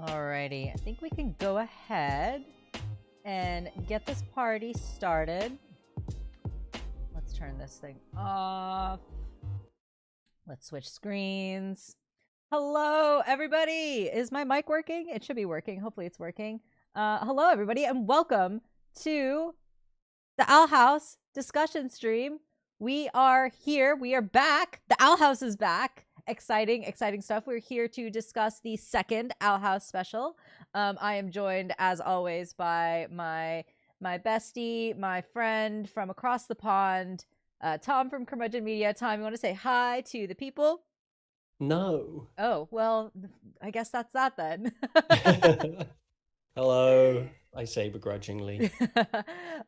Alrighty, I think we can go ahead and get this party started. Let's turn this thing off. Let's switch screens. Hello, everybody. Is my mic working? It should be working. Hopefully it's working. Hello, everybody, and welcome to the Owl House discussion stream. We are here. We are back. The Owl House is back. Exciting stuff. We're here to discuss the second Owl House special. I am joined, as always, by my bestie, my friend from across the pond, Tom from Curmudgeon Media. Tom, you want to say hi to the people? No. Oh, well, I guess that's that then. Hello, I say begrudgingly.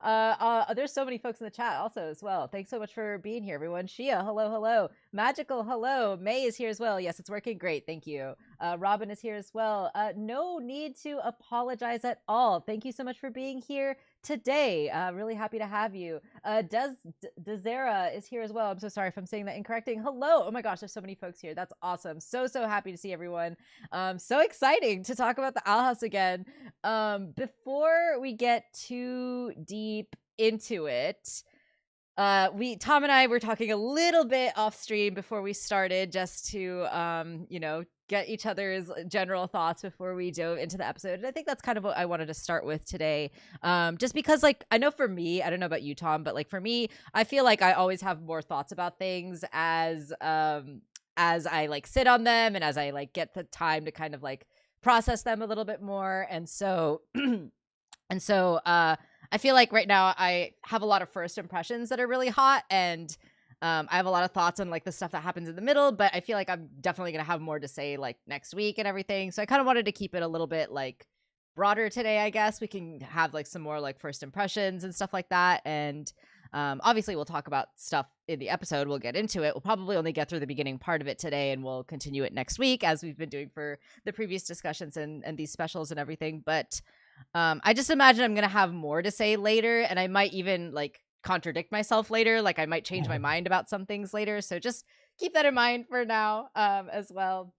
There's so many folks in the chat also as well. Thanks so much for being here, everyone. Shia, hello. Magical, hello. May is here as well. Yes, it's working great. Thank you. Robin is here as well. No need to apologize at all. Thank you so much for being here today. Really happy to have you. Desera is here as well. I'm so sorry if I'm saying that incorrectly. Hello. Oh my gosh, there's so many folks here. That's awesome. So happy to see everyone. So exciting to talk about the Owl House again. Before we get too deep into it, Tom and I were talking a little bit off stream before we started, just to get each other's general thoughts before we dove into the episode. And I think that's kind of what I wanted to start with today. Just because, like, I know for me, I don't know about you, Tom, but like for me, I feel like I always have more thoughts about things as I like sit on them and as I like get the time to kind of like process them a little bit more. And so I feel like right now I have a lot of first impressions that are really hot, and I have a lot of thoughts on like the stuff that happens in the middle, but I feel like I'm definitely going to have more to say like next week and everything. So I kind of wanted to keep it a little bit like broader today, I guess. We can have like some more like first impressions and stuff like that. And obviously we'll talk about stuff in the episode. We'll get into it. We'll probably only get through the beginning part of it today, and we'll continue it next week as we've been doing for the previous discussions and these specials and everything. But I just imagine I'm going to have more to say later, and I might even like contradict myself later. Like I might change my mind about some things later. So just keep that in mind for now as well.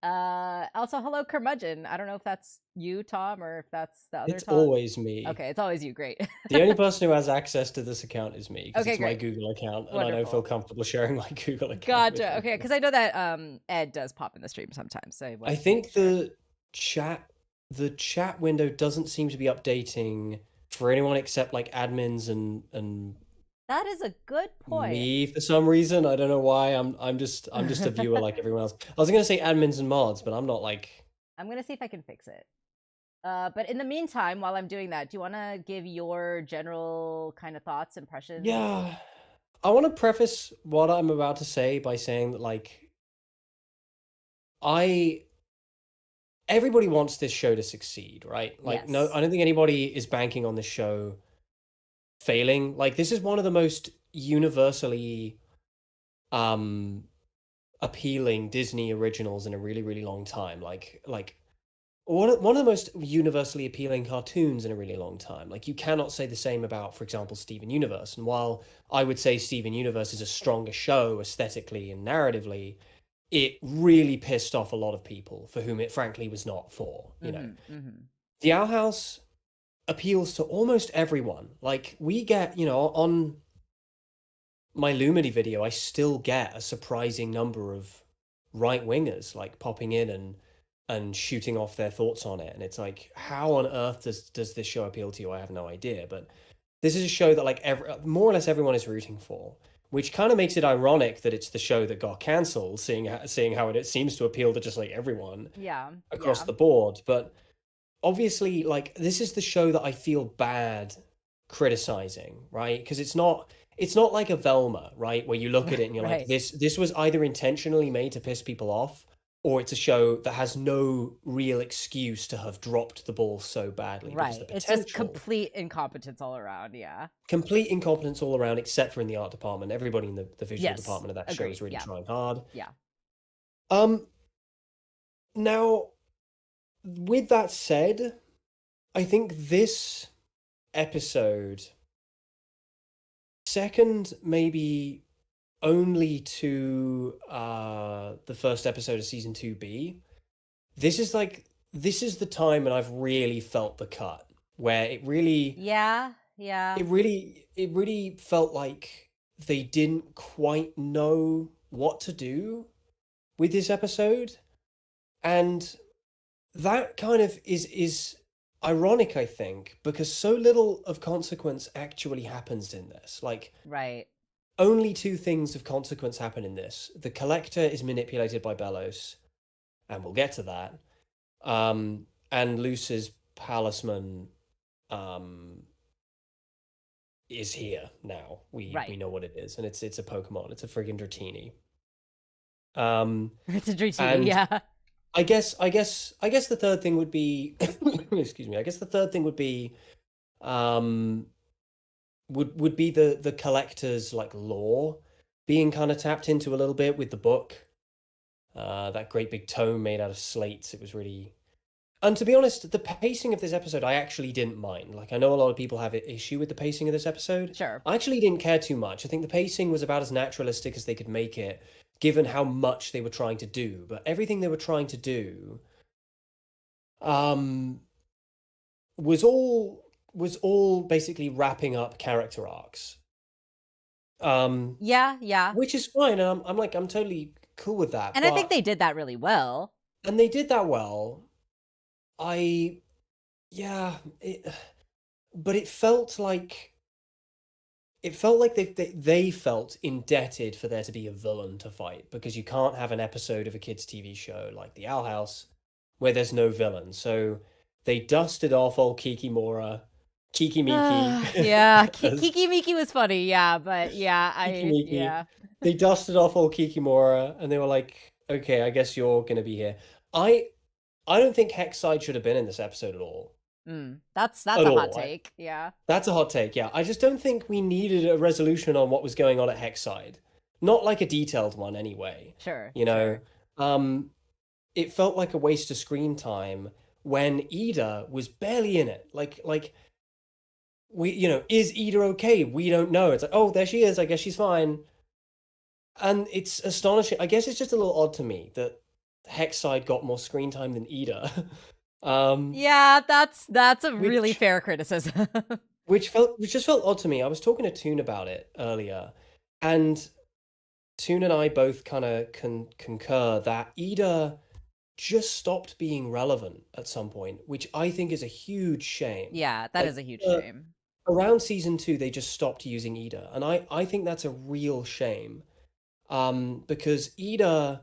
Also, hello, Curmudgeon. I don't know if that's you, Tom, or if that's the other It's Tom. always me. Okay, it's always you. Great. The only person who has access to this account is me, because Okay, it's my great. Google account, and I Wonderful. don't feel comfortable sharing my Google account. Gotcha. Okay, because I know that Ed does pop in the stream sometimes. So I think the chat window doesn't seem to be updating for anyone except like admins and that is a good point. me for some reason. I don't know why. I'm just a viewer like everyone else. I was gonna say admins and mods, but I'm not like. I'm gonna see if I can fix it. But in the meantime, while I'm doing that, do you want to give your general kind of thoughts, impressions? Yeah, I want to preface what I'm about to say by saying that like everybody wants this show to succeed, right? Like, Yes. no, I don't think anybody is banking on this show failing. Like, this is one of the most universally appealing Disney originals in a really, really long time. Like one of the most universally appealing cartoons in a really long time. Like, you cannot say the same about, for example, Steven Universe. And while I would say Steven Universe is a stronger show aesthetically and narratively, it really pissed off a lot of people for whom it frankly was not for, you know. The Owl House appeals to almost everyone. Like, we get, you know, on my Lumity video, I still get a surprising number of right-wingers like popping in and shooting off their thoughts on it. And it's like, how on earth does this show appeal to you? I have no idea. But this is a show that like more or less everyone is rooting for, which kind of makes it ironic that it's the show that got cancelled, seeing how it seems to appeal to just like everyone across the board. But obviously, like, this is the show that I feel bad criticizing, right? Because it's not like a Velma, right, where you look at it and you're like, this was either intentionally made to piss people off, or it's a show that has no real excuse to have dropped the ball so badly. Right. It's just complete incompetence all around. Yeah. Complete incompetence all around, except for in the art department. Everybody in the visual department of that show is really trying hard. Yeah. Now, with that said, I think this episode, second maybe only to the first episode of season 2B, this is like this is the time and I've really felt the cut where Yeah, yeah, it really felt like they didn't quite know what to do with this episode. And that kind of is ironic, I think, because so little of consequence actually happens in this. Like, right. only two things of consequence happen in this. The Collector is manipulated by Bellows, and we'll get to that. And Luce's Palisman um is here now. We Right. know what it is, and it's a Pokemon. It's a friggin' Dratini. Um, It's a Dratini, and yeah. I guess the third thing would be excuse me. I guess the third thing would be um would be the collector's like lore being kind of tapped into a little bit with the book. That great big tome made out of slates. It was really, and to be honest, the pacing of this episode I actually didn't mind. Like I know a lot of people have an issue with the pacing of this episode. Sure. I actually didn't care too much. I think the pacing was about as naturalistic as they could make it, given how much they were trying to do. But everything they were trying to do, um, was all basically wrapping up character arcs. Um, Yeah, yeah. which is fine. And I'm like, I'm totally cool with that. And I think But they did that really well. and they did that well. I yeah, but it felt like they felt indebted for there to be a villain to fight because you can't have an episode of a kids' TV show like The Owl House where there's no villain. So they dusted off old Kiki Miki, Yeah, as Kiki Miki was funny, yeah, but Kiki Miki. yeah. They dusted off old Kikimora and they were like, okay, I guess you're gonna be here. I I don't think Hexside should have been in this episode at all. That's At a hot all. take. Yeah. That's a hot take, yeah. I just don't think we needed a resolution on what was going on at Hexside. Not like a detailed one anyway. Sure, You know, sure. um, it felt like a waste of screen time when Ida was barely in it. Like we, is Ida okay? We don't know. It's like, oh, there she is. I guess she's fine. And it's astonishing. I guess it's just a little odd to me that Hexside got more screen time than Ida. um, Yeah, that's a really which fair criticism. which just felt odd to me. I was talking to Toon about it earlier, and Toon and I both kind of concur that Ida just stopped being relevant at some point, which I think is a huge shame. Yeah, that Like is a huge shame. around season 2, they just stopped using Ida, and I think that's a real shame. Because Ida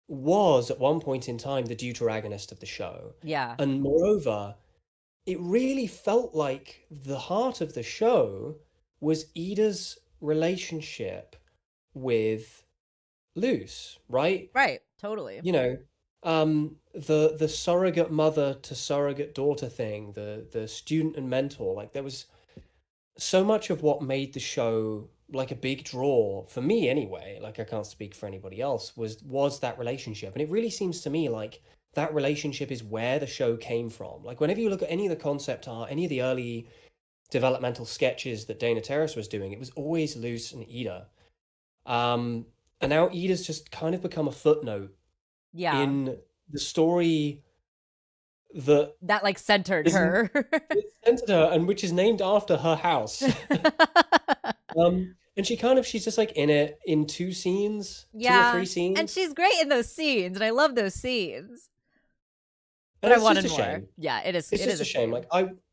was at one point in time the deuteragonist of the show, Yeah. and moreover, it really felt like the heart of the show was Ida's relationship with Luce, right? Right, totally. You know, the surrogate mother to surrogate daughter thing, the student and mentor, like there was so much of what made the show like a big draw for me anyway, like I can't speak for anybody else, was that relationship. And it really seems to me like that relationship is where the show came from. Like whenever you look at any of the concept art, any of the early developmental sketches that Dana Terrace was doing, it was always Luce and Ida. And now Ida's just kind of become a footnote Yeah. in the story that That like centered isn't her. centered her and which is named after her house. And she's just like in it in two or Yeah. three And scenes, she's great in those scenes, and I love those scenes. But and I it's just wanted a more. shame. Yeah, It's it is just a a shame. shame. Like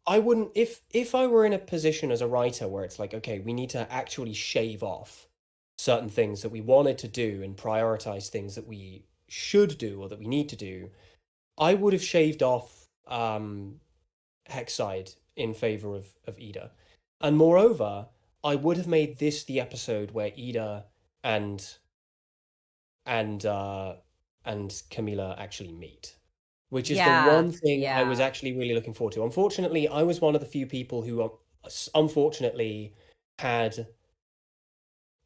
I wouldn't if I were in a position as a writer where it's like, okay, we need to actually shave off certain things that we wanted to do and prioritize things that we should do or that we need to do, I would have shaved off Hexside in favor of Ida. And moreover, I would have made this the episode where Ida and and uh and Camilla actually meet, which is the Yeah. one thing I was Yeah. actually really looking forward to. Unfortunately, I was one of the few people who unfortunately had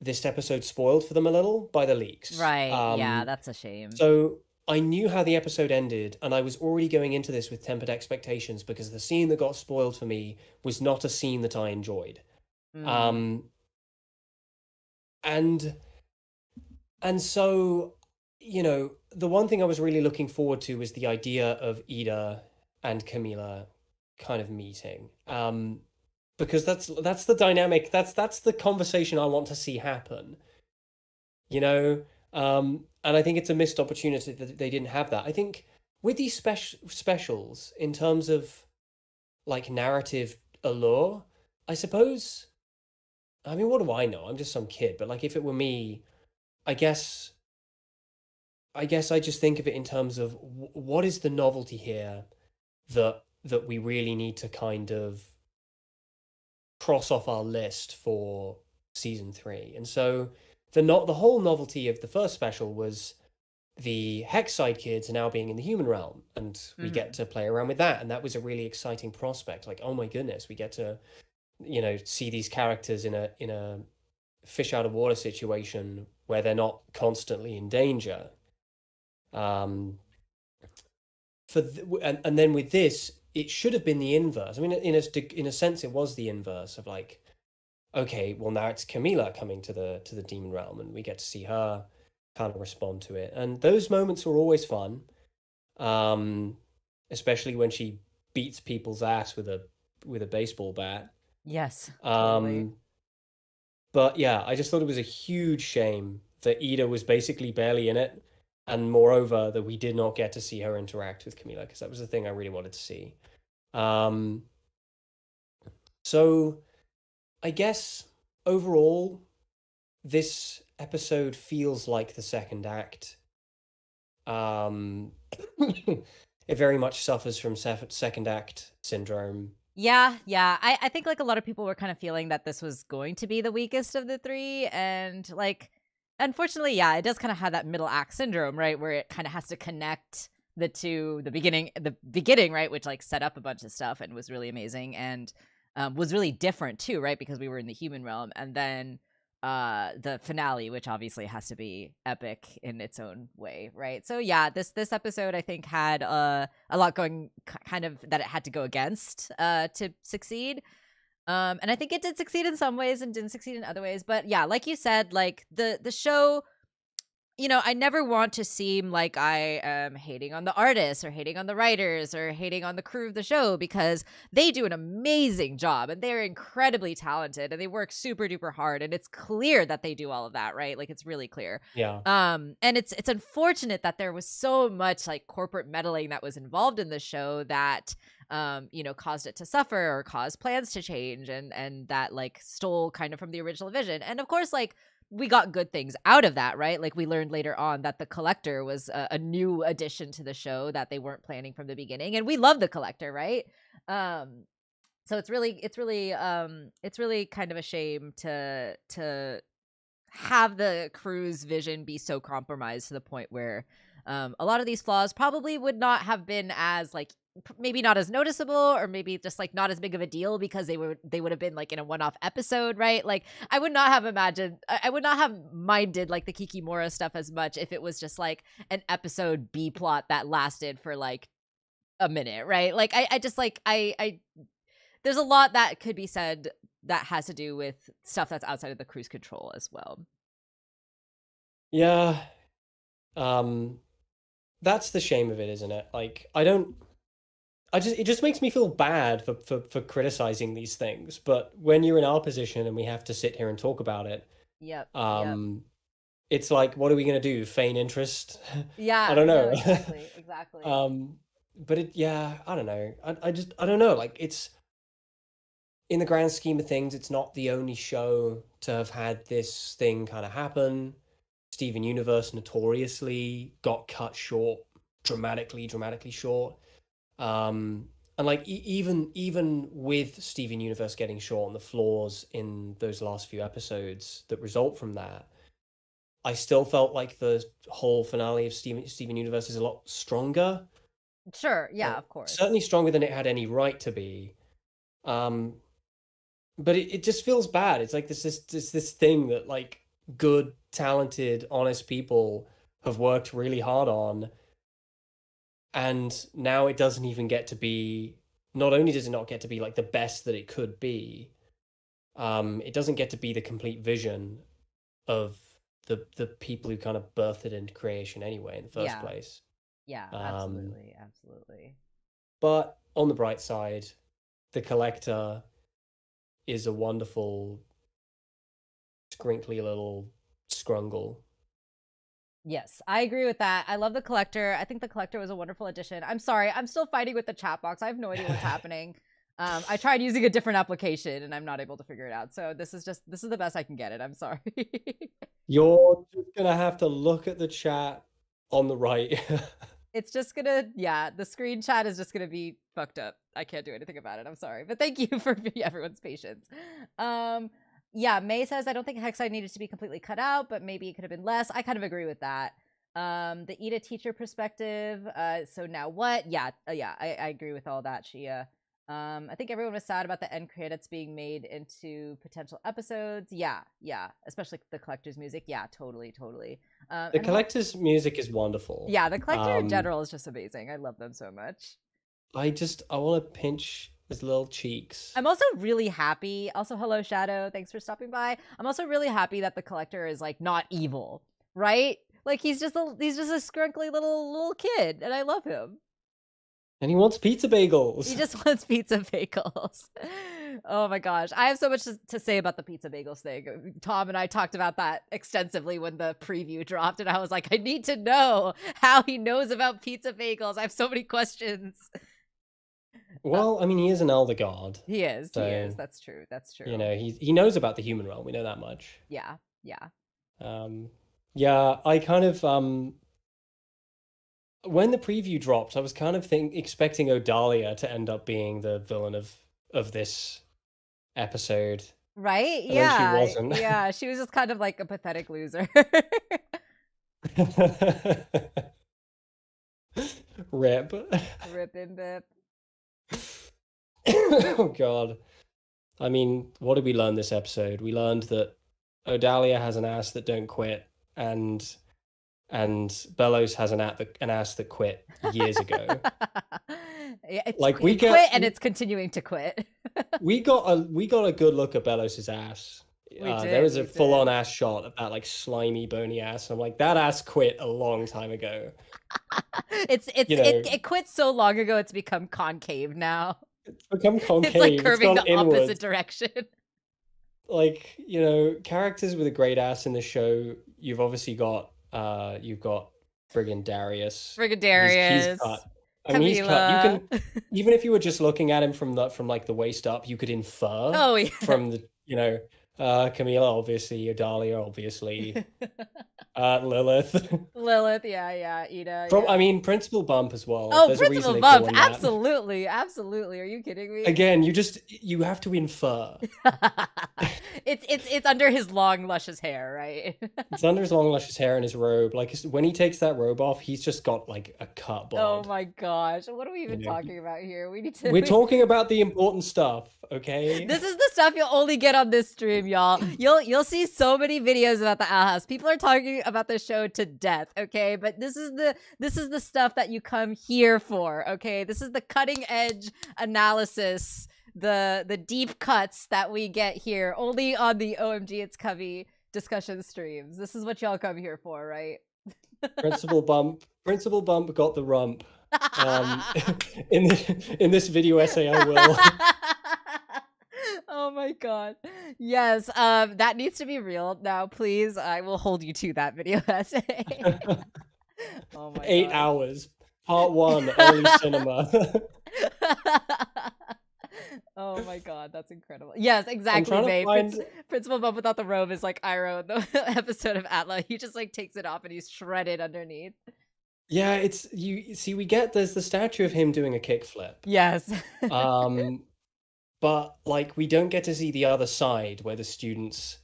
this episode spoiled for them a little by the leaks. Right. Yeah, that's a shame. So I knew how the episode ended, and I was already going into this with tempered expectations because the scene that got spoiled for me was not a scene that I enjoyed. Mm. Um, and and so the one thing I was really looking forward to was the idea of Ida and Camila kind of meeting. Because that's the dynamic, that's the conversation I want to see happen, you know? And I think it's a missed opportunity that they didn't have that. I think with these specials, in terms of like narrative allure, I suppose, I mean, what do I know? I'm just some kid, but like if it were me, I guess I guess I just think of it in terms of what is the novelty here that we really need to kind of cross off our list for season 3. And so the whole novelty of the first special was the Hexside kids now being in the human realm, and we get Hmm. to play around with that, and that was a really exciting prospect. Like, oh my goodness, we get to, see these characters in a fish out of water situation where they're not constantly in danger. Um, and then with this, it should have been the inverse. I mean, in a sense, it was the inverse of like, okay, well now it's Camila coming to the demon realm, and we get to see her kind of respond to it. And those moments were always fun, um, especially when she beats people's ass with a baseball bat. Yes, totally. Um, but yeah, I just thought it was a huge shame that Ida was basically barely in it, and moreover that we did not get to see her interact with Camila, because that was the thing I really wanted to see. Um, so I guess overall, this episode feels like the second act. Um, it very much suffers from second act syndrome. Yeah, yeah. I think like a lot of people were kind of feeling that this was going to be the weakest of the three. And like, unfortunately, yeah, it does kind of have that middle act syndrome, right? Where it kind of has to connect the beginning, right? Which like set up a bunch of stuff and was really amazing and was really different too, right? Because we were in the human realm. And then the finale, which obviously has to be epic in its own way, right? So yeah, this episode I think had a lot going kind of that it had to go against to succeed. And I think it did succeed in some ways and didn't succeed in other ways. But yeah, like you said, like the show, I never want to seem like I am hating on the artists or hating on the writers or hating on the crew of the show, because they do an amazing job and they're incredibly talented and they work super duper hard, and it's clear that they do all of that, right? Like it's really clear. Yeah. And it's unfortunate that there was so much like corporate meddling that was involved in the show that caused it to suffer or caused plans to change, and that like stole kind of from the original vision. And of course, like we got good things out of that, right? Like we learned later on that the Collector was a new addition to the show that they weren't planning from the beginning, and we love the Collector, right? Um, so it's really kind of a shame to have the crew's vision be so compromised to the point where a lot of these flaws probably would not have been as like maybe not as noticeable, or maybe just like not as big of a deal because they would have been like in a one-off episode, right? Like I would not have imagined, I would not have minded like the Kikimora stuff as much if it was just like an episode B plot that lasted for like a minute, right? Like I just like I there's a lot that could be said that has to do with stuff that's outside of the crew's control as well. Yeah. Um, that's the shame of it, isn't it? Like, it just makes me feel bad for criticizing these things. But when you're in our position and we have to sit here and talk about it, Yep. Yep. um, it's like, what are we gonna do? Feign interest? I Yeah. don't No. know. Exactly. Exactly. But yeah, I don't know. I don't know. Like, it's in the grand scheme of things, it's not the only show to have had this thing kind of happen. Steven Universe notoriously got cut short, dramatically short. And like even with Steven Universe getting short and the flaws in those last few episodes that result from that, I still felt like the whole finale of Steven Universe is a lot stronger. Sure. Yeah. Of Certainly course. stronger than it had any right to be. Um, but it just feels bad. It's like this thing that like good, talented, honest people have worked really hard on, and now it doesn't even get to be. Not only does it not get to be like the best that it could be, it doesn't get to be the complete vision of the people who kind of birthed it into creation anyway in the first Yeah. place. Yeah, Um, absolutely. Absolutely. but on the bright side, the collector is a wonderful, scrinkly little scrungle. Yes, I agree with that. I love the collector. I think the collector was a wonderful addition. I'm sorry, I'm still fighting with the chat box. I have no idea what's happening. I tried using a different application and I'm not able to figure it out. So this is the best I can get it. I'm sorry. You're just gonna have to look at the chat on the right. It's just gonna, yeah, the screen chat is just gonna be fucked up. I can't do anything about it. I'm sorry, but thank you for everyone's patience. Yeah, May says I don't think Hexide needed to be completely cut out, but maybe it could have been less. I kind of agree with that. The Ida teacher perspective. So now what? Yeah, yeah, I agree with all that, Shia. I think everyone was sad about the end credits being made into potential episodes. Yeah, yeah, especially the collector's music. Yeah, totally, totally. The collector's music is wonderful. Yeah, the collector in general is just amazing. I love them so much. I want to pinch his little cheeks. I'm also really happy. Also, hello, Shadow. Thanks for stopping by. I'm also really happy that the collector is like not evil, right? Like he's just a scrunkly little kid, and I love him. And he wants pizza bagels. He just wants pizza bagels. Oh my gosh. I have so much to say about the pizza bagels thing. Tom and I talked about that extensively when the preview dropped, and I was like, I need to know how he knows about pizza bagels. I have so many questions. Well, I mean, he is an elder god. He is. So, he is. That's true. That's true. You know, he knows about the human realm. We know that much. Yeah. Yeah. Yeah, I kind of when the preview dropped, I was kind of expecting Odalia to end up being the villain of this episode. Right? And yeah. then she wasn't. Yeah, she was just kind of like a pathetic loser. Rip. Rip and bip. Oh god. I mean, what did we learn this episode? We learned that Odalia has an ass that don't quit, and Bellows has an ass that quit years ago. Yeah, like we quit and it's continuing to quit. we got a good look at Bellows's ass. There was a full-on ass shot of that like slimy, bony ass. And I'm like, that ass quit a long time ago. It quit so long ago. It's become concave now. It's become concave. It's like curving the inwards. Opposite direction. Like, you know, characters with a great ass in the show. You've obviously got you've got friggin' Darius. He's cut. I mean, he's cut. You can even if you were just looking at him from like the waist up, you could infer from the Camila, obviously, Odalia, obviously, Lilith, yeah, Ida. I mean, Principal Bump as well. Oh, Principal Bump, absolutely. Are you kidding me? Again, you have to infer. It's under his long, luscious hair, right? It's under his long, luscious hair and his robe. Like when he takes that robe off, he's just got like a cut blonde. Oh my gosh, what are we even talking about here? We're talking about the important stuff, okay? This is the stuff you'll only get on this stream, y'all. You'll see so many videos about the Owl House. People are talking about the show to death, okay? But this is the stuff that you come here for, okay? This is the cutting edge analysis, the deep cuts that we get here only on the OMG It's Covey discussion streams. This is what y'all come here for, right? Principal Bump got the rump. In this video essay, I will. Oh my god. Yes, that needs to be real now, please. I will hold you to that video essay. Oh my 8 hours. Part 1, early cinema. Oh my god, that's incredible. Yes, exactly, babe. Principal Bump without the robe is like Iroh in the episode of Atla. He just like takes it off and he's shredded underneath. Yeah, there's the statue of him doing a kickflip. Yes. But like we don't get to see the other side where the students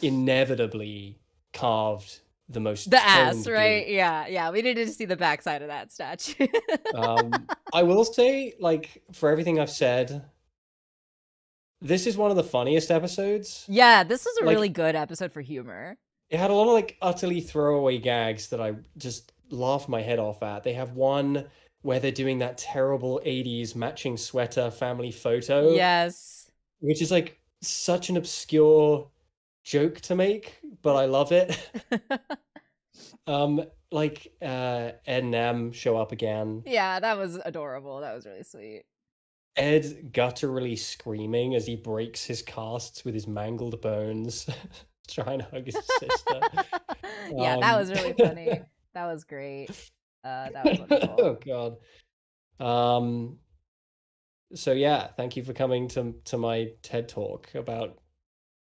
inevitably carved the ass, right? Blue. Yeah. We needed to see the backside of that statue. I will say, like, for everything I've said, this is one of the funniest episodes. Yeah, this was a really good episode for humor. It had a lot of like utterly throwaway gags that I just laughed my head off at. They have one where they're doing that terrible 80s matching sweater family photo. Yes. Which is like such an obscure joke to make, but I love it. Like Ed and Em show up again. Yeah, that was adorable. That was really sweet. Ed gutturally screaming as he breaks his casts with his mangled bones, trying to hug his sister. Yeah, that was really funny. That was great. That was wonderful. Oh God. So yeah, thank you for coming to my TED talk about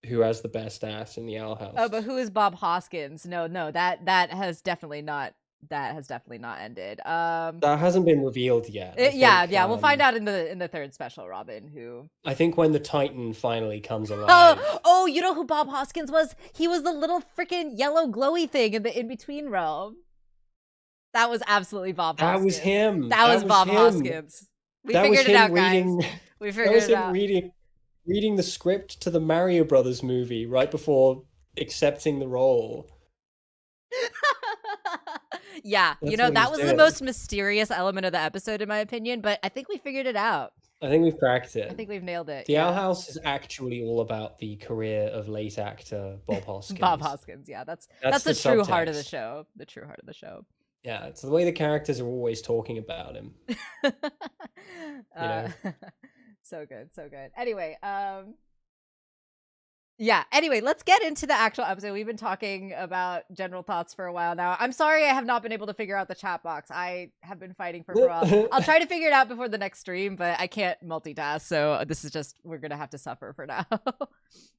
who has the best ass in the Owl House. Oh, but who is Bob Hoskins? No, that has definitely not ended. That hasn't been revealed yet. Yeah, we'll find out in the third special, Robin, who I think when the Titan finally comes alive. Oh, you know who Bob Hoskins was? He was the little freaking yellow glowy thing in the in-between realm. That was absolutely Bob Hoskins. That was him. That was Bob Hoskins. We figured it out, guys. We figured it out. Reading the script to the Mario Brothers movie right before accepting the role. Yeah, you know, that was the most mysterious element of the episode, in my opinion, but I think we figured it out. I think we've cracked it. I think we've nailed it. The Owl House is actually all about the career of late actor Bob Hoskins. Bob Hoskins, yeah, that's the true heart of the show. The true heart of the show. Yeah, it's the way the characters are always talking about him. You know? So good, so good. Anyway, yeah, anyway, let's get into the actual episode. We've been talking about general thoughts for a while now. I'm sorry I have not been able to figure out the chat box. I have been fighting for a while. I'll try to figure it out before the next stream, but I can't multitask, so this is just, we're going to have to suffer for now.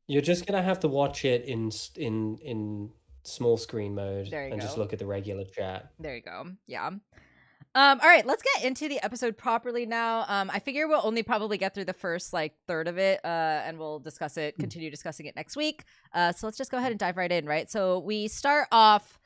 You're just going to have to watch it in small screen mode and just look at the regular chat. There you go. Yeah. All right, let's get into the episode properly now. I figure we'll only probably get through the first third of it, and we'll continue discussing it next week. So let's just go ahead and dive right in, right? So we start off,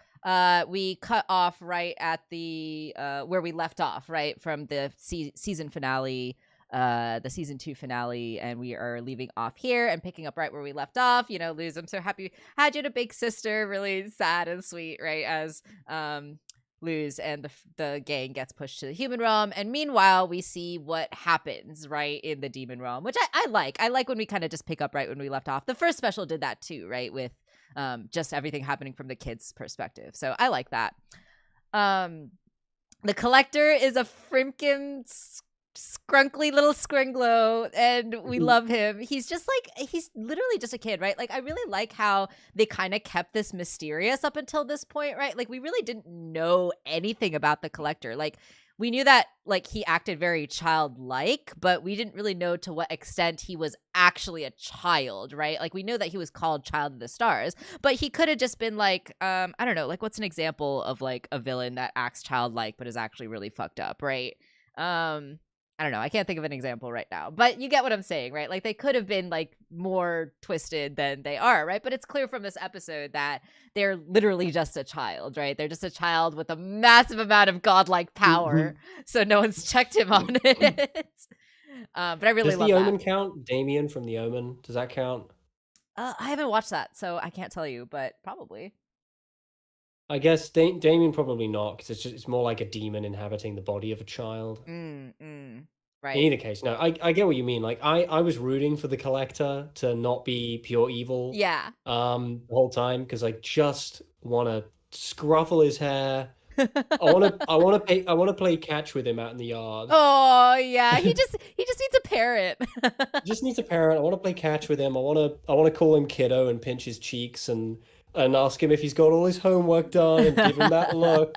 we cut off right at the where we left off, right, from the season finale, the season 2 finale, and we are leaving off here and picking up right where we left off. You know, Luz, I'm so happy had you a big sister, really sad and sweet, right, as Luz and the gang gets pushed to the human realm, and meanwhile we see what happens right in the demon realm, which I like when we kind of just pick up right when we left off. The first special did that too, right, with just everything happening from the kids' perspective, so I like that. The collector is a frimkin scrunkly little scringlow, and we love him. He's just he's literally just a kid, right? I really like how they kind of kept this mysterious up until this point, right? We really didn't know anything about the collector. We knew that he acted very childlike, but we didn't really know to what extent he was actually a child, right? We know that he was called Child of the Stars, but he could have just been I don't know, what's an example of a villain that acts childlike but is actually really fucked up, right? I don't know. I can't think of an example right now, but you get what I'm saying, right? They could have been more twisted than they are, right? But it's clear from this episode that they're literally just a child, right? They're just a child with a massive amount of godlike power. So no one's checked him on it. But I really love that. Does the Omen count? Damien from the Omen, does that count? I haven't watched that, so I can't tell you, but probably. I guess Damien probably not, because it's more like a demon inhabiting the body of a child. Right. In either case, no, I get what you mean. I was rooting for the collector to not be pure evil. Yeah. The whole time, because I just want to scruffle his hair. I want to play catch with him out in the yard. Oh yeah, he just needs a parrot. Just needs a parrot. I want to play catch with him. I want to call him kiddo and pinch his cheeks and ask him if he's got all his homework done and give him that look.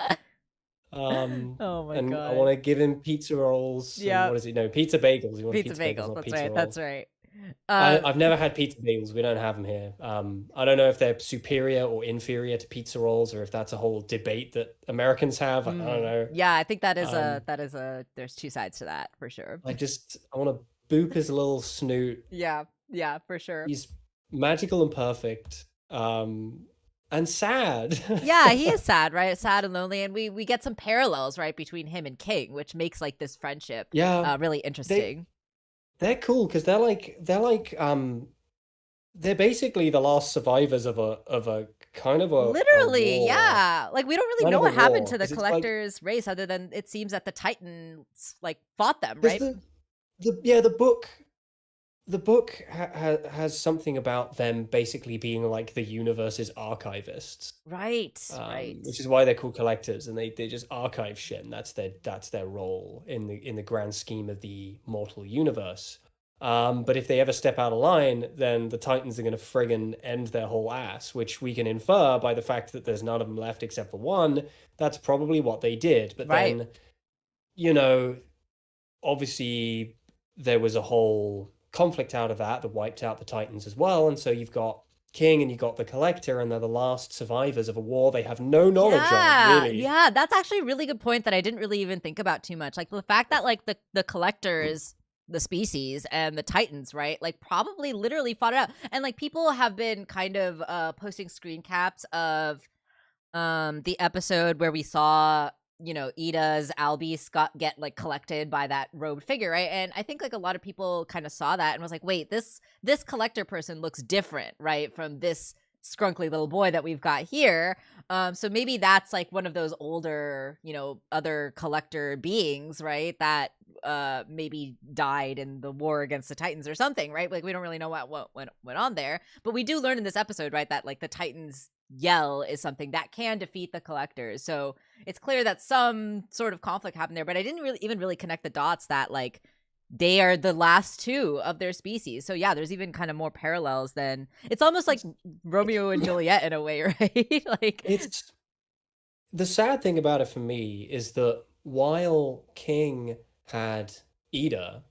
Oh my God. I want to give him pizza rolls. Yeah. What is it? No, pizza bagels. Pizza bagels. That's right. I've never had pizza bagels. We don't have them here. I don't know if they're superior or inferior to pizza rolls, or if that's a whole debate that Americans have. I don't know. Yeah, I think that is there's two sides to that for sure. I want to boop his little snoot. Yeah, for sure. He's magical and perfect. And sad. Yeah, he is sad, right? Sad and lonely, and we get some parallels, right, between him and King, which makes this friendship really interesting. They're cool because they're basically the last survivors of a kind of a literally a war. Yeah, we don't really know what happened to the collector's race, other than it seems that the Titans fought them, right? The book. the book has something about them basically being like the universe's archivists, Right, right. which is why they're called collectors, and they just archive shit, and that's their role in the grand scheme of the mortal universe. But if they ever step out of line, then the Titans are going to friggin' end their whole ass, which we can infer by the fact that there's none of them left except for one. That's probably what they did. But Right. then, you know, obviously there was a whole conflict out of that that wiped out the Titans as well. And so you've got King and you got the Collector, and they're the last survivors of a war they have no knowledge of, Yeah, really. yeah, that's actually a really good point that I didn't really even think about too much. Like the fact that like the collectors, the species, and the Titans, right? Like probably literally fought it out. And like people have been kind of posting screen caps of the episode where we saw, you know, Ida's Albie Scott get like collected by that robed figure, right? And I think like a lot of people kind of saw that and was like, wait, this collector person looks different, right, from this scrunkly little boy that we've got here. So maybe that's like one of those older, you know, other collector beings, right, that maybe died in the war against the Titans or something, right? Like we don't really know what went on there, but we do learn in this episode, right, that like the Titans yell is something that can defeat the collectors. So it's clear that some sort of conflict happened there, but I didn't really connect the dots that like they are the last two of their species. So yeah, there's even kind of more parallels than it's almost like Romeo and Juliet in a way, right? Like It's the sad thing about it for me is that while King had Ida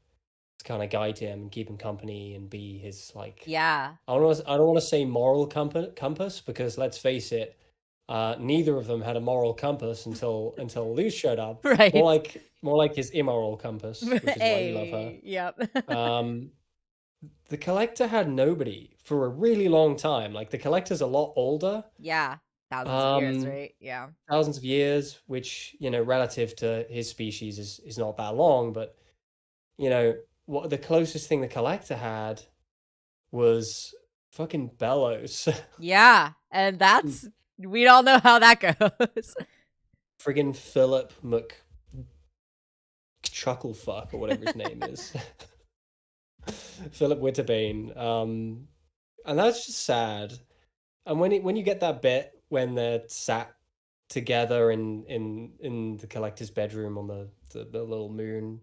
to kind of guide him and keep him company and be his like yeah. I don't want to say moral compass because let's face it, neither of them had a moral compass until Luz showed up. Right. More like his immoral compass, which is why we love her. Hey, yep. Um, the Collector had nobody for a really long time. Like the Collector's a lot older, Yeah. Thousands of years, um, right? Yeah. thousands of years, which relative to his species is not that long. But what the closest thing the Collector had was fucking Bellows. Yeah. And that's we all know how that goes. Friggin' Philip McChucklefuck or whatever his name is. Philip Witterbane. And that's just sad. And when you get that bit when they're sat together in the collector's bedroom on the little moon,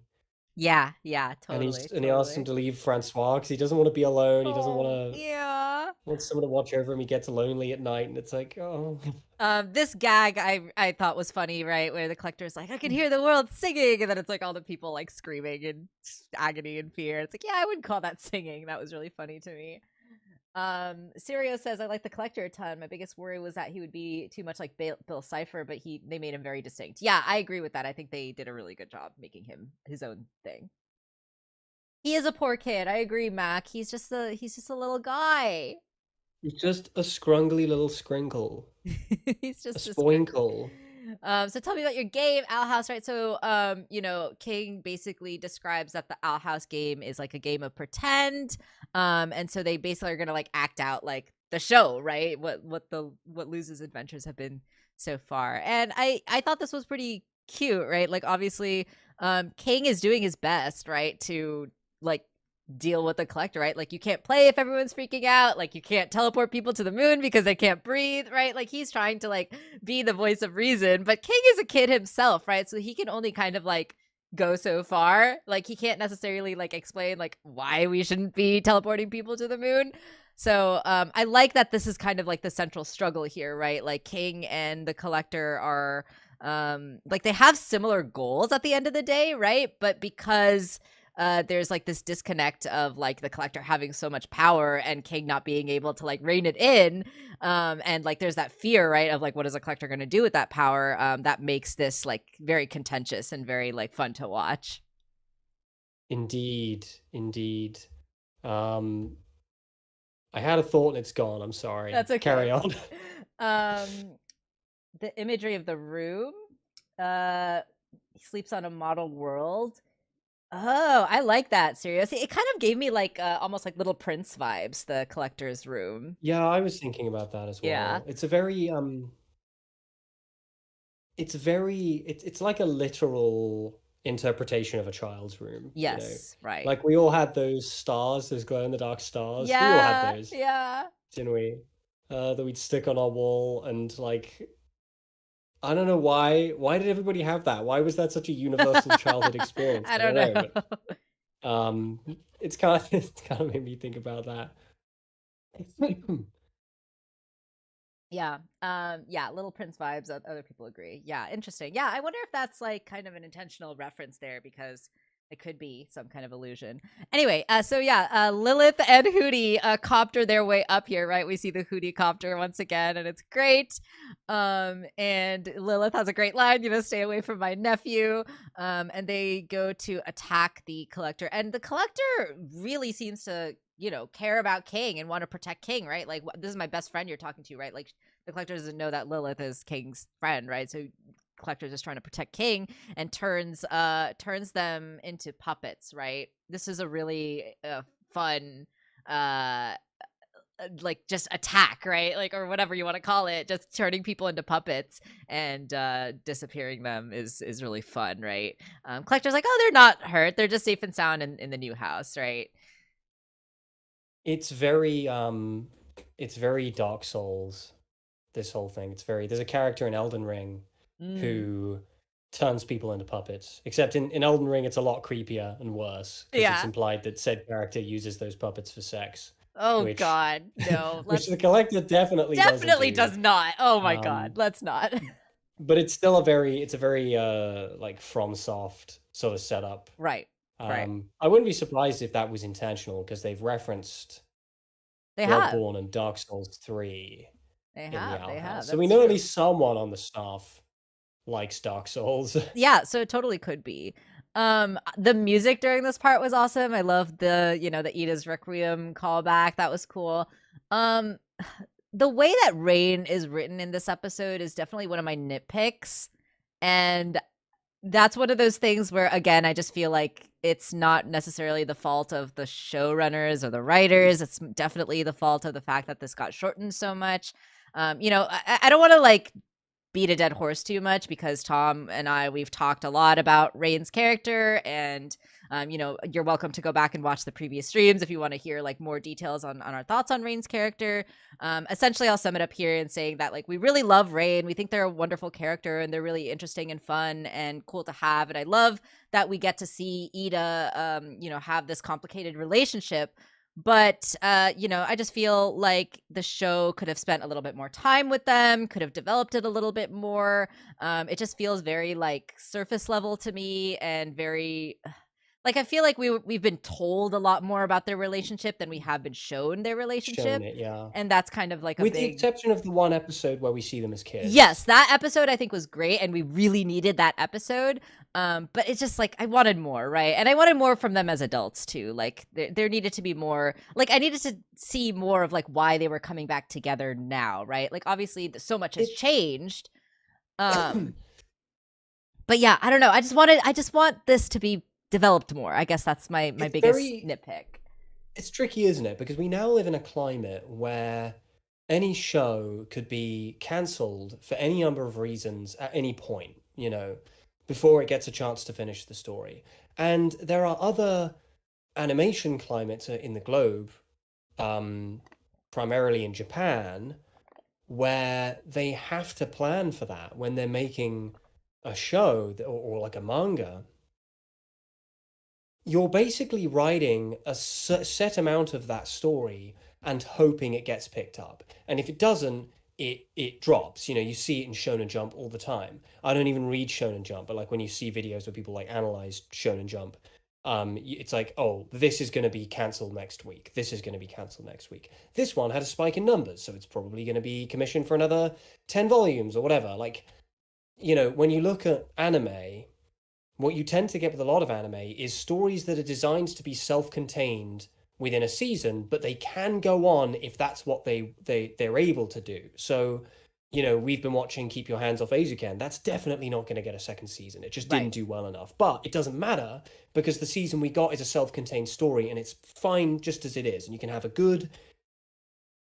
Yeah, yeah, and totally, he asks him totally. to leave Francois because he doesn't want to be alone. He doesn't Oh, yeah. want someone to watch over him. He gets lonely at night, and it's like, oh. This gag I thought was funny, right? Where the collector's like, I can hear the world singing, and then it's like all the people like screaming in agony and fear. It's like, yeah, I wouldn't call that singing. That was really funny to me. Sirio says, I like the collector a ton. My biggest worry was that he would be too much like Bill Cipher, but they made him very distinct. Yeah, I agree with that. I think they did a really good job making him his own thing. He is a poor kid. I agree, Mac. He's just a little guy. He's just a scrungly little sprinkle. He's A just a sprinkle. spoinkle. So tell me about your game, Owl House, right? So, you know, King basically describes that the Owl House game is like a game of pretend. And so they basically are gonna like act out like the show, right? What Luz's adventures have been so far. And I thought this was pretty cute, right? Like obviously, King is doing his best, right, to like deal with the collector, right? Like you can't play if everyone's freaking out, like you can't teleport people to the moon because they can't breathe, right? Like he's trying to like be the voice of reason, but King is a kid himself, right? So he can only kind of like go so far. Like he can't necessarily like explain like why we shouldn't be teleporting people to the moon. So I like that this is kind of like the central struggle here, right? Like King and the collector are like they have similar goals at the end of the day, right? But because there's like this disconnect of like the collector having so much power and King not being able to like rein it in. And like there's that fear, right, of like what is a collector going to do with that power? That makes this like very contentious and very like fun to watch. Indeed, indeed. Um, I had a thought and it's gone. I'm sorry. That's okay. Carry on. The imagery of the room. He sleeps on a model world. Oh, I like that. Seriously, it kind of gave me like almost like Little Prince vibes. The collector's room. Yeah, I was thinking about that as Yeah. well. It's like a literal interpretation of a child's room, you know. Yes, right. Like we all had those stars, those glow in the dark stars. We all had Yeah, those, yeah. didn't we? That we'd stick on our wall and like I don't know why. Why did everybody have that? Why was that such a universal childhood experience? I I don't don't know, know. but it's kind of it's kind of made me think about that. Yeah. Yeah, Little Prince vibes. Other people agree. Yeah, interesting. Yeah, I wonder if that's like kind of an intentional reference there because it could be some kind of illusion. Anyway, so yeah, Lilith and Hootie copter their way up here, right? We see the Hootie copter once again, and it's great. And Lilith has a great line, you know, stay away from my nephew. And they go to attack the collector, and the collector really seems to, you know, care about King and want to protect King, right? Like, this is my best friend you're talking to, right? Like, the collector doesn't know that Lilith is King's friend, right? So collector is just trying to protect King and turns them into puppets, right? This is a really fun like just attack, right? Like, or whatever you want to call it, just turning people into puppets and disappearing them is really fun, right? Collector's like, oh, they're not hurt, they're just safe and sound in the new house, right? It's very Dark Souls, this whole thing. There's a character in Elden Ring Mm. who turns people into puppets. Except in Elden Ring it's a lot creepier and worse because it's Yeah. implied that said character uses those puppets for sex, Oh which God, no. which the Let's collector definitely doesn't definitely do. does not. Oh my God, Um let's not. but it's still a very like FromSoft sort of setup. Right, right. I wouldn't be surprised if that was intentional because they've referenced They have, Bloodborne and Dark Souls 3 they in the have, they Owl have. House. So we That's know at true. least someone on the staff likes Dark Souls. Yeah, so it totally could be. The music during this part was awesome. I love the, you know, the Ida's Requiem callback. That was cool. Um, the way that Rain is written in this episode is definitely one of my nitpicks. And that's one of those things where, again, I just feel like it's not necessarily the fault of the showrunners or the writers. It's definitely the fault of the fact that this got shortened so much. You know, I don't want to like beat a dead horse too much because Tom and we've talked a lot about Rain's character, and you know, you're welcome to go back and watch the previous streams if you want to hear like more details on our thoughts on Rain's character. Essentially, I'll sum it up here in saying that like we really love Rain. We think they're a wonderful character and they're really interesting and fun and cool to have. And I love that we get to see Ida, you know, have this complicated relationship. But you know, I just feel like the show could have spent a little bit more time with them, could have developed it a little bit more. It just feels very like surface level to me, and very like I feel like we've been told a lot more about their relationship than we have been shown their Shown relationship, it, yeah. and that's kind of like a With the big. exception of the one episode where we see them as Yes, kids. that episode I think was great, and we really needed that episode. But it's just like I wanted more, right? And I wanted more from them as adults too. Like there needed to be more. Like I needed to see more of like why they were coming back together now, right? Like obviously so much has It changed. But yeah, I don't know. I just want this to be developed more. I guess that's my it's biggest very nitpick. it's tricky, isn't it? Because we now live in a climate where any show could be cancelled for any number of reasons at any point, you know, before it gets a chance to finish the story. And there are other animation climates in the globe, um, primarily in Japan, where they have to plan for that when they're making a show or like a manga. You're basically writing a set amount of that story and hoping it gets picked up. And if it doesn't, it drops. You know, you see it in Shonen Jump all the time. I don't even read Shonen Jump, but like when you see videos where people like analyze Shonen Jump, it's like, oh, this is going to be cancelled next week. This is going to be cancelled next week. This one had a spike in numbers, so it's probably going to be commissioned for another 10 volumes or whatever. Like, you know, when you look at anime, what you tend to get with a lot of anime is stories that are designed to be self-contained within a season, but they can go on if that's what they're able to do. So, you know, we've been watching Keep Your Hands Off Eizouken. That's definitely not going to get a second season. It just Right. didn't do well enough. But it doesn't matter because the season we got is a self-contained story and it's fine just as it is. And you can have a good,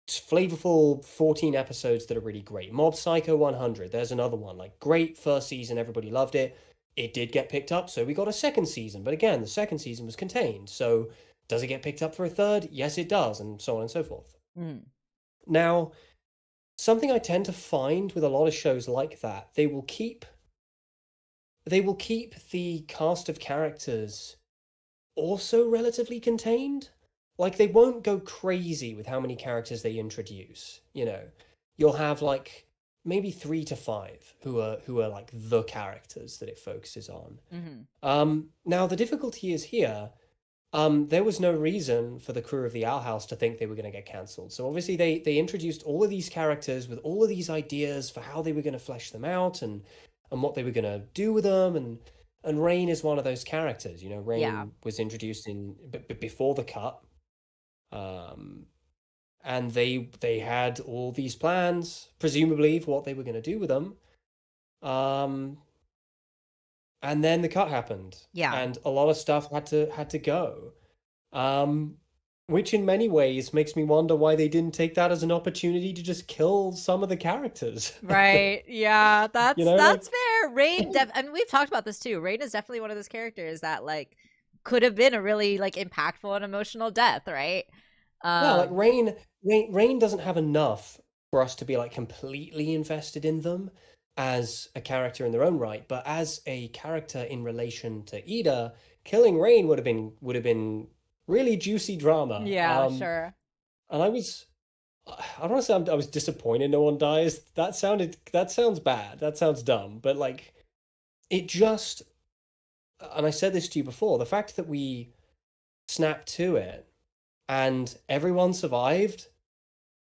flavorful 14 episodes that are really great. Mob Psycho 100, there's another one. Like, great first season, everybody loved it. it did get picked up, so we got a second season. But again, the second season was contained. So does it get picked up for a third? Yes, it does, and so on and so forth. Mm. Now, something I tend to find with a lot of shows like that, they will keep the cast of characters also relatively contained. Like they won't go crazy with how many characters they introduce, you know. You'll have like maybe 3 to 5 who are like the characters that it focuses on. Hmm. Now the difficulty is here. There was no reason for the crew of the Owl House to think they were going to get cancelled. So obviously they introduced all of these characters with all of these ideas for how they were going to flesh them out and what they were going to do with them, and Rain is one of those characters. You know, Yeah. Rain was introduced in before the cut, and they had all these plans, presumably for what they were going to do with them. And then the cut happened, Yeah. and a lot of stuff had to go. Um, which in many ways makes me wonder why they didn't take that as an opportunity to just kill some of the characters. Right. Yeah. You That's know, like that's fair. I mean, we've talked about this too. Rain is definitely one of those characters that like could have been a really like impactful and emotional death, right? yeah, like Um, Rain doesn't have enough for us to be like completely invested in them as a character in their own right, but as a character in relation to Ida, killing Rain would have been really juicy drama. yeah, sure. And I don't want to say I was disappointed no one dies. That sounds bad. That sounds dumb. But like it just, and I said this to you before, the fact that we snapped to it and everyone survived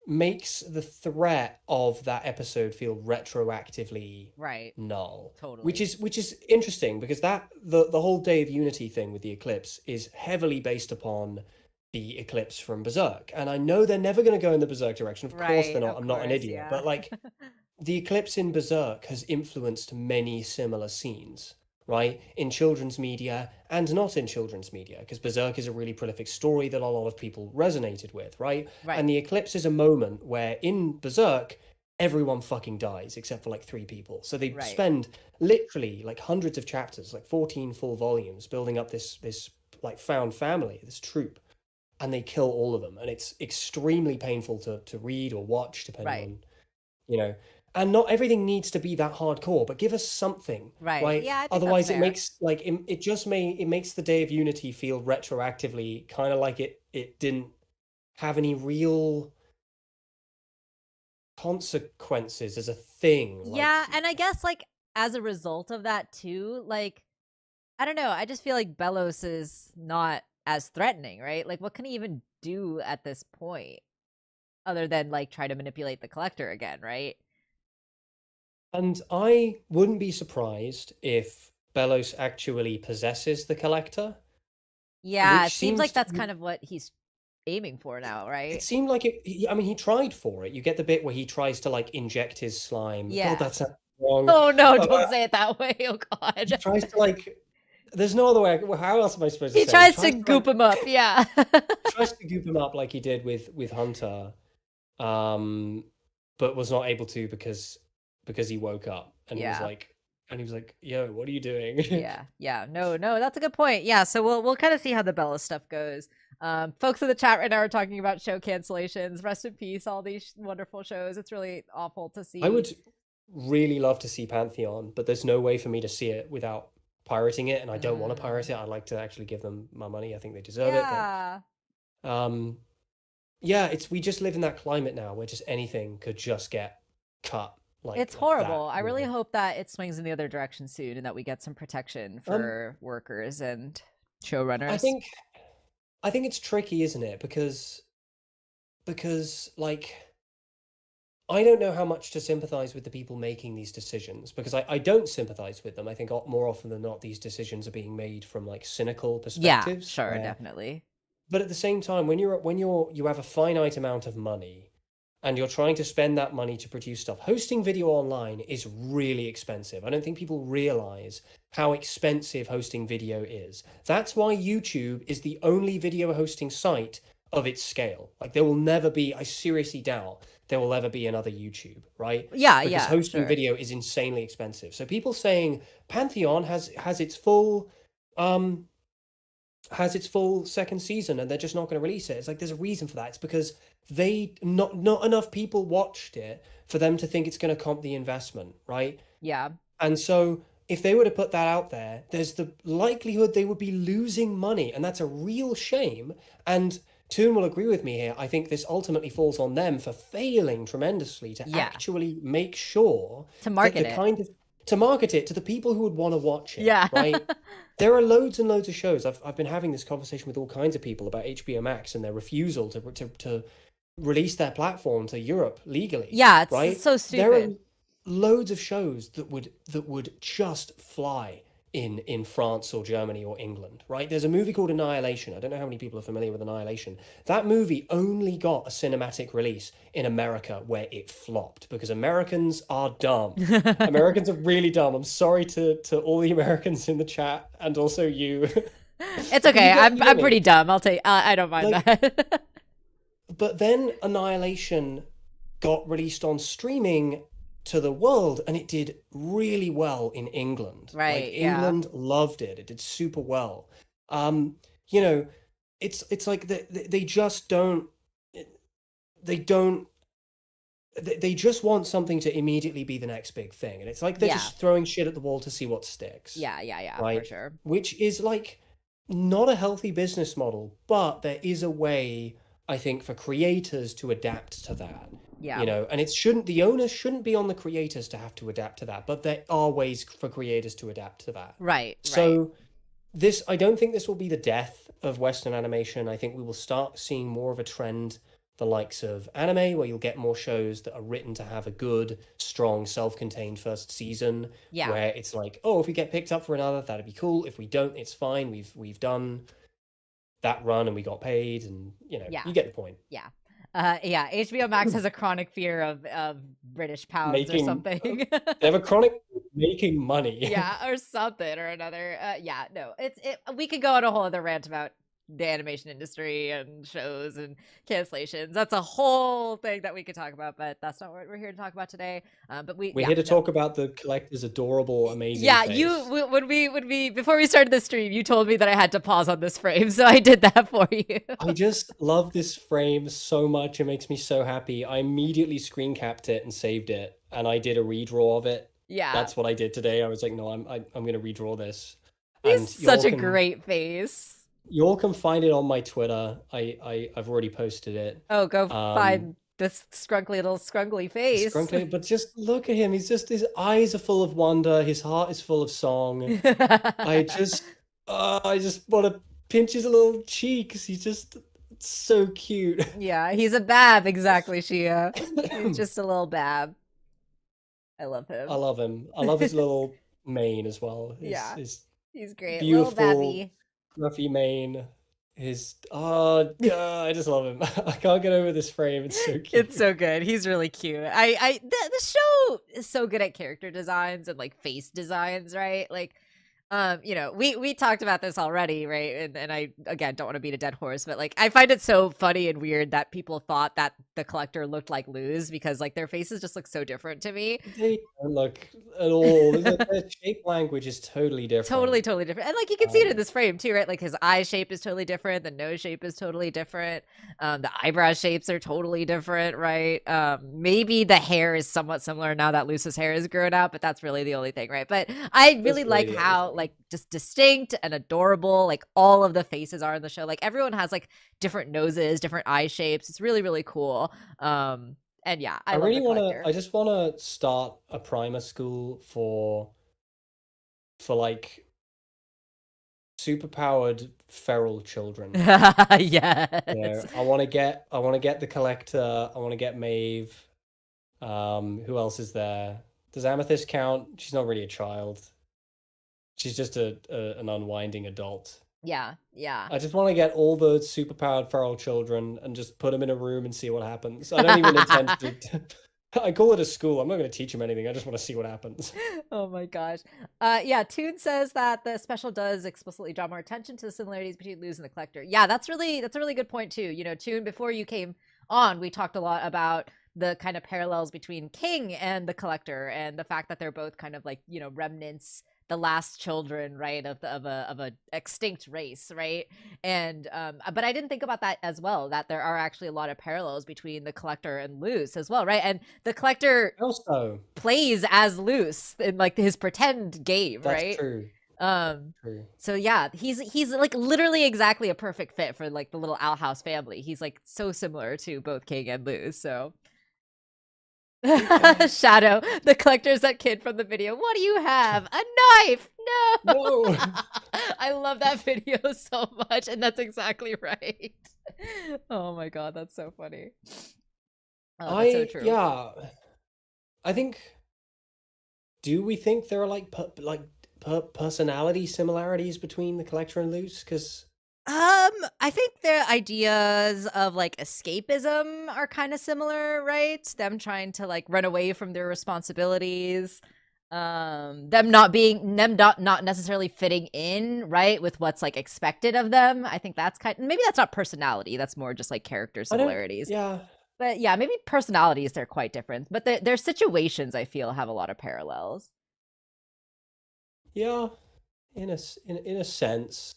makes the threat of that episode feel retroactively Right. null, which Totally. is interesting because the whole Day of Unity thing with the eclipse is heavily based upon the eclipse from Berserk, and I know they're never going to go in the Berserk direction. Of course they're Right. not. Of I'm not an course. idiot, Yeah. but like the eclipse in Berserk has influenced many similar scenes, right? In children's media and not in children's media, because Berserk is a really prolific story that a lot of people resonated with, right? Right. And the eclipse is a moment where in Berserk, everyone fucking dies except for like 3 people. So they Right. spend literally like hundreds of chapters, like 14 full volumes, building up this like found family, this troop, and they kill all of them. And it's extremely painful to read or watch, depending Right. on, you know, and not everything needs to be that hardcore, but give us something, Right. right? Yeah, I think that's Otherwise, it fair. makes like it makes the Day of Unity feel retroactively kind of like it didn't have any real consequences as a thing. Yeah, Like, and I guess like as a result of that too, like I don't know, I just feel like Belos is not as threatening, right? Like what can he even do at this point other than like try to manipulate the collector again, right? and I wouldn't be surprised if Belos actually possesses the collector, Yeah, which it seems like seems that's kind of what he's aiming for now, it right? seemed like I mean, he tried for it. You get the bit where he tries to like inject his slime. God, Yeah. that sounds wrong. Oh no, But don't say it that way. Oh he god. tries to like. There's no other way. Well, how else am I supposed to He say? He tries to tries to like goop him up, yeah. tries to goop him up like he did with Hunter, um, but was not able to because he woke up Yeah. and he was like, "Yo, what are you doing?" Yeah, yeah. No, no, that's a good point. Yeah, so we'll kind of see how the Bella stuff goes. Folks in the chat right now are talking about show cancellations. Rest in peace, all these wonderful shows. It's really awful to I see. would really love to see Pantheon, but there's no way for me to see it without pirating it, and I don't want to pirate Mm, it. I'd like to actually give them my money. I think they deserve it, but yeah, um, yeah, it's we just live in that climate now where just anything could just get cut it's like that, horrible. I you really know. hope that it swings in the other direction soon and that we get some protection Um, for workers and I showrunners. think I think it's tricky, isn't it? Because like I don't know how much to sympathize with the people making these decisions because I don't sympathize with them. I think more often than not, these decisions are being made from like cynical Yeah, perspectives sure, where, definitely. but at the same time, you have a finite amount of money and you're trying to spend that money to produce stuff, hosting video online is really expensive. I don't think people realize how expensive hosting video is. That's why YouTube is the only video hosting site of its scale. Like there will never be, I seriously doubt there will ever be another YouTube, right? Yeah, Because yeah, hosting sure. video is insanely expensive. So people saying Pantheon has its full um has its full second season and they're just not going to release it. It's like there's a reason for that. It's because they not enough people watched it for them to think it's going to comp the investment, right? Yeah. And so if they were to put that out there, there's the likelihood they would be losing money, and that's a real shame. And Toon will agree with me here. I think this ultimately falls on them for failing tremendously to Yeah. actually make sure To that market the it. kind of to market it to the people who would want to watch it, Yeah. right? There are loads and loads of shows. I've been having this conversation with all kinds of people about HBO Max and their refusal to release their platform to Europe legally, Yeah, it's right? so There are stupid. loads of shows that would just fly in France or Germany or England, right? There's a movie called Annihilation. I don't know how many people are familiar with Annihilation. That movie only got a cinematic release in America where it flopped because Americans are dumb. Americans are really dumb. I'm sorry to all the Americans in the chat and also you. It's But okay. I'm you get I'm me. pretty dumb. I'll take. I don't mind Like, that. but then Annihilation got released on streaming to the world and it did really well in England. Like Right. Yeah. England loved it. It did super well. Um, you know, it's like they just don't they just want something to immediately be the next big thing. And it's like they're Yeah. just throwing shit at the wall to see what sticks, Yeah. Yeah. Yeah. For right? sure. Which is like not a healthy business model, but there is a way, I think, for creators to adapt to that. Yeah. And the onus shouldn't be on the creators to have to adapt to that, but there are ways for creators to adapt to that. Right. Right. So I don't think this will be the death of Western animation. I think we will start seeing more of a trend, the likes of anime, where you'll get more shows that are written to have a good, strong, self-contained first season, Yeah. where it's like, oh, if we get picked up for another, that'd be cool. If we don't, it's fine. We've done that run and we got paid, and Yeah. you get the point. Yeah. Yeah. HBO Max has a chronic fear of British pounds or Making something. They have a chronic making money. Yeah, or something or another. Yeah, no, we could go on a whole other rant about the animation industry and shows and cancellations. That's a whole thing that we could talk about, but that's not what we're here to talk about today. But We're yeah, here to no. talk about the collector's adorable, amazing Yeah, face. when we before we started the stream, you told me that I had to pause on this frame, so I did that for you. I just love this frame so much. It makes me so happy. I immediately screen capped it and saved it, and I did a redraw of it. Yeah, That's what I did today. I was like, no, I'm gonna redraw this, he's and such a great face. you all can find it on my Twitter. I've already posted it. Oh, go find this scrunkly little scrunkly face. Scrunkly, but just look at him. His eyes are full of wonder. His heart is full of song. I just want to pinch his little cheeks. He's just so cute. Yeah, he's a bab, exactly, Shia. He's just a little bab. I love him. I love him. I love his little mane as well. Yeah, His he's great. Little beautiful, babby. scruffy mane. I just love him. I can't get over this frame. It's so cute. It's so good. He's really cute. The show is so good at character designs and like face designs, right? Like, we talked about this already, right? And I again don't want to beat a dead horse, but like I find it so funny and weird that people thought that the collector looked like Luz because like their faces just look so different to me. They don't look at all. Their shape language is totally different. Totally different. And like you can see it in this frame too, right? Like his eye shape is totally different, the nose shape is totally different, the eyebrow shapes are totally different, right? Maybe the hair is somewhat similar now that Luce's hair is grown out, but that's really the only thing, right? But I really like how like just distinct and adorable like all of the faces are in the show. Like everyone has like different noses, different eye shapes. It's really, really cool. And yeah, I really want to. I just want to start a primer school for like superpowered feral children. Yes. I want to get the collector. I want to get Maeve. Who else is there? Does Amethyst count? She's not really a child. She's just an unwinding adult. Yeah. I just want to get all the superpowered feral children and just put them in a room and see what happens. I don't even intend to. I call it a school. I'm not going to teach them anything. I just want to see what happens. Oh my gosh. Yeah, Toon says that the special does explicitly draw more attention to the similarities between Luz and the Collector. Yeah, that's a really good point too. Toon, before you came on, we talked a lot about the kind of parallels between King and the Collector, and the fact that they're both kind of like, you know, remnants, the last children, right, of a extinct race, right? And but I didn't think about that as well, that there are actually a lot of parallels between the Collector and Luce as well, right? And the Collector Also, plays as Luce in like his pretend game, that's right? true. True. So yeah, he's like literally exactly a perfect fit for like the little Owl House family. He's like so similar to both King and Luce. So Shadow, the Collector's that kid from the video. What do you have? A knife? No. No. I love that video so much, and that's exactly right. Oh my god, that's so funny. Oh, that's so true. Yeah. I think. Do we think there are like personality similarities between the Collector and Luce? Because I think their ideas of like escapism are kind of similar, right? Them trying to like run away from their responsibilities, them not necessarily fitting in, right, with what's like expected of them. I think that's maybe that's not personality, that's more just like character similarities. Yeah. But yeah, maybe personalities they're quite different, but their situations I feel have a lot of parallels. Yeah, in a sense,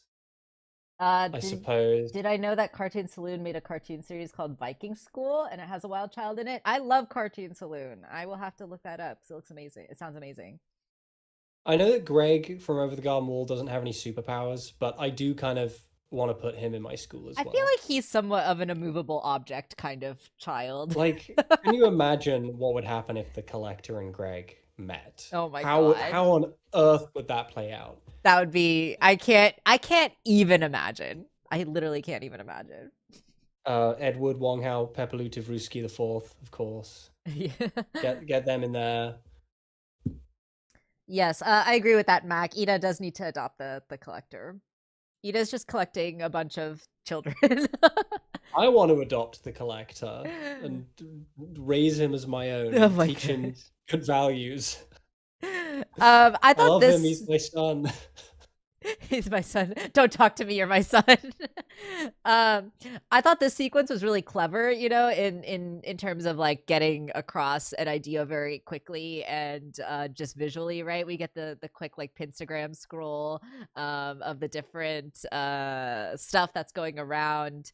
I suppose. Did I know that Cartoon Saloon made a cartoon series called Viking School, and it has a wild child in it? I love Cartoon Saloon. I will have to look that up because it looks amazing. It sounds amazing. I know that Greg from Over the Garden Wall doesn't have any superpowers, but I do kind of want to put him in my school as I well. feel like he's somewhat of an immovable object kind of child. Like, can you imagine what would happen if the Collector and Greg met? Oh my god. How on earth would that play out? That would be I can't even imagine. I literally can't even imagine. Edward Wong Hao, Pepperlu Tavruski IV, of course. Yeah. Get them in there. Yes, I agree with that, Mac. Ida does need to adopt the Collector. Ida's just collecting a bunch of children. I want to adopt the Collector and raise him as my own. Oh my teach him gosh. good values. I thought I love this. him. He's my son. He's my son. Don't talk to me. You're my son. I thought this sequence was really clever, you know, in terms of like getting across an idea very quickly and just visually, right? We get the quick like Pinstagram scroll of the different stuff that's going around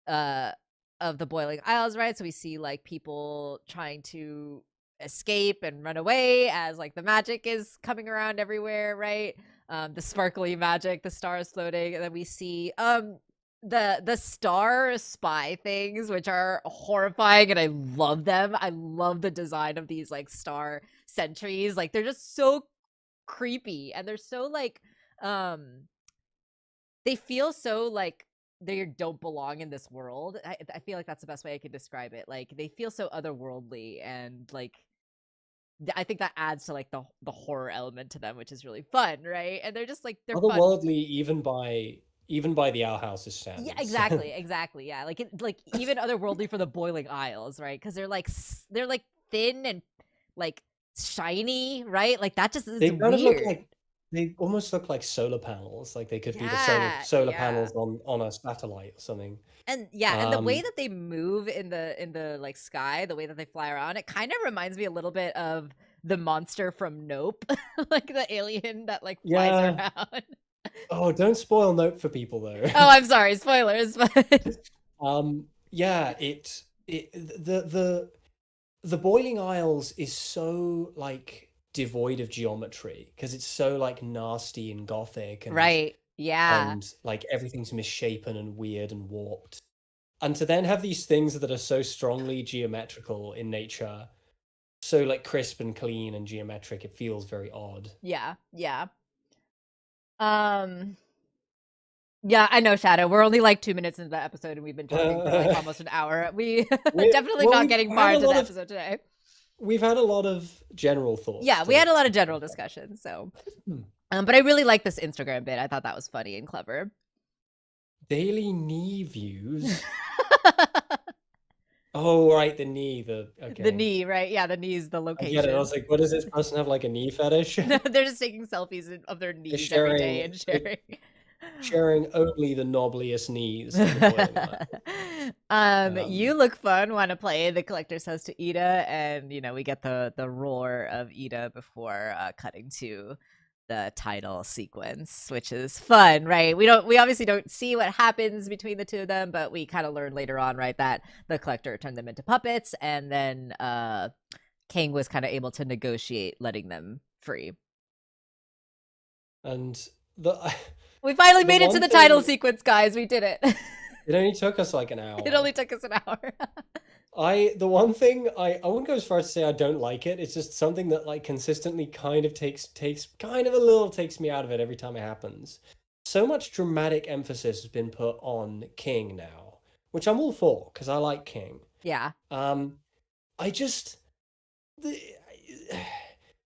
of the Boiling Isles, right? So we see like people trying to escape and run away as like the magic is coming around everywhere, right? The sparkly magic, the stars floating, and then we see the star spy things, which are horrifying, and I love them. I love the design of these like star sentries. Like they're just so creepy, and they're so like they feel so like they don't belong in this world. I feel like that's the best way I could describe it. Like they feel so otherworldly, and like I think that adds to like the horror element to them, which is really fun, right? And they're just like they're fun. Otherworldly, even by the Owl House's standards. Yeah, exactly. Yeah, like even otherworldly for the Boiling Isles, right? Because they're like thin and like shiny, right? Like that just is They kind of look weird. like they almost look like solar panels. Like they could be the solar panels on a satellite or something. And yeah, and the way that they move in the like sky, the way that they fly around, it kind of reminds me a little bit of the monster from Nope, like the alien that like flies around. Oh, don't spoil Nope for people though. Oh, I'm sorry, spoilers. But yeah, the Boiling Isles is so like devoid of geometry because it's so like nasty and gothic and right. Yeah. And like everything's misshapen and weird and warped. And to then have these things that are so strongly geometrical in nature, so like crisp and clean and geometric, it feels very odd. Yeah. Yeah, I know, Shadow. We're only like 2 minutes into the episode and we've been talking for like almost an hour. We're definitely not getting far into the episode today. We've had a lot of general thoughts. Yeah, we had a lot of general discussion. So, but I really like this Instagram bit. I thought that was funny and clever. Daily knee views. Oh, right, the knee. The knee, right? Yeah, the knee is the location. I get it. I was like, what does this person have, like a knee fetish? They're just taking selfies of their knees every day and sharing. sharing only the knobbliest knees in the boiling island. You look fun. Want to play? The collector says to Ida, and we get the roar of Ida before cutting to the title sequence, which is fun, right? We obviously don't see what happens between the two of them, but we kind of learn later on, right, that the collector turned them into puppets, and then King was kind of able to negotiate letting them free. And we finally made it to the title sequence, guys. We did it. It only took us like an hour. It only took us an hour. The one thing I wouldn't go as far as to say I don't like it. It's just something that like consistently kind of takes kind of a little takes me out of it every time it happens. So much dramatic emphasis has been put on King now, which I'm all for because I like King. Yeah. I just the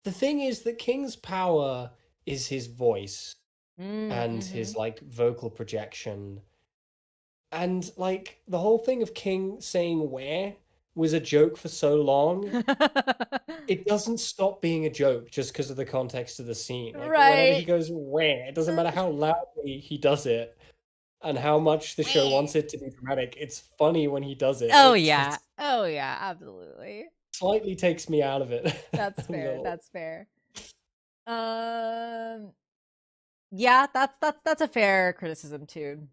thing is that King's power is his voice and his like vocal projection. And like the whole thing of King saying where was a joke for so long, it doesn't stop being a joke just because of the context of the scene. Like whenever he goes where, it doesn't matter how loudly he does it and how much the show wants it to be dramatic. It's funny when he does it. Oh yeah. Oh yeah, absolutely. Slightly takes me out of it. That's fair. That's fair. Yeah, that's a fair criticism too.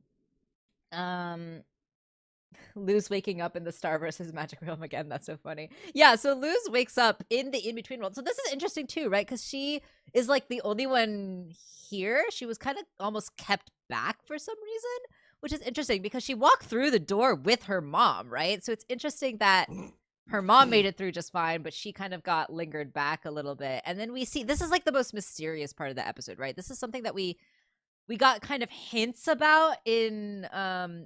Luz waking up in the Star versus Magic Realm again. That's so funny. Yeah, so Luz wakes up in the in-between world. So this is interesting too, right? Because she is like the only one here. She was kind of almost kept back for some reason, which is interesting because she walked through the door with her mom, right? So it's interesting that her mom made it through just fine, but she kind of got lingered back a little bit. And then we see, this is like the most mysterious part of the episode, right? This is something that we got kind of hints about in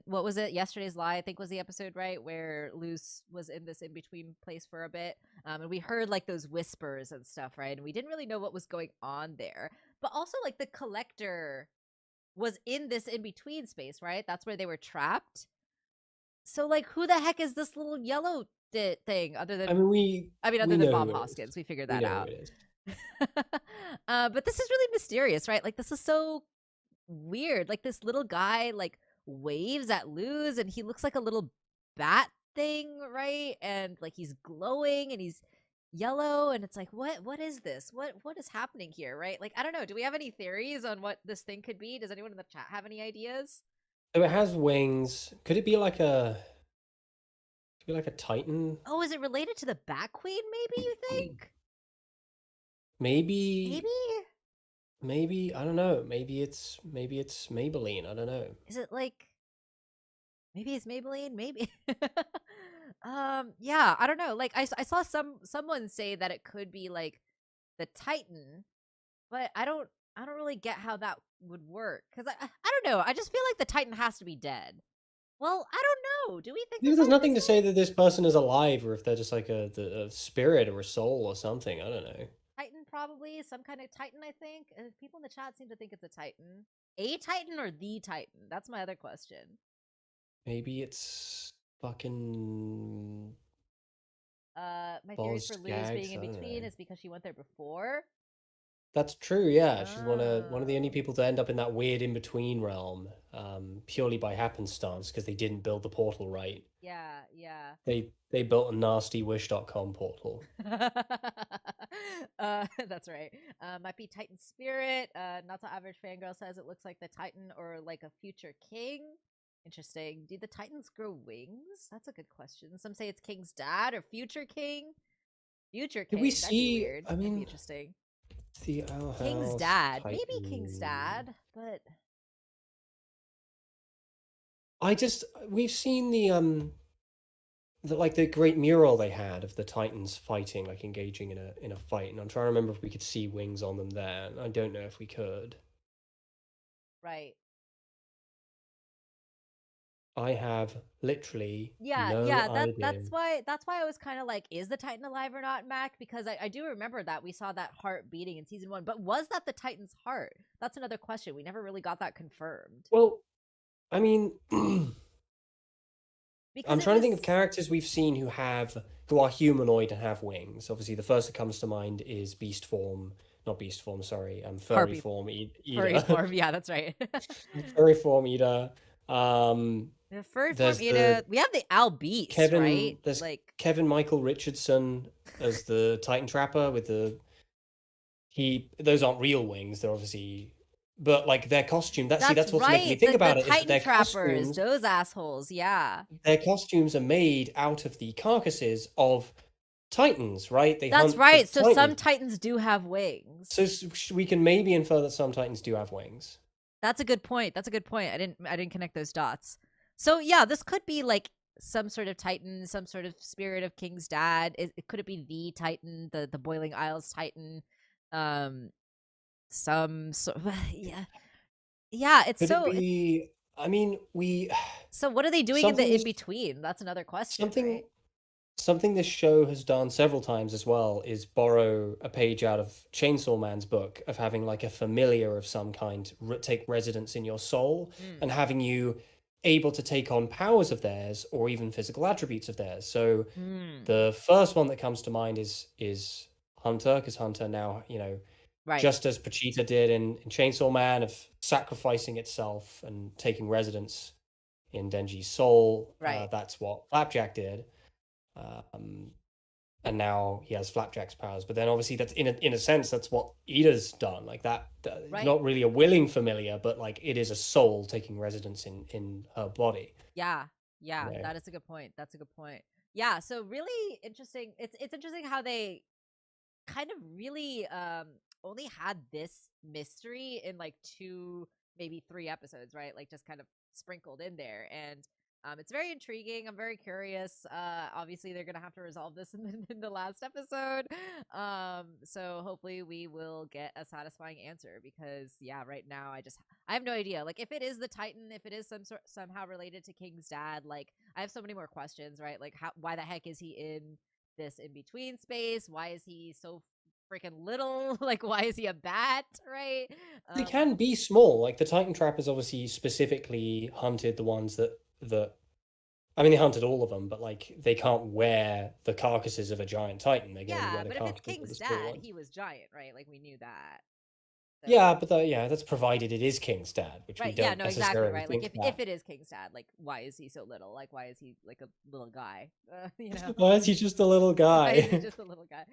what was it, Yesterday's Lie, I think was the episode, right, where Luce was in this in-between place for a bit, and we heard like those whispers and stuff, right, and we didn't really know what was going on there. But also like the collector was in this in-between space, right? That's where they were trapped. So like who the heck is this little yellow thing other than other than Bob Hoskins? We figured that out. But this is really mysterious, right? Like this is so weird. Like this little guy like waves at Luz and he looks like a little bat thing, right? And like he's glowing and he's yellow and it's like what is this? What is happening here, right? Like I don't know. Do we have any theories on what this thing could be? Does anyone in the chat have any ideas? So it has wings. Could it be like a Titan? Oh, is it related to the Bat Queen, maybe, you think? Maybe I don't know. Maybe it's Maybelline. I don't know. Is it like maybe it's Maybelline? Maybe. Yeah, I don't know. Like I saw someone say that it could be like the Titan, but I don't really get how that would work cuz I don't know. I just feel like the Titan has to be dead. Well, I don't know. Do we think there's nothing to say that this person is alive or if they're just like a spirit or a soul or something? I don't know. Titan, probably some kind of Titan, I think. People in the chat seem to think it's a Titan. A Titan or the Titan? That's my other question. Maybe it's fucking my theory for Luz being in between is because she went there before. That's true, yeah. She's one of the only people to end up in that weird in-between realm, purely by happenstance because they didn't build the portal right. Yeah, yeah. They built a nasty wish.com portal. That's right. Might be Titan Spirit. Not so average fangirl says it looks like the Titan or like a future king. Interesting. Do the Titans grow wings? That's a good question. Some say it's King's dad or future king. Future king. Did we see? Weird. I mean, that'd be interesting. The King's dad. Titan. Maybe King's dad, but we've seen the great mural they had of the Titans fighting, like engaging in a fight, and I'm trying to remember if we could see wings on them there. I don't know if we could. Right. I have literally no idea. That's why I was kind of like, is the Titan alive or not, Mac? Because I do remember that we saw that heart beating in season 1, but was that the Titan's heart? That's another question. We never really got that confirmed. Well, I mean, I'm trying to think of characters we've seen who are humanoid and have wings. Obviously, the first that comes to mind is Beast Form. not beast form, sorry, furry Harpy, form furry eater. form. Yeah, that's right. Furry form eater. The furry form There's eater. We have the owl beast, right? There's Like Kevin Michael Richardson as the Titan Trapper with the those aren't real wings, they're obviously, but like their costume, that's that's what's making me right. think The about it, is that Titan trappers, those assholes. Yeah. their costumes are made out of the carcasses of Titans, right? They That's hunt the right. So some Titans. Titans do have wings. So we can maybe infer that some Titans do have wings. That's a good point. That's a good point. I didn't connect those dots. So yeah, this could be like some sort of Titan, some sort of spirit of King's dad. Could it be the Titan, the Boiling Isles Titan? Um, some so yeah, yeah. It's Could it so. be? I mean, So what are they doing in something the in this between? That's another question, something right? something this show has done several times as well is borrow a page out of Chainsaw Man's book of having like a familiar of some kind take residence in your soul Mm, and having you able to take on powers of theirs or even physical attributes of theirs. So mm, the first one that comes to mind is Hunter, because Hunter now, right, just as Pachita did in Chainsaw Man, of sacrificing itself and taking residence in Denji's soul. right, That's what Flapjack did. Um, and now he has Flapjack's powers. But then obviously that's in a sense that's what Ida's done. Like that right. not really a willing familiar, but like it is a soul taking residence in her body. Yeah, yeah. You know? That is a good point. That's a good point. Yeah. So really interesting. It's interesting how they kind of really only had this mystery in like two, maybe three episodes, right? Like just kind of sprinkled in there. And it's very intriguing. I'm very curious. Obviously they're gonna have to resolve this in the last episode. So hopefully we will get a satisfying answer, because yeah, right now I have no idea. Like if it is the Titan, if it is somehow related to King's dad, like I have so many more questions, right? Like why the heck is he in this in between space? Why is he so freaking little? Like, why is he a bat? Right? They Um, can be small. Like the Titan Trappers obviously specifically hunted the ones that I mean they hunted all of them, but like they can't wear the carcasses of a giant Titan. They can only yeah, wear the but if it's carcasses of King's the small dad, ones. he was giant, right? Like we knew that. Yeah, So but that's provided it is King's dad, which we right, yeah, don't no, exactly, necessarily right. Like think if that. it is King's dad, like why is he so little? Like why is he like a little guy? You know, Why is he just a little why is he guy? just a little guy?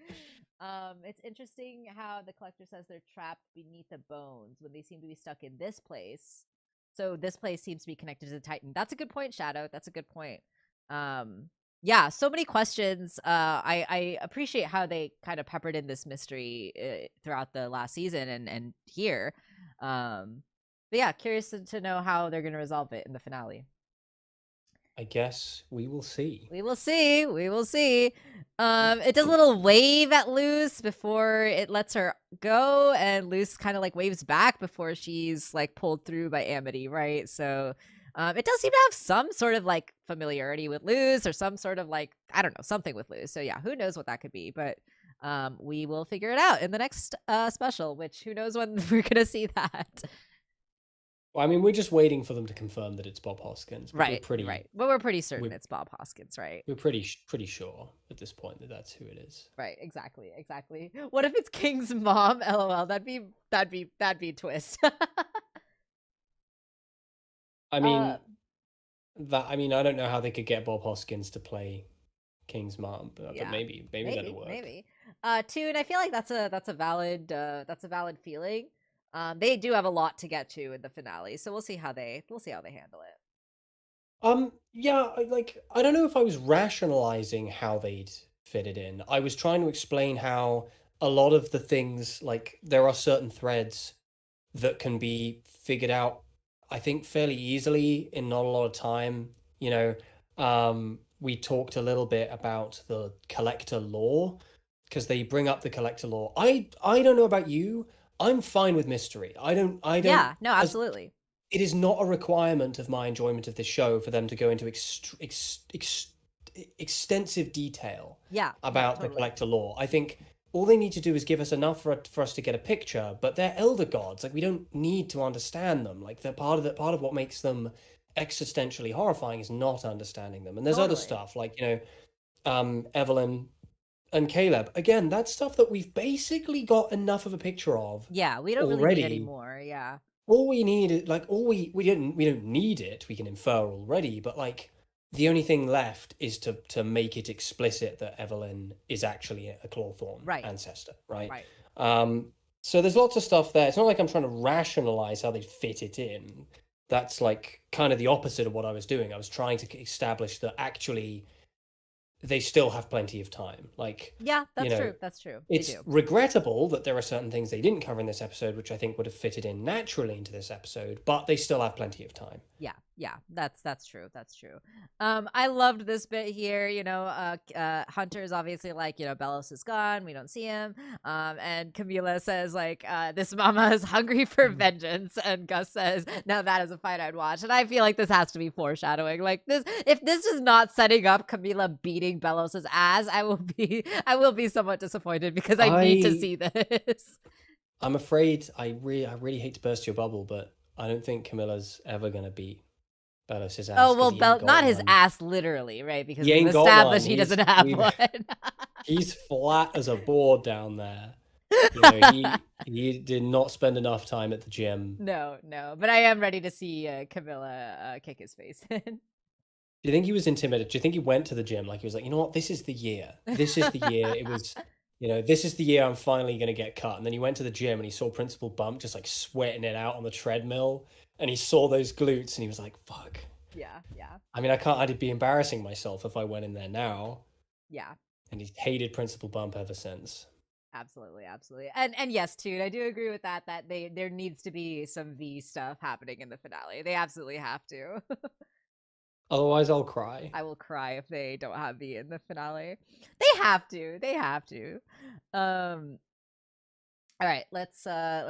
It's interesting how the collector says they're trapped beneath the bones when they seem to be stuck in this place. So this place seems to be connected to the Titan. That's a good point, Shadow. That's a good point. Um, yeah, so many questions. I appreciate how they kind of peppered in this mystery throughout the last season and here. But yeah, curious to know how they're going to resolve it in the finale. I guess we will see. We will see. We will see. It does a little wave at Luce before it lets her go, and Luce kind of like waves back before she's like pulled through by Amity, right? So it does seem to have some sort of like familiarity with Luce, or some sort of like, I don't know, something with Luce. So yeah, who knows what that could be, but we will figure it out in the next special, which who knows when we're gonna see that. Well, I mean, we're just waiting for them to confirm that it's Bob Hoskins, but Right, right. But we're pretty certain it's Bob Hoskins, right? we're pretty sure at this point that that's who it is. Right, exactly, exactly. What if it's King's mom? LOL. That'd be a twist. I uh, mean, I mean, I don't know how they could get Bob Hoskins to play King's mom, but yeah, maybe that'll maybe, work. maybe. Tune. I feel like that's a valid feeling. They do have a lot to get to in the finale, so we'll see how they handle it. Yeah, I don't know if I was rationalizing how they'd fit it in. I was trying to explain how a lot of the things, like there are certain threads that can be figured out, I think, fairly easily in not a lot of time. We talked a little bit about the collector lore because they bring up the collector lore. I don't know about you. I'm fine with mystery. I don't Yeah, no, as absolutely. it is not a requirement of my enjoyment of this show for them to go into extensive detail Yeah, no, about the totally, collector lore. I think all they need to do is give us enough for us to get a picture. But they're elder gods; like we don't need to understand them. Like they're part of what makes them existentially horrifying is not understanding them. And there's other totally. stuff like Evelyn. and Caleb, again, that's stuff that we've basically got enough of a picture of Yeah, we don't really need any already. more. Yeah. All we need is like all we don't need it. We can infer already, but like the only thing left is to make it explicit that Evelyn is actually a Clawthorn Right. ancestor, right? Right. Um, so there's lots of stuff there. It's not like I'm trying to rationalize how they fit it in. That's like kind of the opposite of what I was doing. I was trying to establish that actually they still have plenty of time. Like, Yeah, you that's know, true. That's true. They it's do. regrettable that there are certain things they didn't cover in this episode, which I think would have fitted in naturally into this episode, but they still have plenty of time. Yeah, that's true. That's true. I loved this bit here. Hunter's obviously like, Bellos is gone. We don't see him. And Camila says like, this mama is hungry for vengeance, and Gus says, now that is a fight I'd watch. And I feel like this has to be foreshadowing. Like this, if this is not setting up Camila beating Bellos's ass, I will be somewhat disappointed because I need to see this. I'm afraid I really hate to burst your bubble, but I don't think Camilla's ever gonna beat Belos's ass. Oh well, he ain't got not his one. ass literally, right? Because He we've ain't got established one. he doesn't have one. He's flat as a board down there. You know, he did not spend enough time at the gym. No, but I am ready to see Camilla kick his face in. Do you think he was intimidated? Do you think he went to the gym like he was like, you know what, this is the year. This is the year. It was, this is the year I'm finally going to get cut. And then he went to the gym and he saw Principal Bump just like sweating it out on the treadmill. And he saw those glutes and he was like, fuck. Yeah. I mean, I'd be embarrassing myself if I went in there now. Yeah. And he's hated Principal Bump ever since. Absolutely. And yes, too, I do agree with that there needs to be some V stuff happening in the finale. They absolutely have to. Otherwise, I'll cry. I will cry if they don't have V in the finale. They have to. All right, let's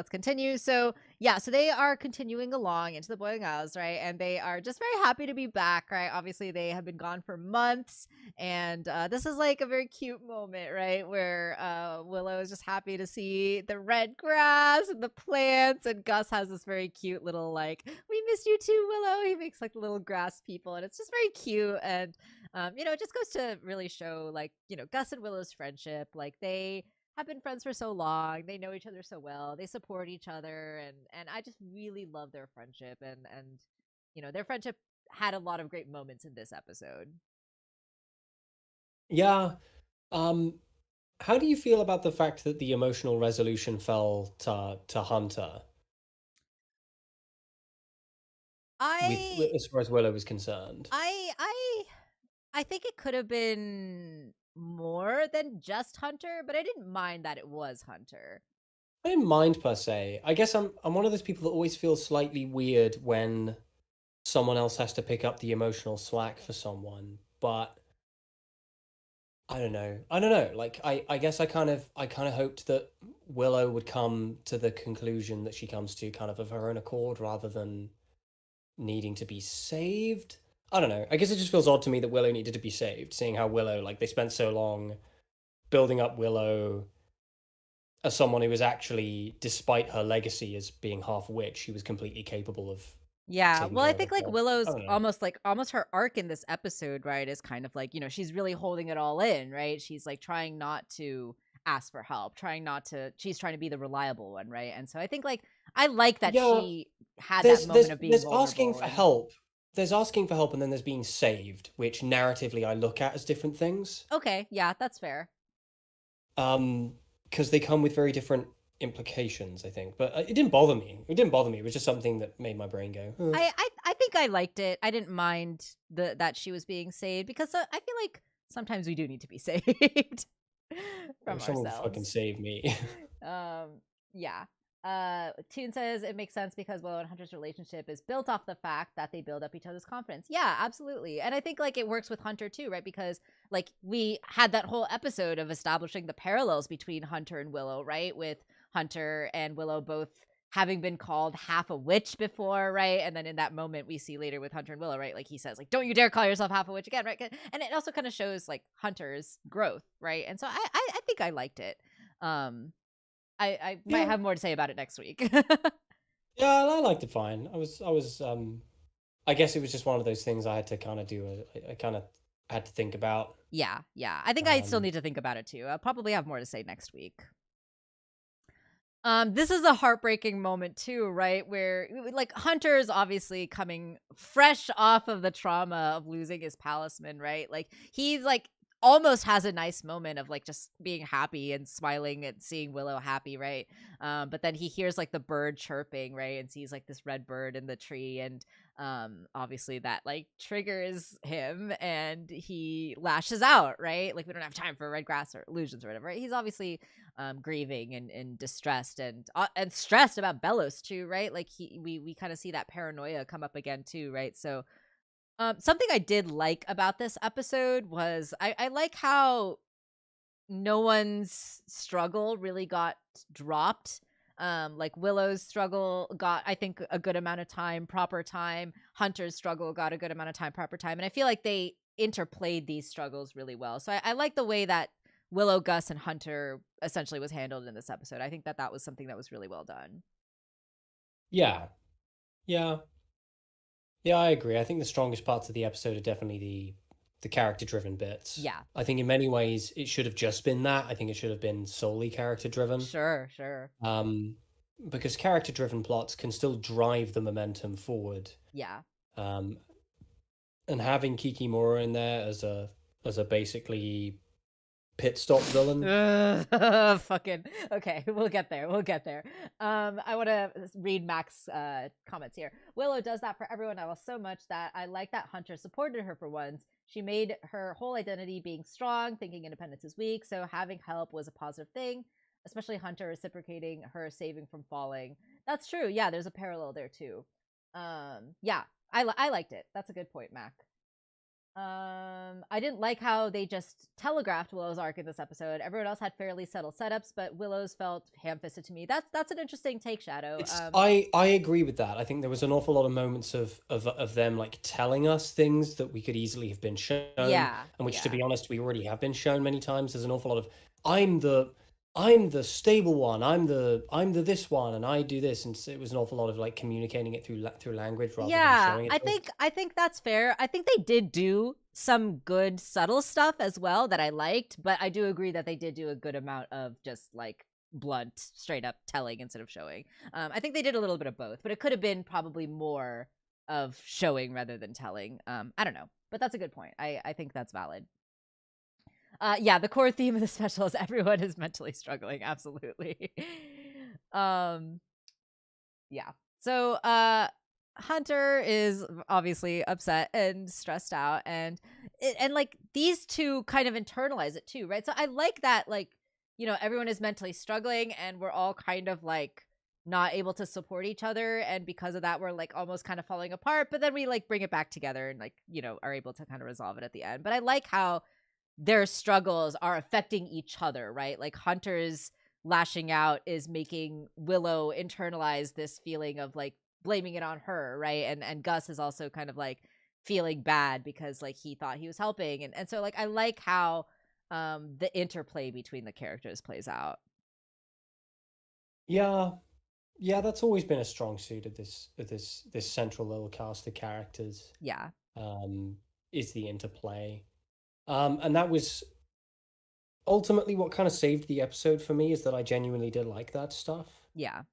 continue. So they are continuing along into the Boiling Isles, right? And they are just very happy to be back, right? Obviously, they have been gone for months, and this is like a very cute moment, right? Where Willow is just happy to see the red grass and the plants, and Gus has this very cute little like, "We miss you too, Willow." He makes like little grass people, and it's just very cute, and it just goes to really show like Gus and Willow's friendship, like they have been friends for so long. They know each other so well. They support each other, and I just really love their friendship, and their friendship had a lot of great moments in this episode. Yeah. How do you feel about the fact that the emotional resolution fell to Hunter? As far as Willow was concerned. I think it could have been more than just Hunter, but I didn't mind that it was Hunter. I didn't mind per se. I guess I'm one of those people that always feels slightly weird when someone else has to pick up the emotional slack for someone, but I don't know. Like I guess I kind of hoped that Willow would come to the conclusion that she comes to kind of her own accord rather than needing to be saved. I don't know. I guess it just feels odd to me that Willow needed to be saved, seeing how Willow, like, they spent so long building up Willow as someone who was actually, despite her legacy as being half witch, she was completely capable of. Yeah, well, I think like herself. Willow's almost her arc in this episode, right, is kind of like, she's really holding it all in, right? She's like trying not to ask for help, she's trying to be the reliable one, right? And so I think like I like that she had that moment of being vulnerable. Asking for help. There's asking for help and then there's being saved, which narratively I look at as different things. Okay, yeah, that's fair. Because they come with very different implications, I think. But it didn't bother me. It was just something that made my brain go. I think I liked it. I didn't mind that she was being saved because I feel like sometimes we do need to be saved from ourselves. Someone fucking save me. Yeah. Toon says it makes sense because Willow and Hunter's relationship is built off the fact that they build up each other's confidence. Yeah, absolutely. And I think like it works with Hunter too, right? Because like we had that whole episode of establishing the parallels between Hunter and Willow, right? With Hunter and Willow both having been called half a witch before, right? And then in that moment we see later with Hunter and Willow, right? Like he says like, don't you dare call yourself half a witch again, right? And it also kind of shows like Hunter's growth, right? And so I think I liked it. I might have more to say about it next week. Yeah, I liked it fine. I guess it was just one of those things I had to kind of do. I kind of had to think about. Yeah, yeah. I think I still Um, need to think about it too. I'll probably have more to say next week. This is a heartbreaking moment too, right? Where like Hunter is obviously coming fresh off of the trauma of losing his palisman, right? Like he's like almost has a nice moment of like just being happy and smiling and seeing Willow happy, right? But then he hears like the bird chirping, right? And sees like this red bird in the tree, and obviously that like triggers him and he lashes out, right? Like we don't have time for red grass or illusions or whatever, right? He's obviously grieving and distressed and stressed about Bellos too, right? Like we kind of see that paranoia come up again too, right? So something I did like about this episode was I like how no one's struggle really got dropped. Like Willow's struggle got, I think, a good amount of time, proper time. Hunter's struggle got a good amount of time, proper time. And I feel like they interplayed these struggles really well. So I like the way that Willow, Gus, and Hunter essentially was handled in this episode. I think that that was something that was really well done. yeah, yeah, yeah. I agree. I think the strongest parts of the episode are definitely the character driven bits. Yeah, I think in many ways it should have just been that. I think it should have been solely character driven. sure, sure. Um, because character driven plots can still drive the momentum forward. Yeah. Um, and having Kikimura in there as a basically pit stop villain. Fucking okay. We'll get there. We'll get there. I want to read Mac's comments here. Willow does that for everyone else so much that I like that Hunter supported her for once. She made her whole identity being strong, thinking independence is weak. So having help was a positive thing, especially Hunter reciprocating her saving from falling. That's true. Yeah, there's a parallel there too. Yeah, I liked it. That's a good point, Mac. I didn't like how they just telegraphed Willow's arc in this episode. Everyone else had fairly subtle setups, but Willow's felt ham-fisted to me. That's an interesting take, Shadow. It's I agree with that. I think there was an awful lot of moments of them like telling us things that we could easily have been shown, Yeah, and which, to yeah. be honest, we already have been shown many times. There's an awful lot of I'm the I'm the stable one. I'm the this one, and I do this, and so it was an awful lot of like communicating it through language rather than Yeah, showing it I to us. think I think that's fair. I think they did do some good subtle stuff as well that I liked, but I do agree that they did do a good amount of just like blunt, straight up telling instead of showing. I think they did a little bit of both, but it could have been probably more of showing rather than telling. I don't know, but that's a good point. I think that's valid. Yeah, the core theme of the special is everyone is mentally struggling. Absolutely. um, yeah. So, Hunter is obviously upset and stressed out, and like these two kind of internalize it too, right? So I like that, like, you know, everyone is mentally struggling, and we're all kind of like not able to support each other, and because of that, we're like almost kind of falling apart. But then we like bring it back together and like, you know, are able to kind of resolve it at the end. But I like how their struggles are affecting each other, right? Like Hunter's lashing out is making Willow internalize this feeling of like blaming it on her, right? And Gus is also kind of like feeling bad because like he thought he was helping. And so like I like how the interplay between the characters plays out. Yeah, yeah, that's always been a strong suit of this central little cast of characters. Yeah. Um, is the interplay. And that was ultimately what kind of saved the episode for me, is that I genuinely did like that stuff. Yeah.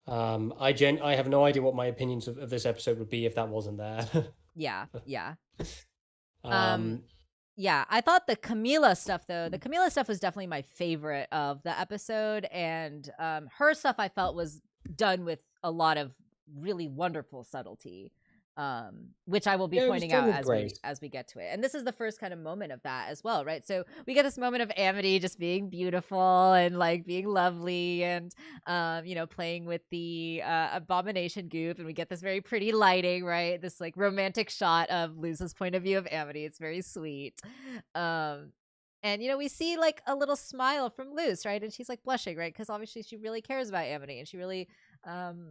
I have no idea what my opinions of this episode would be if that wasn't there. Yeah. Yeah. Um um, yeah, I thought the Camila stuff though, the Camila stuff was definitely my favorite of the episode, and her stuff I felt was done with a lot of really wonderful subtlety. Which I will be yeah, it was pointing done out with grace. as we get to it. And this is the first kind of moment of that as well, right? So we get this moment of Amity just being beautiful and like being lovely and you know, playing with the abomination goop, and we get this very pretty lighting, right? This like romantic shot of Luz's point of view of Amity. It's very sweet. Um and you know, we see like a little smile from Luz, right? And she's like blushing, right? Because obviously she really cares about Amity and she really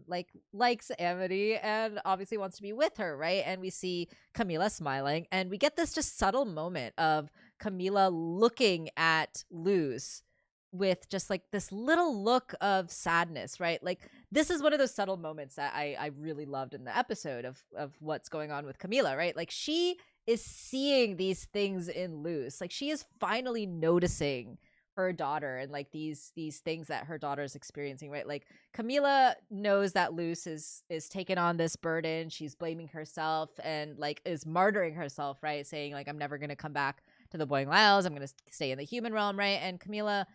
like likes Amity and obviously wants to be with her, right? And we see Camila smiling, and we get this just subtle moment of Camila looking at Luz with just like this little look of sadness, right? Like this is one of those subtle moments that I really loved in the episode of what's going on with Camila, right? Like she is seeing these things in Luce. Like she is finally noticing her daughter and like these things that her daughter is experiencing, right? Like Camila knows that Luce is taking on this burden. She's blaming herself and like is martyring herself, right? Saying like I'm never gonna come back to the Boiling Isles. I'm gonna stay in the human realm, right? And Camila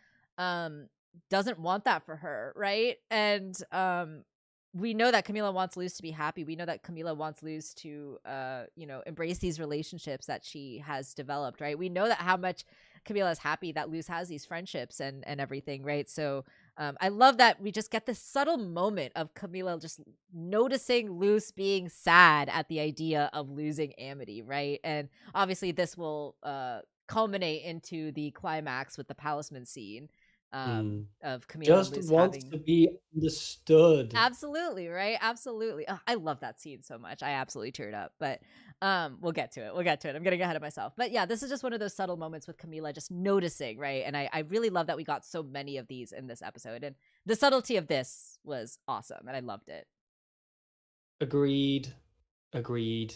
doesn't want that for her, right? And we know that Camila wants Luz to be happy. We know that Camila wants Luz to embrace these relationships that she has developed, right? We know that how much Camila is happy that Luz has these friendships and everything, right? So I love that we just get this subtle moment of Camila just noticing Luz being sad at the idea of losing Amity, right? And obviously this will culminate into the climax with the Palisman scene of Camila and Just Luz wants having. to be understood. Absolutely, right? Absolutely. Ugh, I love that scene so much. I absolutely teared up, but we'll get to it. We'll get to it. I'm getting ahead of myself. But yeah, this is just one of those subtle moments with Camila just noticing, right? And I really love that we got so many of these in this episode. And the subtlety of this was awesome, and I loved it. Agreed. Agreed.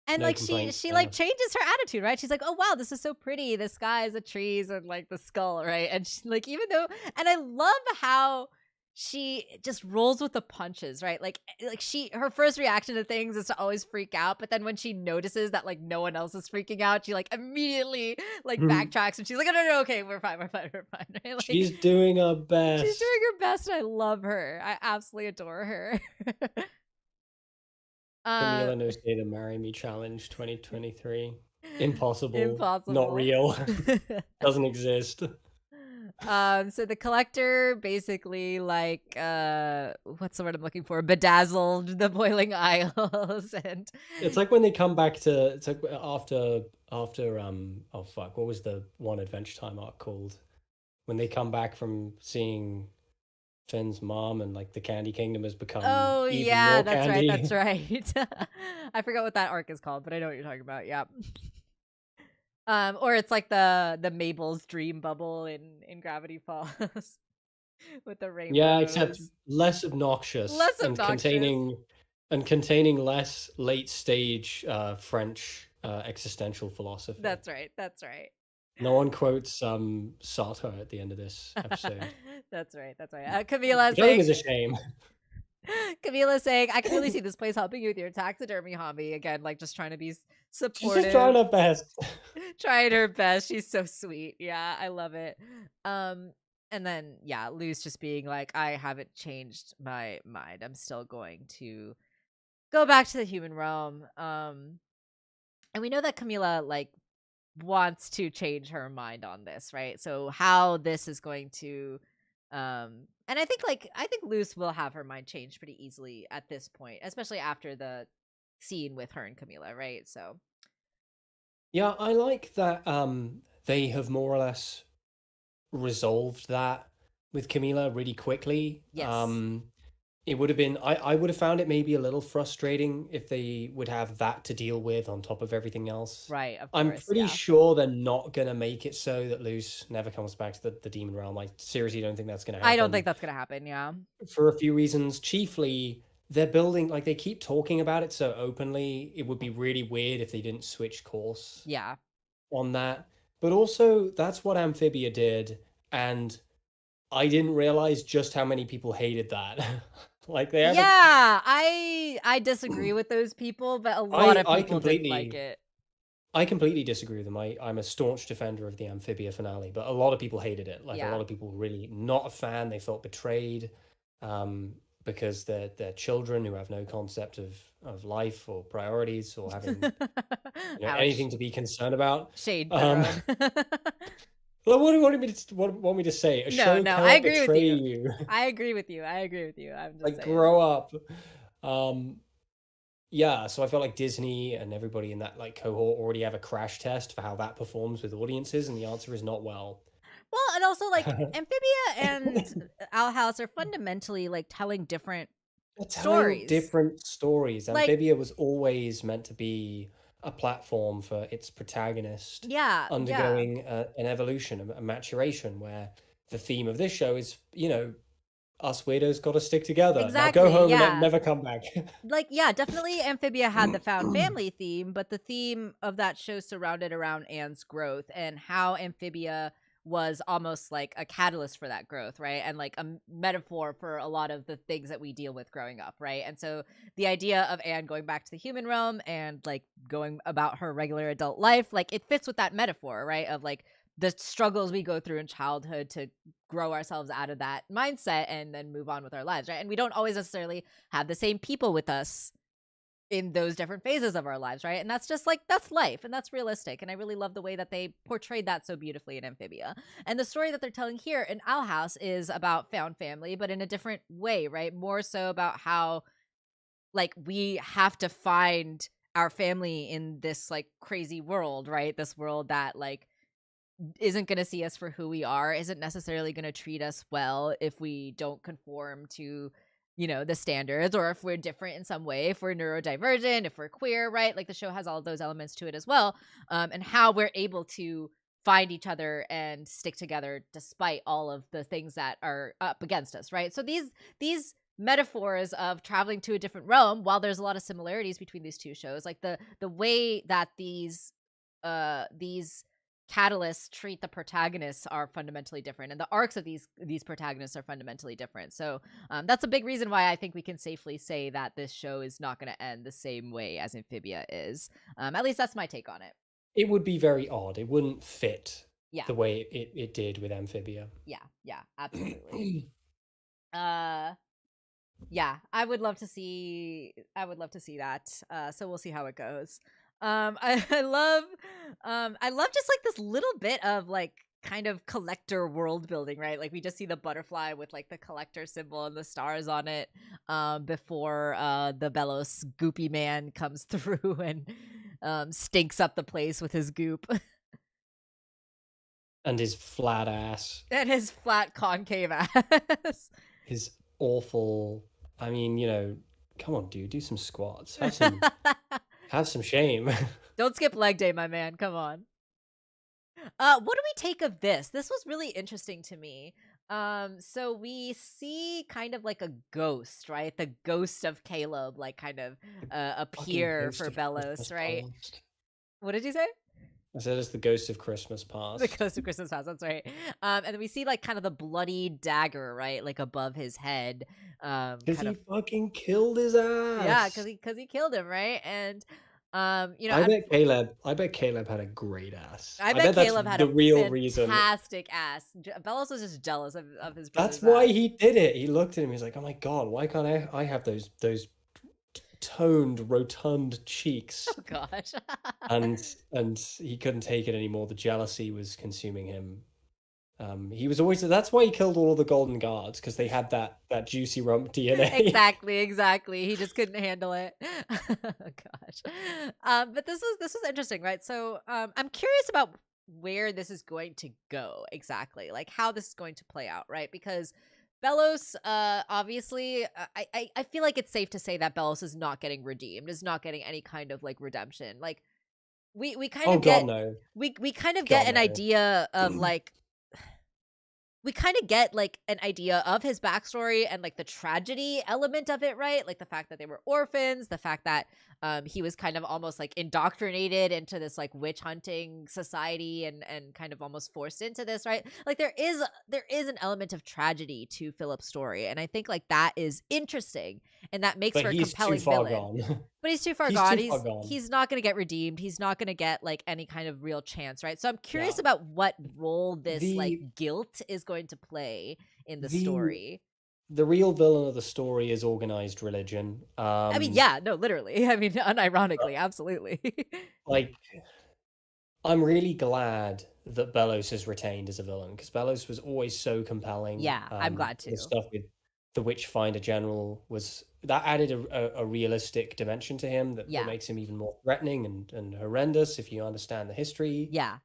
And No like she complaints she there. like changes her attitude, right? She's like, "Oh wow, this is so pretty. The skies, the trees, and like the skull, right?" And she, like even though, and I love how she just rolls with the punches, right? Like her first reaction to things is to always freak out, but then when she notices that like no one else is freaking out, she like immediately like backtracks and she's like, "Oh no, no, okay, we're fine, we're fine, we're fine." Right? Like She's doing her she's best. doing her best, and I love her. I absolutely adore her. Camila No Say to Marry Me Challenge 2023. Impossible. Not Impossible. real. Doesn't exist. So the collector basically like what's the word I'm looking for? Bedazzled the Boiling Isles and It's like when they come back to, it's like after oh fuck, what was the one Adventure Time arc called? When they come back from seeing Finn's mom and like the Candy Kingdom has become oh even yeah, more that's right, candy. that's right. I forgot what that arc is called, but I know what you're talking about. Yeah. Or it's like the Mabel's dream bubble in Gravity Falls with the Yeah, except rainbows. less obnoxious Less obnoxious. and containing less late stage French existential philosophy. That's right. That's right. No one quotes Sartre at the end of this episode. That's right. That's right. Camila Which I think saying is a shame. Camila saying, I can really see this place helping you with your taxidermy hobby. Again, like just trying to be She's just trying supportive, her best. trying her best. She's so sweet. Yeah, I love it. And then yeah, Lou's just being like, I haven't changed my mind. I'm still going to go back to the human realm. And we know that Camila like wants to change her mind on this, right? So how this is going to and I think Luce will have her mind changed pretty easily at this point, especially after the scene with her and Camila, right? So Yeah, I like that they have more or less resolved that with Camila really quickly. yes. It would have been I would have found it maybe a little frustrating if they would have that to deal with on top of everything else. Right, of I'm course. pretty Yeah. sure they're not gonna make it so that Luce never comes back to the demon realm. I seriously don't think that's gonna I don't happen think that's gonna happen, yeah. for a few reasons. Chiefly, they're building like they keep talking about it so openly. It would be really weird if they didn't switch course Yeah. on that. But also, that's what Amphibia did, and I didn't realize just how many people hated that. Like they have a Yeah. I disagree with those people, but a lot of I people didn't like completely it. I completely disagree with them. I'm a staunch defender of the Amphibia finale, but a lot of people hated it. Like a lot Yeah. of people were really not a fan. They felt betrayed because they're children who have no concept of life or priorities or having Ouch. anything to be concerned about. Shade Um, thrown. well, what do you want me to say? A No, show no, I cannot agree with betray you. you. I agree with you. I agree with you. I'm just Like saying. grow up. Um, Yeah, so I felt like Disney and everybody in that like cohort already have a crash test for how that performs with audiences, and the answer is not well. Well, and also like Amphibia and Owl House are fundamentally like telling different They're telling stories. different stories. Like, Amphibia was always meant to be a platform for its protagonist yeah, yeah. undergoing an evolution, a maturation, where the theme of this show is, us weirdos got to stick together. Now go Exactly, home and yeah. never come back. Like, yeah, definitely Amphibia had the found family theme, but the theme of that show surrounded around Anne's growth and how Amphibia was almost like a catalyst for that growth, right? And like a metaphor for a lot of the things that we deal with growing up, right? And so the idea of Anne going back to the human realm and like going about her regular adult life, like it fits with that metaphor, right? Of like the struggles we go through in childhood to grow ourselves out of that mindset and then move on with our lives, right? And we don't always necessarily have the same people with us in those different phases of our lives, right? And that's just like that's life and that's realistic. And I really love the way that they portrayed that so beautifully in Amphibia. And the story that they're telling here in Owl House is about found family, but in a different way, right? More so about how like we have to find our family in this like crazy world, right? This world that like isn't going to see us for who we are, isn't necessarily going to treat us well if we don't conform to, you know, the standards, or if we're different in some way, if we're neurodivergent, if we're queer, right? Like the show has all of those elements to it as well. And how we're able to find each other and stick together despite all of the things that are up against us, right? So these metaphors of traveling to a different realm, while there's a lot of similarities between these two shows, like the way that these catalysts treat the protagonists are fundamentally different, and the arcs of these protagonists are fundamentally different. So that's a big reason why I think we can safely say that this show is not going to end the same way as Amphibia is. At least that's my take on it. It would be very odd. It wouldn't fit Yeah, the way it did with Amphibia. yeah, absolutely. uh yeah, I would love to see that. So we'll see how it goes. I love just like this little bit of like kind of collector world building, right? Like we just see the butterfly with like the collector symbol and the stars on it before the Belos goopy man comes through and stinks up the place with his goop. And his flat ass. And his flat concave ass. His awful. I mean, you know, come on, dude, do some squats. Have some shame. Don't skip leg day, my man. Come on. What do we take of this? This was really interesting to me. So we see kind of like a ghost, right? The ghost of Caleb, like kind of Fucking appear ghost for of Belos, Christmas right? past. What did you say? I said it's the ghost of Christmas The past. ghost of Christmas past. That's right. And then we see like kind of the bloody dagger, right, like above his head. Because Kind he of fucking killed his yeah, ass. because he killed him, right? And you know, I bet Caleb had a great ass. I I bet bet that's Caleb had the a real reason. fantastic ass. Bellos was just jealous of his That's brother's why ass. he did it. He looked at him. He's like, "Oh my God, why can't I have those toned, rotund cheeks?" Oh gosh. And he couldn't take it anymore. The jealousy was consuming him. He was always that's why he killed all of the Golden Guards, because they had that juicy rump DNA. Exactly. He just couldn't handle it. Oh, gosh. But this was interesting, right? So I'm curious about where this is going to go exactly, like how this is going to play out, right? Because Belos, obviously, I feel like it's safe to say that Belos is not getting redeemed, is not getting any kind of like redemption. Like we kind Oh of God, get no. we kind of God get an no. idea of like we kind of get like an idea of his backstory and like the tragedy element of it, right? Like the fact that they were orphans, the fact that he was kind of almost like indoctrinated into this like witch hunting society and kind of almost forced into this, right? Like there is an element of tragedy to Philip's story, and I think like that is interesting, and that makes But for a he's too compelling far villain. gone. But he's too far He's gone. too far He's gone. he's not going to get redeemed. He's not going to get like any kind of real chance, right? So I'm curious Yeah. about what role this like The guilt is going to play in the the story. the real villain of the story is organized religion. I mean, yeah, no, literally. I mean, unironically, absolutely. Like, I'm really glad that Bellows has retained as a villain, because Bellows was always so compelling. Yeah, I'm glad The to. stuff with the Witchfinder General was that added a realistic dimension to him that Yeah, makes him even more threatening and horrendous if you understand the history. yeah,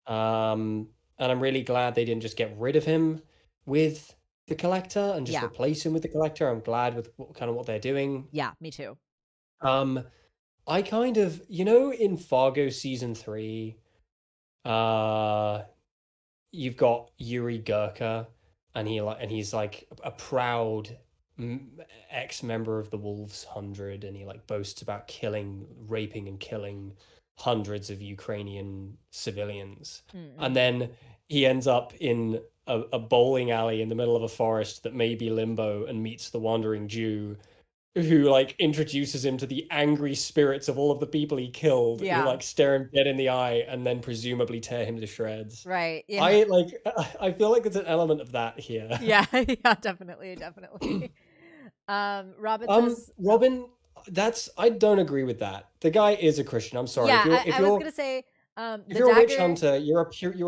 And I'm really glad they didn't just get rid of him with the Collector and just yeah, replace him with the Collector. I'm glad with what they're doing. yeah, me too. Um, I kind of, in Fargo season 3, uh, you've got Yuri Gurka, and he's like a proud ex-member of the Wolves 100, and he like boasts about killing, raping, and killing hundreds of Ukrainian civilians. And Mm-hmm. then he ends up in a bowling alley in the middle of a forest that may be Limbo and meets the Wandering Jew, who like introduces him to the angry spirits of all of the people he killed, who Yeah. like stare him dead in the eye and then presumably tear him to shreds. Right. Yeah. I like I feel like there's an element of that here. Yeah. Yeah. Definitely. Definitely. Robin says, oh, Robin, that's I don't agree with that. The guy is a Christian. I'm sorry. yeah. I was gonna say, If the you're a witch dagger. hunter, you're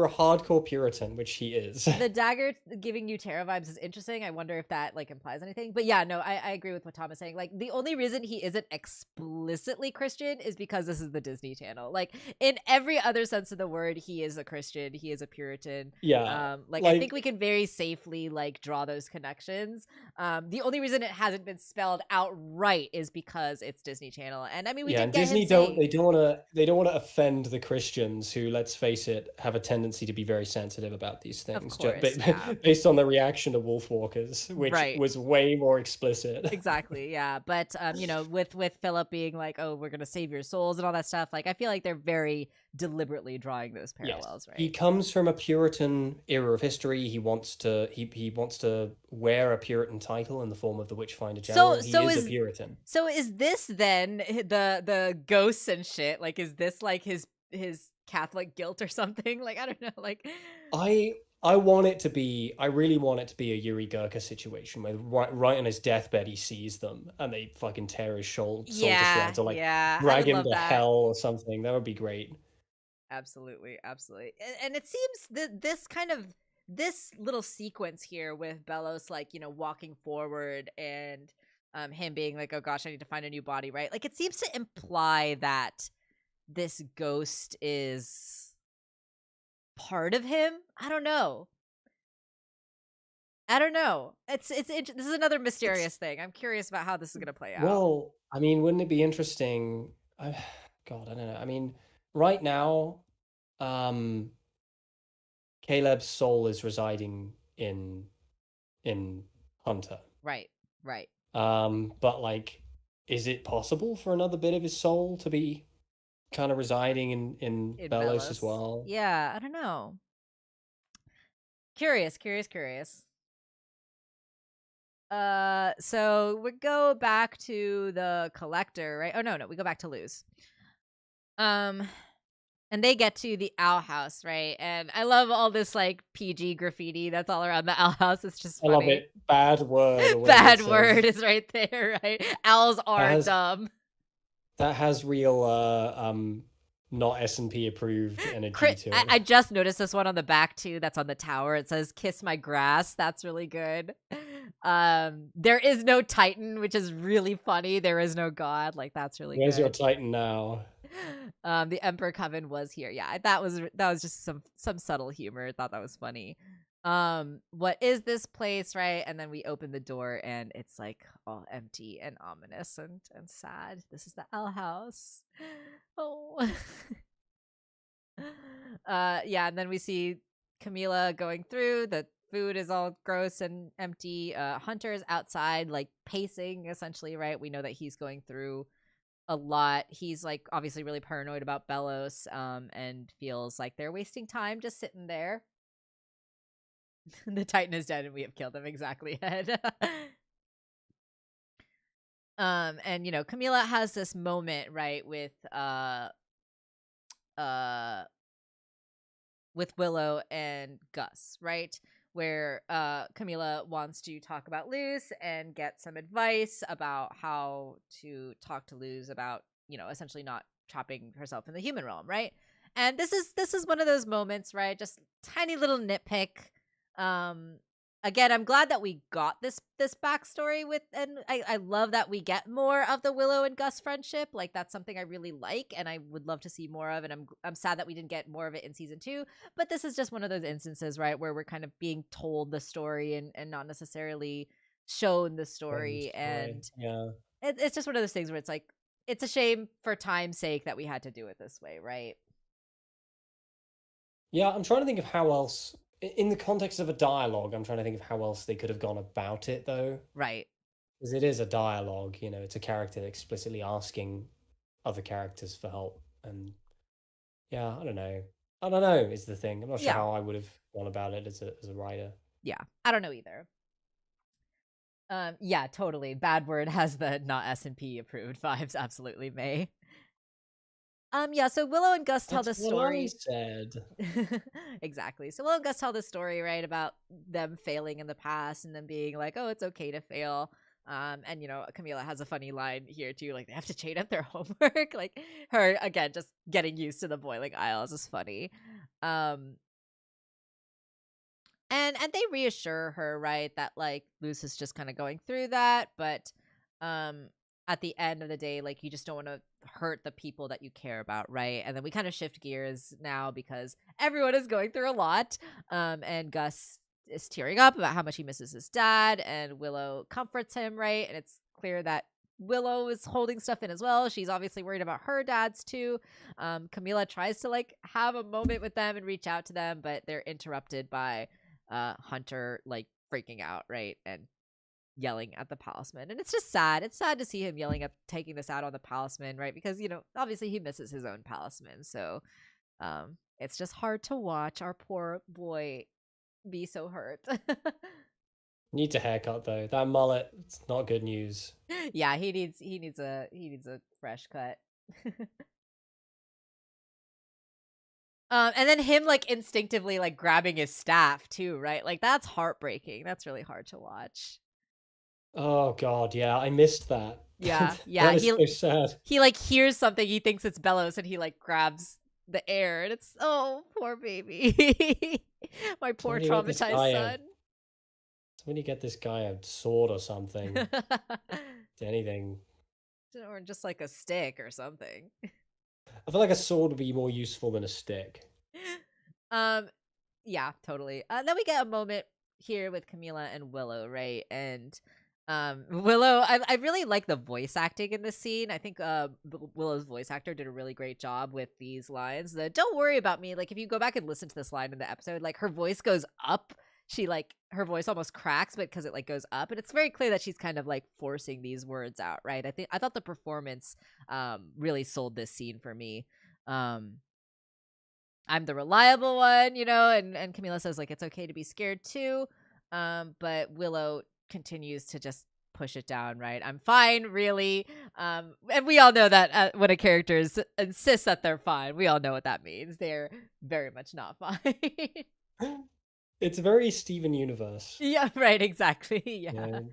a hardcore Puritan, which he is. The dagger giving you Terra vibes is interesting. I wonder if that like implies anything. But yeah, no, I agree with what Tom is saying. Like the only reason he isn't explicitly Christian is because this is the Disney Channel. Like in every other sense of the word, he is a Christian. He is a Puritan. Yeah, Like I think like we can very safely like draw those connections. The only reason it hasn't been spelled outright is because it's Disney Channel. And I mean, we yeah, did and get him Disney don't saying, they don't want to they don't want to offend the Christians who, let's face it, have a tendency to be very sensitive about these of things, course, yeah, based on the reaction to Wolfwalkers, which right. was way more explicit. Exactly, yeah. But you know, with Philip being like, "Oh, we're gonna save your souls" and all that stuff, like I feel like they're very deliberately drawing those Yes. parallels, He right? comes from a Puritan era of history. He wants to wear a Puritan title in the form of the Witchfinder So General. He so is a is Puritan. so is this then the ghosts and shit? Like, is this like his Catholic guilt or something? Like, I don't know. Like, I I want it to be I really want it to be a Yuri Gurka situation where right on his deathbed he sees them and they fucking tear his soul to yeah, shreds, or like yeah, I drag would him love to that. hell or something. That would be great. Absolutely, absolutely. And it seems that this kind of this little sequence here with Bellos like, you know, walking forward and him being like, "Oh gosh, I need to find a new body," right? Like it seems to imply that this ghost is part of him. I don't know. I don't know. This is another It's mysterious thing. I'm curious about how this is going to play out. Well, I mean, wouldn't it be interesting? God, I don't know. I mean, right now, um, Caleb's soul is residing in Hunter. Right. Right. But like, is it possible for another bit of his soul to be kind of residing in In Belos as Bellos. well? Yeah, I don't know. Curious, curious, curious. So we go back to the collector, right? Oh no, we go back to Luz. Um, and they get to the owl house, right? And I love all this like PG graffiti that's all around the owl house. It's just I love funny. it. Bad word or whatever it Bad word says. is right there, right? Owls That are has dumb. that has real not S&P approved energy to I it. just noticed this one on the back too. That's on the tower. It says "Kiss my grass." That's really good. There is no Titan, which is really funny. There is no God. Like that's really Where's your good. Titan now? The Emperor Coven was here. Yeah, that was just some subtle humor. I thought that was funny. What is this place, right? And then we open the door and it's like all empty and ominous and sad. This is the Owl House. Oh. Yeah, and then we see Camila going through. The food is all gross and empty. Hunter's outside, like pacing essentially, right? We know that he's going through a lot. He's like obviously really paranoid about Bellos, and feels like they're wasting time just sitting there. The Titan is dead and we have killed him. Exactly, Ed. And you know, Camila has this moment, right, uh with Willow and Gus, right? Where Camila wants to talk about Luz and get some advice about how to talk to Luz about, you know, essentially not trapping herself in the human realm, right? And this is one of those moments, right? Just tiny little nitpick. Um Again, I'm glad that we got this backstory with, and I love that we get more of the Willow and Gus friendship. Like that's something I really like and I would love to see more of, and I'm sad that we didn't get more of it in season 2, but this is just one of those instances, right, where we're kind of being told the story and not necessarily shown the Telling the story. story. And Yeah. it's just one of those things where it's like it's a shame for time's sake that we had to do it this way, right? Yeah, I'm trying to think of how else. in the context of a dialogue, I'm trying to think of how else they could have gone about it, though. Right. Because it is a dialogue, you know, it's a character explicitly asking other characters for help. And yeah, I don't know. I don't know is the thing. I'm not sure Yeah. how I would have gone about it as a writer. Yeah. I don't know either. Yeah, totally. Bad Word has the not S&P approved vibes. Absolutely, May. Yeah, so Willow and Gus tell That's this what I story. said. Exactly. So Willow and Gus tell this story, right, about them failing in the past and them being like, oh, it's okay to fail. And Camila has a funny line here too, like they have to chain up their homework. Like her again, just getting used to the boiling aisles is funny. And they reassure her, right, that like Luce is just kind of going through that, but um at the end of the day, like you just don't want to hurt the people that you care about, right? And then we kind of shift gears now because everyone is going through a lot. And Gus is tearing up about how much he misses his dad, and Willow comforts him, right? And it's clear that Willow is holding stuff in as well. She's obviously worried about her dad's too. Camila tries to like have a moment with them and reach out to them, but they're interrupted by Hunter like freaking out, right? And yelling at the palisman. And it's just sad. It's sad to see him yelling at taking this out on the palisman, right? Because, obviously he misses his own palisman. So it's just hard to watch our poor boy be so hurt. Needs a haircut though. That mullet, it's not good news. Yeah, he needs a fresh cut. And then him like instinctively like grabbing his staff too, right? Like that's heartbreaking. That's really hard to watch. Oh god, yeah, I missed that. Yeah, That yeah. is He so sad. he like hears something, he thinks it's Bellows, and he like grabs the air, and it's poor baby. My So poor when you get this traumatized guy son. so when you get this guy a sword or something, anything. Or just like a stick or something. I feel like a sword would be more useful than a stick. Um yeah, totally. Then we get a moment here with Camila and Willow, right? And Willow, I really like the voice acting in this scene. I think Willow's voice actor did a really great job with these lines. The "Don't worry about me." Like if you go back and listen to this line in the episode, like her voice goes up. She like her voice almost cracks, but because it like goes up, and it's very clear that she's kind of like forcing these words out, right? I thought the performance really sold this scene for me. I'm the reliable one, and Camila says like it's okay to be scared too. But Willow continues to just push it down, right? I'm fine, really. And we all know that when a character insists that they're fine, we all know what that means. They're very much not fine. It's very Steven Universe. Yeah, right, exactly. You Yeah. know?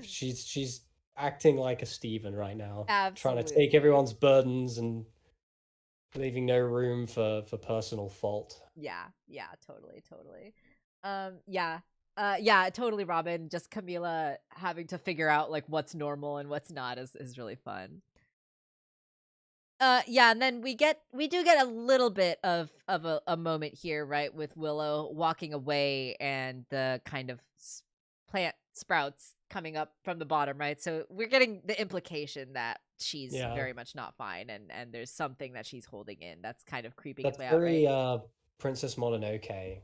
She's acting like a Steven right now, trying to take Absolutely. everyone's burdens and leaving no room for personal fault. Yeah, yeah, totally. Yeah. Yeah, totally, Robin. Just Camila having to figure out like what's normal and what's not is really fun. Yeah, and then we do get a little bit of a moment here, right, with Willow walking away and the kind of plant sprouts coming up from the bottom, right? So we're getting the implication that she's Yeah, very much not fine, and there's something that she's holding in that's kind of creeping its that's way out, right? very Princess Mononoke.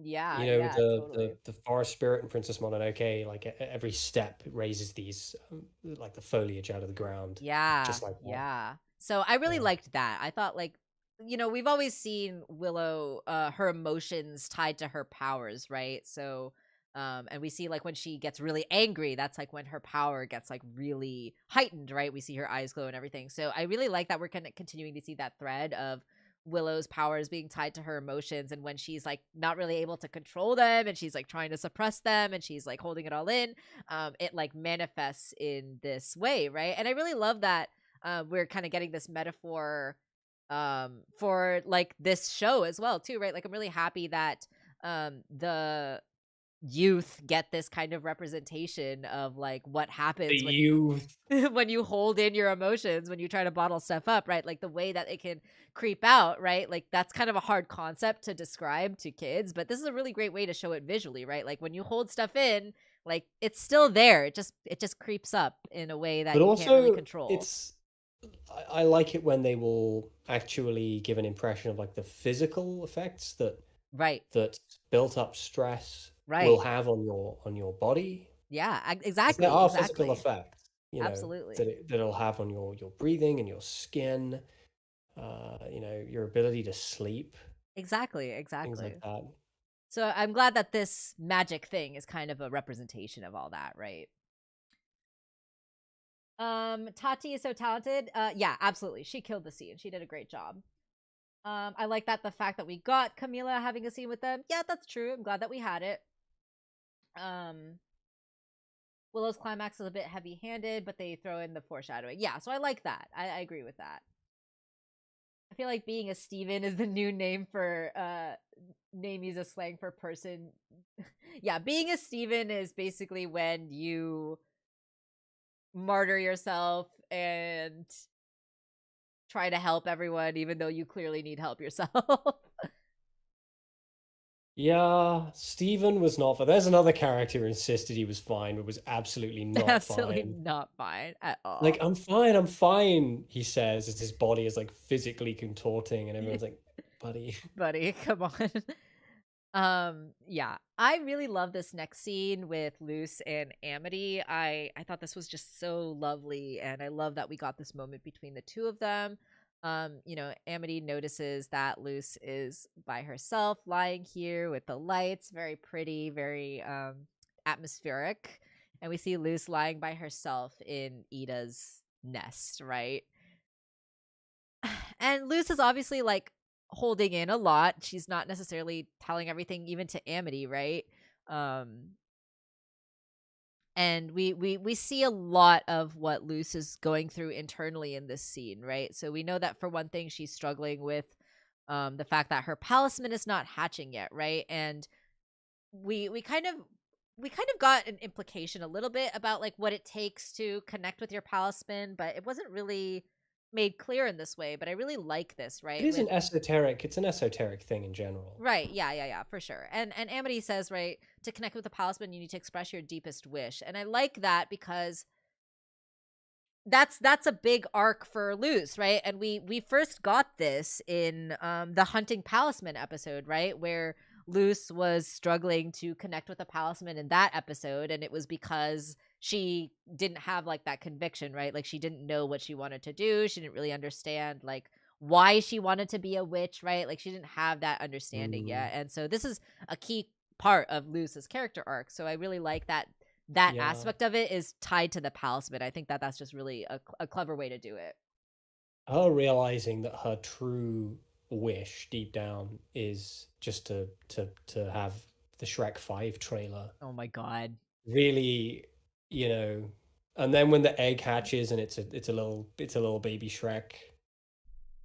Yeah, You know, yeah, totally. the forest spirit in Princess Mononoke, like every step raises these like the foliage out of the ground, Yeah, just like that. yeah. So I really Yeah. liked that. I thought like we've always seen Willow her emotions tied to her powers, right? So and we see like when she gets really angry, that's like when her power gets like really heightened, right? We see her eyes glow and everything. So I really like that we're kind of continuing to see that thread of Willow's powers being tied to her emotions, and when she's like not really able to control them and she's like trying to suppress them and she's like holding it all in, it like manifests in this way, right? And I really love that we're kind of getting this metaphor for like this show as well too, right? Like I'm really happy that the youth get this kind of representation of like what The happens when youth. when you hold in your emotions, when you try to bottle stuff up, right? Like the way that it can creep out, right? Like that's kind of a hard concept to describe to kids, but this is a really great way to show it visually, right? Like when you hold stuff in, like it's still there. It just creeps up in a way that But you can't really also, control. it's I like it when they will actually give an impression of like the physical effects that Right. that built up stress will Right. have on your body. Yeah, Because there exactly, are physical exactly. effects, Absolutely. that it'll have on your breathing and your skin, your ability to sleep, Exactly, things like exactly. that. So I'm glad that this magic thing is kind of a representation of all that, right? Tati is so talented. Yeah, absolutely. She killed the scene. She did a great job. I like that the fact that we got Camila having a scene with them. Yeah, that's true. I'm glad that we had it. Um, Willow's climax is a bit heavy-handed, but they throw in the foreshadowing. Yeah, so I like that. I agree with that. I feel like being a Steven is the new name for name use a slang for person. Yeah, being a Steven is basically when you martyr yourself and try to help everyone even though you clearly need help yourself. Yeah, Stephen was not fine. There's another character who insisted he was fine, but was absolutely not Absolutely fine. not fine at Like, all. I'm fine, he says, as his body is like physically contorting, and everyone's like, buddy. Buddy, come on. Yeah, I really love this next scene with Luce and Amity. I thought this was just so lovely, and I love that we got this moment between the two of them. Amity notices that Luce is by herself lying here with the lights, very pretty, very atmospheric. And we see Luce lying by herself in Ida's nest, right? And Luce is obviously like holding in a lot. She's not necessarily telling everything even to Amity, right? Um and we see a lot of what Luce is going through internally in this scene, right? So we know that for one thing she's struggling with the fact that her palisman is not hatching yet, right? And we kind of got an implication a little bit about like what it takes to connect with your palisman, but it wasn't really made clear in this way. But I really like this, It right? is With an esoteric, it's an esoteric thing in general. right, yeah, yeah, yeah, for sure. And Amity says, right, to connect with the palisman, you need to express your deepest wish, and I like that because that's a big arc for Luz, right? And we first got this in the Hunting Palisman episode, right? Where Luz was struggling to connect with the palisman in that episode, and it was because she didn't have like that conviction, right? Like she didn't know what she wanted to do. She didn't really understand like why she wanted to be a witch, right? Like she didn't have that understanding Mm, yet. And so this is a key part of Luz's character arc. So I really like that yeah. aspect of it is tied to the palisman. I think that that's just really a clever way to do it. Her realizing that her true wish deep down is just to have the Shrek 5 trailer. Oh my god. Really, you know, and then when the egg hatches and it's a little baby Shrek.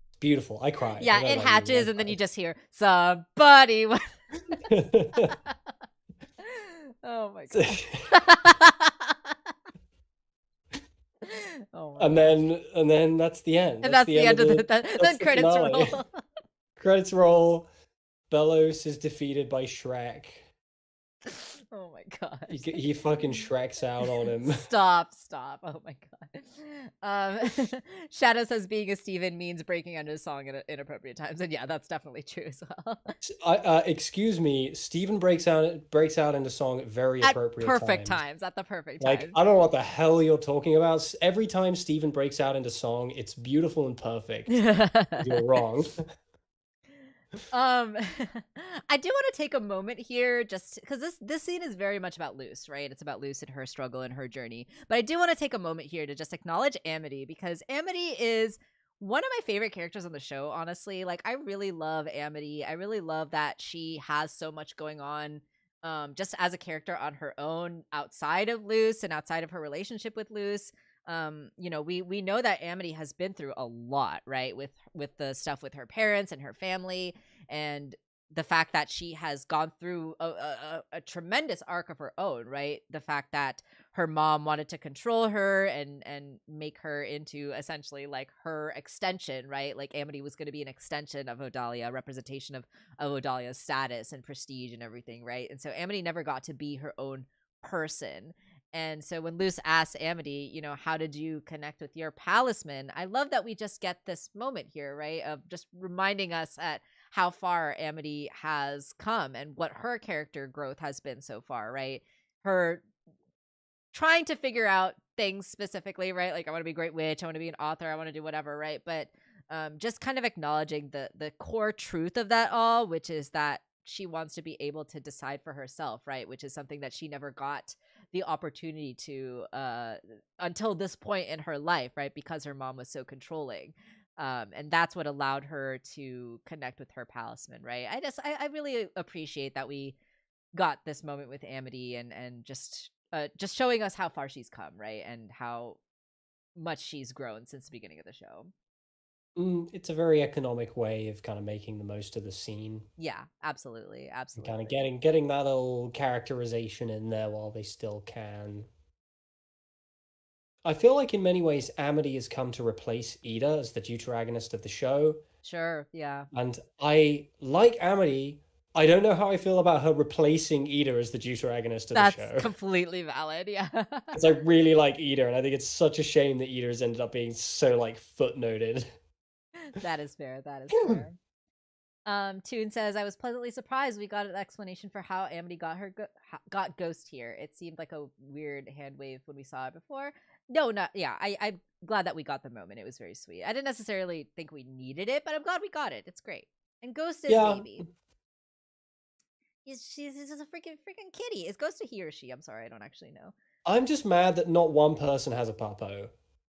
It's beautiful. I cried. I Yeah, don't know it about you, hatches and then you just hear somebody. I cried. Oh my god. Oh my gosh. And then that's the end. And That's that's the the end of end of the the that's the credits finale. roll. Credits roll. Bellows is defeated by Shrek. Oh my gosh. He fucking Shreks out on him. Stop. Oh my god. Shadow says being a Steven means breaking under the song at inappropriate times. And yeah, that's definitely true as well. Excuse me, Steven breaks out into song at very At appropriate perfect times. times. At the perfect Like, times. I don't know what the hell you're talking about. Every time Steven breaks out into song, it's beautiful and perfect. You're wrong. um I do want to take a moment here just because this scene is very much about Luce, right? It's about Luce and her struggle and her journey. But I do want to take a moment here to just acknowledge Amity because Amity is one of my favorite characters on the show, honestly. Like I really love Amity. I really love that she has so much going on just as a character on her own outside of Luce and outside of her relationship with Luce. We know that Amity has been through a lot, right? With the stuff with her parents and her family, and the fact that she has gone through a tremendous arc of her own, right? The fact that her mom wanted to control her and make her into essentially like her extension, right? Like Amity was going to be an extension of Odalia, a representation of Odalia's status and prestige and everything, right? And so Amity never got to be her own person. And so when Luce asks Amity, how did you connect with your palisman? I love that we just get this moment here, right? Of just reminding us at how far Amity has come and what her character growth has been so far, right? Her trying to figure out things specifically, right? Like I want to be a great witch, I want to be an author, I want to do whatever, right? But just kind of acknowledging the core truth of that all, which is that she wants to be able to decide for herself, right? Which is something that she never got the opportunity to until this point in her life, right? Because her mom was so controlling. And that's what allowed her to connect with her palisman, right? I really appreciate that we got this moment with Amity and just showing us how far she's come, right? And how much she's grown since the beginning of the show. It's a very economic way of kind of making the most of the scene Yeah, absolutely. and kind of Absolutely. getting that little characterization in there while they still can. I feel like in many ways Amity has come to replace Ida as the deuteragonist of the show, Sure. Yeah. and I like Amity. I don't know how I feel about her replacing Ida as the deuteragonist of the That's show. completely valid. Yeah. Because I really like Ida, and I think it's such a shame that Ida has ended up being so like footnoted. That is fair. That is fair. Toon says, I was pleasantly surprised we got an explanation for how Amity got Ghost here. It seemed like a weird hand wave when we saw it before. No, not yeah. I'm glad that we got the moment. It was very sweet. I didn't necessarily think we needed it, but I'm glad we got it. It's great. And Ghost is Yeah, baby. She's just a freaking kitty. Is Ghost a he or she? I'm sorry, I don't actually know. I'm just mad that not one person has a puppo.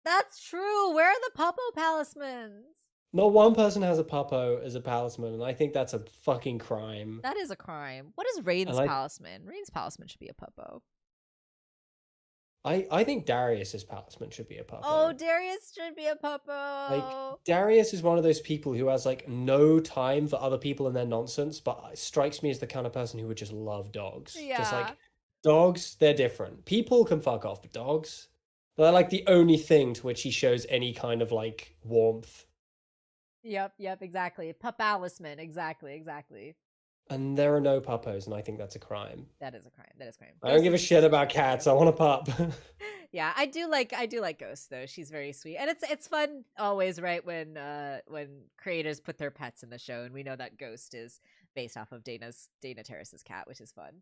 That's true. Where are the Puppo Palismans? Not one person has a puppo as a palisman, and I think that's a fucking crime. That is a crime. What is And Rain's Palisman? Rain's Palisman should be a Puppo. I think Darius's palisman should be a Oh, puppo. Darius should be a Like Puppo. Darius is one of those people who has like no time for other people and their nonsense, but strikes me as the kind of person who would just love dogs. Just Yeah. like dogs, they're different. People can fuck off, but dogs, they're like the only thing to which he shows any kind of like warmth. Yep, exactly. Pupalisman. Exactly. And there are no puppos, and I think that's a crime. That is a crime. That is a crime. I don't Ghost give a is shit Ghost is about chill too. cats. I want a pup. Yeah, I do like Ghost though. She's very sweet. And it's fun always, right, when creators put their pets in the show, and we know that Ghost is based off of Dana Terrace's cat, which is fun.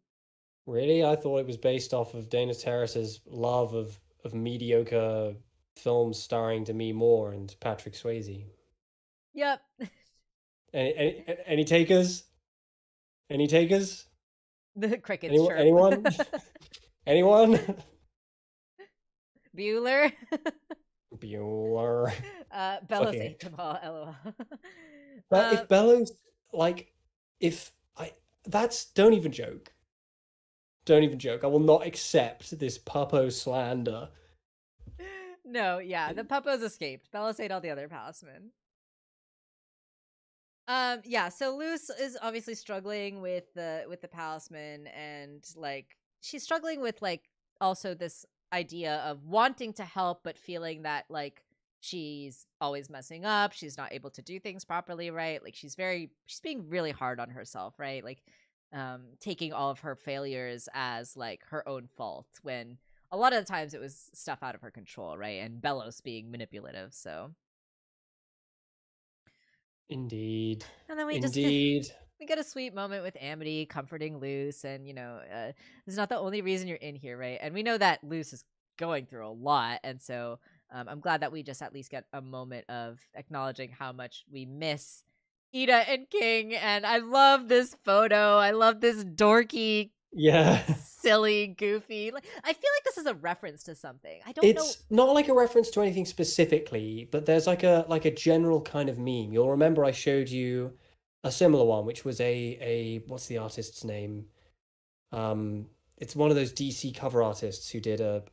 Really? I thought it was based off of Dana Terrace's love of mediocre films starring Demi Moore and Patrick Swayze. Yep. Any takers? Any takers? The crickets Anyone? chirp. Anyone? Anyone? Bueller. Bueller. Bellows Fucking. ate them all, lol. But if Bellows, like, if I, that's, don't even joke. Don't even joke. I will not accept this puppo slander. No, yeah, the puppos escaped. Bellows ate all the other palismen. Yeah, so Luce is obviously struggling with the palisman, and like she's struggling with like also this idea of wanting to help but feeling that like she's always messing up, she's not able to do things properly, right? Like she's being really hard on herself, right? Like taking all of her failures as like her own fault when a lot of the times it was stuff out of her control, right? And Bellows being manipulative, so Indeed. and then Indeed. we get a sweet moment with Amity comforting Luce, and this is not the only reason you're in here, right? And we know that Luce is going through a lot, and so I'm glad that we just at least get a moment of acknowledging how much we miss Ida and King. And I love this photo. I love this dorky, Yeah. silly, goofy. Like I feel like this is a reference to something. I don't know. It's not like a reference to anything specifically, but there's like a general kind of meme. You'll remember I showed you a similar one, which was a what's the artist's name? It's one of those DC cover artists who did a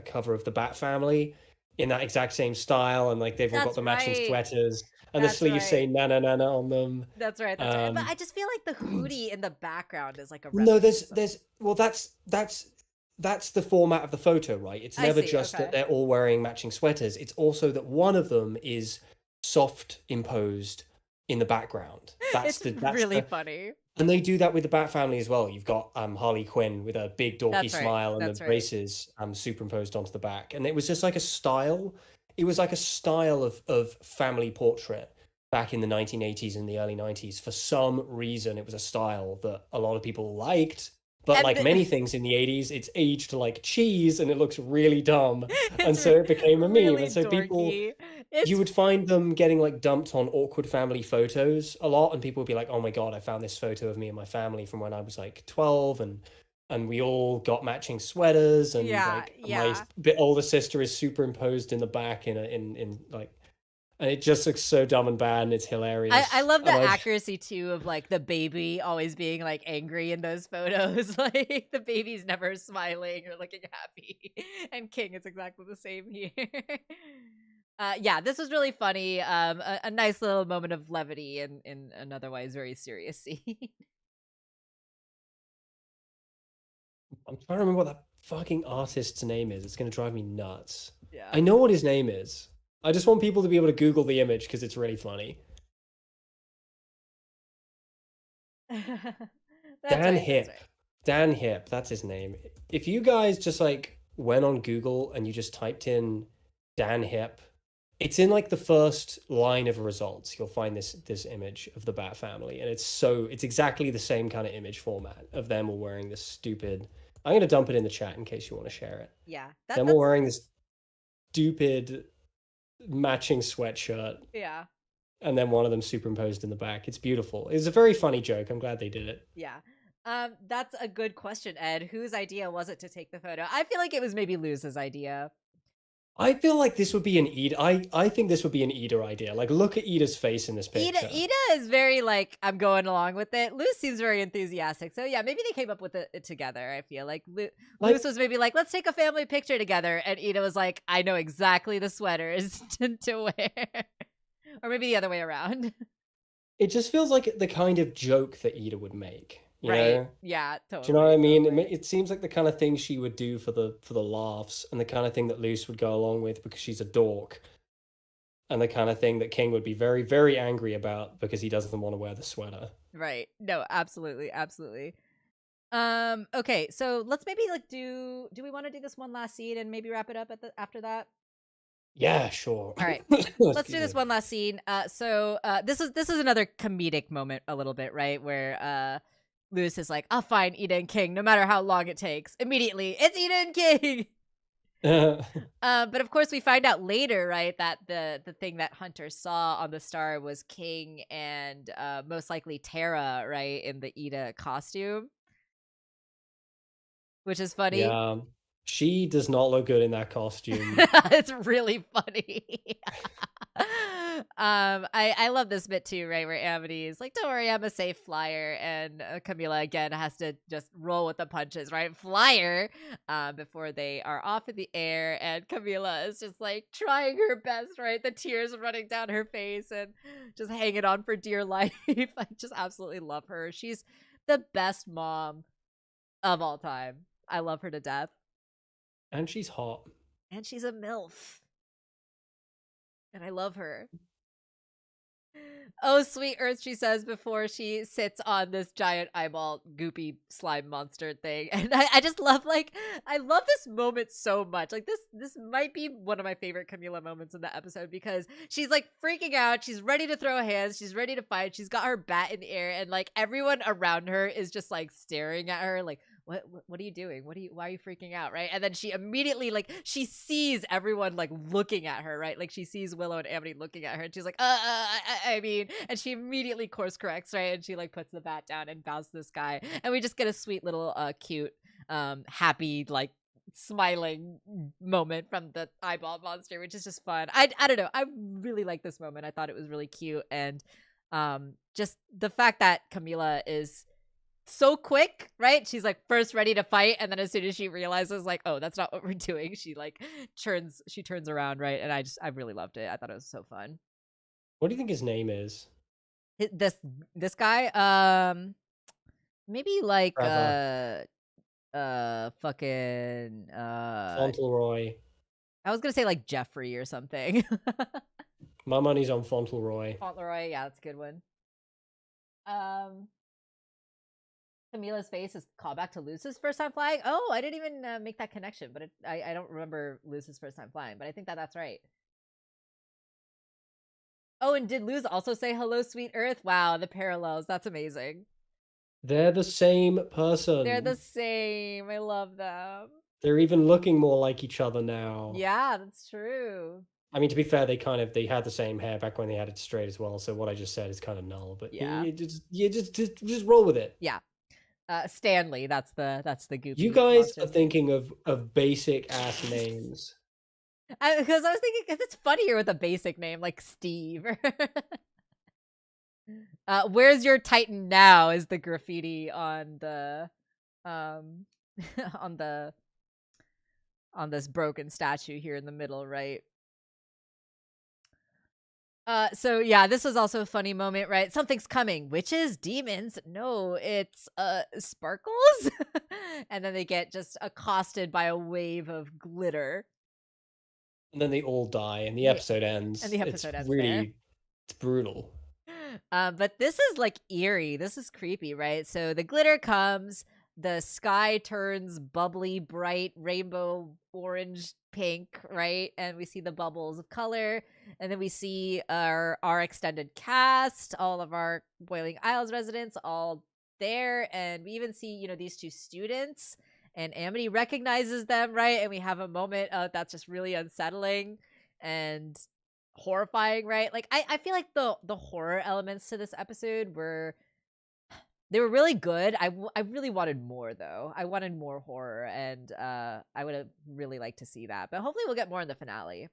cover of the Bat Family in that exact same style, and like they've all got That's the matching right. sweaters, and the That's sleeves say right. "na na na na" on them. That's right. That's right. But I just feel like the hootie in the background is like a No, reference to something. there's well, that's the format of the photo, right? It's I never see. just that Okay. they're all wearing matching sweaters. It's also that one of them is soft imposed in the background. It's That's really the funny. and they do that with the Bat Family as well. You've got Harley Quinn with a big dorky That's right. smile and the That's right. braces superimposed onto the back. And it was just like a style. It was like a style of family portrait back in the 1980s and the early 90s. For some reason, it was a style that a lot of people liked. But And like many things in the 80s, it's aged like cheese and it looks really dumb. And it's so it became a meme. really And so people, dorky. you It's would find them getting like dumped on awkward family photos a lot. And people would be like, oh my God, I found this photo of me and my family from when I was like 12. And we all got matching sweaters. And yeah, like my yeah. bit older sister is superimposed in the back in like, and it just looks so dumb and bad, and it's I hilarious. love And the I, accuracy too of like the baby always being like angry in those photos. Like the baby's never smiling or looking happy. And King is exactly the same here. Yeah, this was really funny. A nice little moment of levity in an otherwise very serious scene. I'm trying to remember what that fucking artist's name is. It's gonna drive me nuts. Yeah. I know what his name is. I just want people to be able to Google the image because it's really funny. That's Dan right. That's Hip. right. Dan Hip, that's his name. If you guys just like went on Google and you just typed in Dan Hip, it's in like the first line of results. You'll find this image of the Bat family, and it's exactly the same kind of image format of them all wearing this stupid. I'm gonna dump it in the chat in case you want to share it. Yeah. Them all That's wearing this stupid matching sweatshirt, yeah. and then one of them superimposed in the back. It's beautiful. It's a very funny joke. I'm glad they did it. Yeah. That's a good question, Ed. Whose idea was it to take the photo? I feel like it was maybe Luz's idea. I feel like this would be an Ida. I think this would be an Ida idea. Like, look at Ida's face in this picture. Ida is very like, I'm going along with it. Luz seems very enthusiastic. So yeah, maybe they came up with it together. I feel like Like, Luz was maybe like, let's take a family picture together. And Ida was like, I know exactly the sweaters to wear. Or maybe the other way around. it just feels like the kind of joke that Ida would make. You Right. know? Yeah, Do you know what I totally. mean? Totally. It seems like the kind of thing she would do for the laughs, and the kind of thing that Luce would go along with because she's a dork, and the kind of thing that King would be very, very angry about because he doesn't want to wear the sweater. Right. No, absolutely. Absolutely. Okay, so let's maybe like do we want to do this one last scene and maybe wrap it up after that? Yeah, sure. All right. Let's do Excuse this me. one last scene. This is another comedic moment a little bit, right? Where Lewis is like, I'll find Ida and King no matter how long it takes. Immediately, it's Ida and King. But of course we find out later, right, that the thing that Hunter saw on the star was King and most likely Tara, right, in the Ida costume. Which is funny. Yeah, she does not look good in that costume. It's really funny. I love this bit too, right? Where Amity is like, "Don't worry, I'm a safe flyer," and Camila again has to just roll with the punches, right? Flyer, before they are off in the air, and Camila is just like trying her best, right? The tears running down her face and just hanging on for dear life. I just absolutely love her. She's the best mom of all time. I love her to death. And she's hot. And she's a MILF. And I love her. Oh, sweet Earth, she says before she sits on this giant eyeball goopy slime monster thing. And I just love, like, I love this moment so much. Like, this might be one of my favorite Camila moments in the episode because she's like freaking out. She's ready to throw hands. She's ready to fight. She's got her bat in the air. And like everyone around her is just like staring at her like, what are you doing? Why are you freaking out? Right. And then she immediately, like, she sees everyone like looking at her, right? Like she sees Willow and Amity looking at her and she's like, I mean, and she immediately course corrects, right? And she like puts the bat down and bows to the sky. And we just get a sweet little, cute, happy, like, smiling moment from the eyeball monster, which is just fun. I don't know. I really like this moment. I thought it was really cute. And, just the fact that Camila is so quick, right? She's like first ready to fight, and then as soon as she realizes like, oh, that's not what we're doing, she like turns around, right? And I really loved it. I thought it was so fun. What do you think his name is? This guy, maybe like Trevor. fucking Fauntleroy. I was gonna say like Jeffrey or something. My money's on Fauntleroy. Fauntleroy, yeah, that's a good one. Um, Camila's face is callback to Luce's first time flying. Oh, I didn't even make that connection, but I don't remember Luce's first time flying, but I think that's right. Oh, and did Luz also say hello, sweet Earth? Wow, the parallels. That's amazing. They're the same They're the person. same. I love them. They're even looking more like each other now. Yeah, that's true. I mean, to be fair, they had the same hair back when they had it straight as well. So what I just said is kind of null. But Yeah. you just roll with it. Yeah. Stanley, that's the You goopy guys are monster. thinking of basic ass names. Because I was thinking, because it's funnier with a basic name like Steve. Where's your Titan now? Is the graffiti on the um on the on this broken statue here in the middle, right? So yeah, this was also a funny moment, right? Something's coming. Witches, demons? No, it's sparkles. And then they get just accosted by a wave of glitter. And then they all die, and the Yeah, episode and ends. the It's episode ends there. really, it's brutal. But this is like eerie. This is creepy, right? So the glitter comes, the sky turns bubbly, bright, rainbow, orange, pink, right? And we see the bubbles of color, and then we see our extended cast, all of our Boiling Isles residents, all there, and we even see these two students. And Amity recognizes them, right? And we have a moment that's just really unsettling. And horrifying, right? Like I feel like the horror elements to this episode were really good. I really wanted more though. I wanted more horror, and I would have really liked to see that. But hopefully we'll get more in the finale.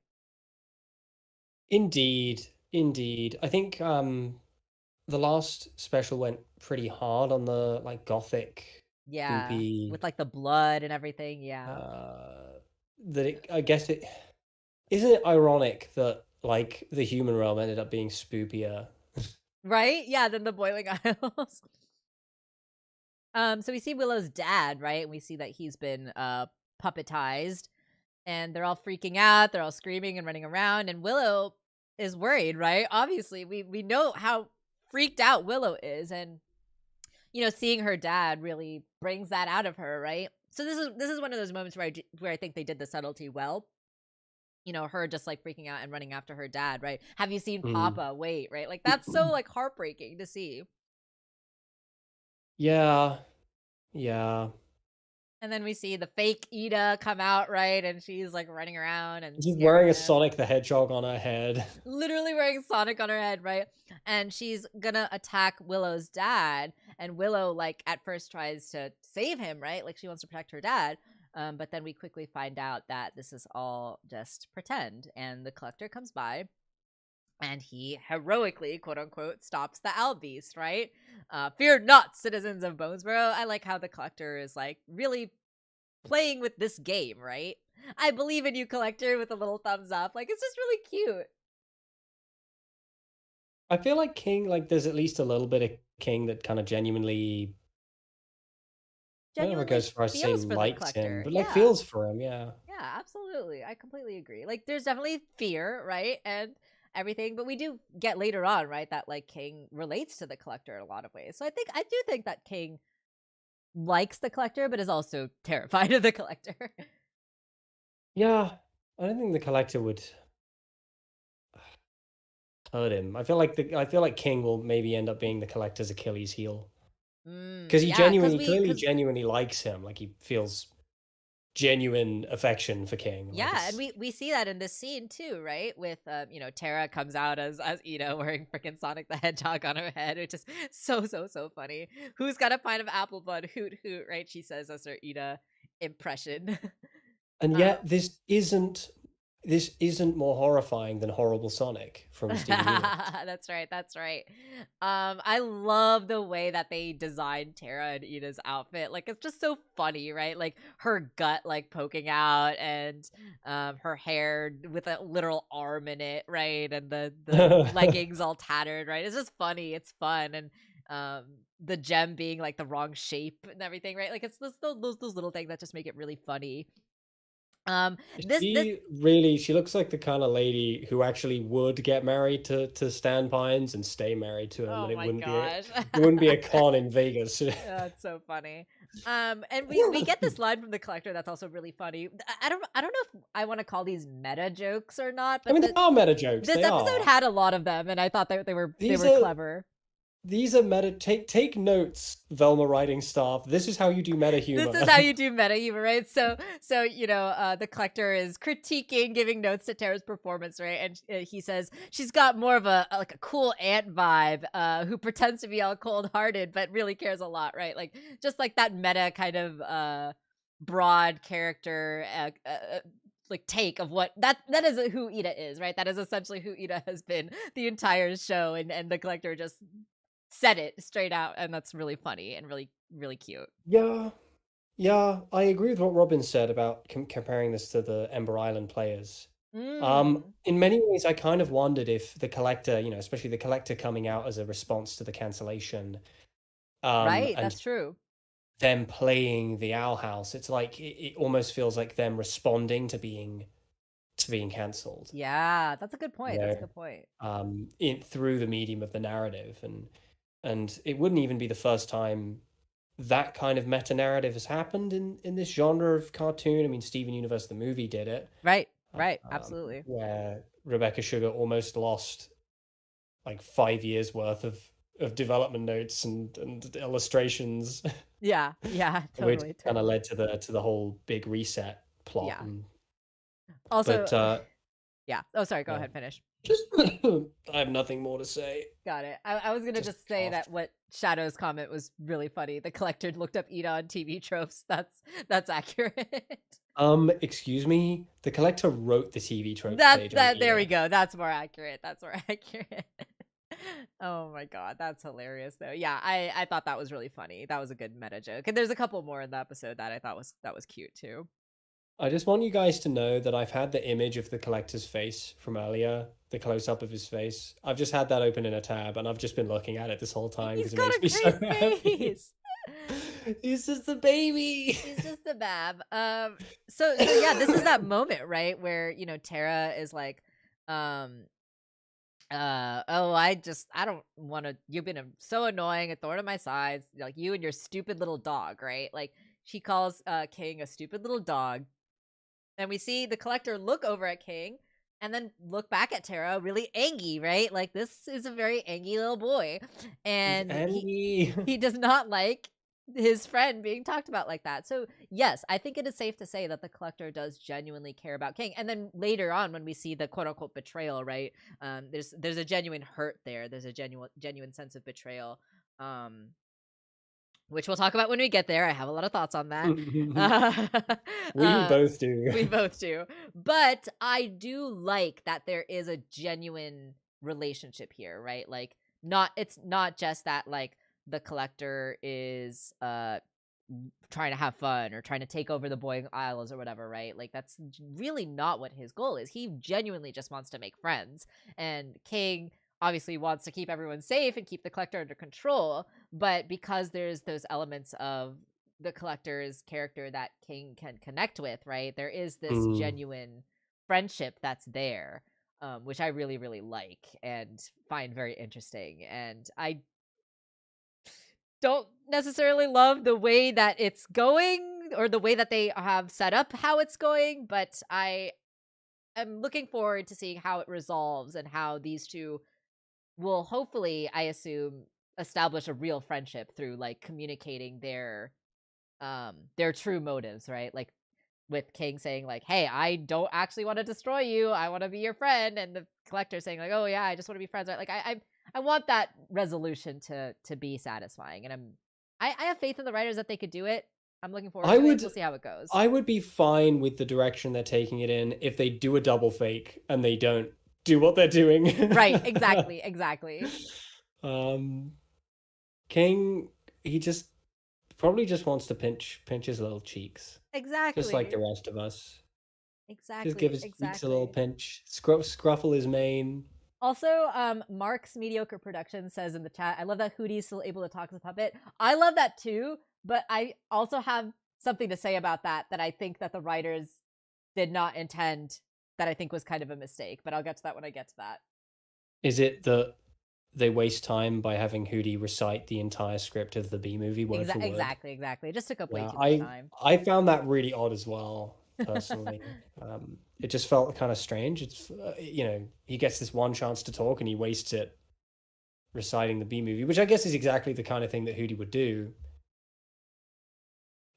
Indeed, indeed. I think the last special went pretty hard on the like gothic, Yeah, goopy. with like the blood and everything. Yeah. I guess it isn't it ironic that like the human realm ended up being spookier. Right? Yeah, then the Boiling Isles. So we see Willow's dad, right? And we see that he's been puppetized, and they're all freaking out, they're all screaming and running around, and Willow is worried, right? Obviously, we know how freaked out Willow is, and seeing her dad really brings that out of her, right? So this is one of those moments where I think they did the subtlety well. Her just like freaking out and running after her dad, right? Have you seen Mm. Papa? Wait, right? Like that's so like heartbreaking to see. Yeah, yeah. And then we see the fake Ida come out, right? And she's like running around and She's scaring wearing a him. Sonic the Hedgehog on her head. Literally wearing Sonic on her head, right? And she's gonna attack Willow's dad. And Willow, like, at first tries to save him, right? Like, she wants to protect her dad. But then we quickly find out that this is all just pretend. And the collector comes by and he heroically, quote unquote, stops the owl beast, right? Fear not, citizens of Bonesboro. I like how the collector is like really playing with this game, right? I believe in you, collector, with a little thumbs up. Like, it's just really cute. I feel like King, like there's at least a little bit of King that kind of genuinely, I don't know if it Genuinely goes as far as to say feels for the likes him, collector. but like Yeah. feels for him, yeah. Yeah, absolutely. I completely agree. Like, there's definitely fear, right? And everything, but we do get later on, right, that like King relates to the collector in a lot of ways. So I do think that King likes the collector, but is also terrified of the collector. Yeah, I don't think the collector would hurt him. I feel like King will maybe end up being the collector's Achilles heel because Yeah, clearly because genuinely likes him. Like he feels genuine affection for King. Like yeah, and it's we see that in this scene too, right? With Tara comes out as Ida wearing freaking Sonic the Hedgehog on her head, which is so funny. Who's got a pint of apple bud? Hoot hoot, right? She says as her Ida impression. and um, yet this isn't more horrifying than Horrible Sonic from Steven Universe. That's right. That's right. I love the way that they designed Tara and Ida's outfit. Like it's just so funny, right? Like her gut like poking out and her hair with a literal arm in it, right? And the leggings all tattered, right? It's just funny. It's fun. And the gem being like the wrong shape and everything, right? Like it's those little things that just make it really funny. This She looks like the kind of lady who actually would get married to Stan Pines and stay married to him, oh and my gosh. it wouldn't be a con in Vegas. That's so funny. And we get this line from the collector that's also really funny. I don't know if I want to call these meta jokes or not, I but mean, they are meta jokes. this They episode are. had a lot of them, and I thought they were These are clever. these are meta. Take notes, Velma writing staff. This is how you do meta humor. This is how you do meta humor, right? So the collector is critiquing, giving notes to Tara's performance, right? And he says she's got more of a like a cool aunt vibe, who pretends to be all cold hearted but really cares a lot, right? Like just like that meta kind of broad character. Like take of what that is who Ida is, right? That is essentially who Ida has been the entire show, and the collector just said it straight out, and that's really funny and really really cute. Yeah, yeah, I agree with what Robin said about comparing this to the Ember Island players. Mm, In many ways, I kind of wondered if the collector, especially the collector coming out as a response to the cancellation, right, and that's true. them playing the Owl House, it's like it almost feels like them responding to being cancelled. Yeah, that's a good You point. That's a good point. in through the medium of the narrative, and it wouldn't even be the first time that kind of meta narrative has happened in this genre of cartoon. I mean, Steven Universe the movie did it, Right, right, absolutely. where Rebecca Sugar almost lost like 5 years worth of development notes and illustrations, Yeah, yeah, which totally, kind of totally. led to the whole big reset plot. Yeah. And Also, but yeah. Oh, sorry. Go yeah, ahead. Finish. just I have nothing more to say. Got it. I was gonna Just just say cough. that what Shadow's comment was really funny. The collector looked up Ida on TV tropes. That's accurate. Excuse me. The collector wrote the TV tropes That's page on that. There we Eda. go. That's more accurate. That's more accurate. Oh my god, that's hilarious though. Yeah, I thought that was really funny. That was a good meta joke. And there's a couple more in the episode that I thought was cute too. I just want you guys to know that I've had the image of the collector's face from earlier, the close up of his face. I've just had that open in a tab, and I've just been looking at it this whole time He's because it got makes a me so great happy. face. He's just a baby. He's just a bab. So yeah, this is that moment, right, where Tara is like, um, oh, I don't want to. You've been so annoying, a thorn in my sides, like you and your stupid little dog, right? Like she calls King a stupid little dog, and we see the collector look over at King. And then look back at Tara, really angry, right? Like this is a very angry little boy, He's and Andy. he does not like his friend being talked about like that. So yes, I think it is safe to say that the collector does genuinely care about King. And then later on, when we see the quote unquote betrayal, right? There's a genuine hurt there. There's a genuine sense of betrayal. Um, which we'll talk about when we get there. I have a lot of thoughts on that. Uh, We both we do. both do. But I do like that there is a genuine relationship here, right? Like it's not just that like the collector is trying to have fun or trying to take over the Boying Isles or whatever, right? Like that's really not what his goal is. He genuinely just wants to make friends. And King obviously wants to keep everyone safe and keep the collector under control, but because there's those elements of the collector's character that King can connect with, right? There is this Mm. genuine friendship that's there, which I really, really like and find very interesting. And I don't necessarily love the way that it's going or the way that they have set up how it's going, but I am looking forward to seeing how it resolves and how these two will hopefully, I assume, establish a real friendship through like communicating their true motives, right? Like with King saying like, "Hey, I don't actually want to destroy you. I want to be your friend," and the collector saying like, "Oh yeah, I just want to be friends." Right? Like I want that resolution to be satisfying, and I have faith in the writers that they could do it. I'm looking forward I to it. would We'll see how it goes. I would be fine with the direction they're taking it in if they do a double fake and they don't do what they're doing. Right? Exactly. Exactly. um King, he just probably just wants to pinch his little cheeks, just like the Exactly. rest of us. Just give Exactly. his cheeks a little Exactly. pinch, scruffle his mane. Also, Mark's mediocre production says in the chat, I love that Hootie's still able to talk as a puppet. I love that too, but I also have something to say about that I think that the writers did not intend, that I think was kind of a mistake. But I'll get to that when I get to that. Is it that they waste time by having Hootie recite the entire script of the B movie word for word. Exactly. It just took up way Yeah, too much time. I found that really odd as well, personally. It just felt kind of strange. It's he gets this one chance to talk and he wastes it reciting the B movie, which I guess is exactly the kind of thing that Hootie would do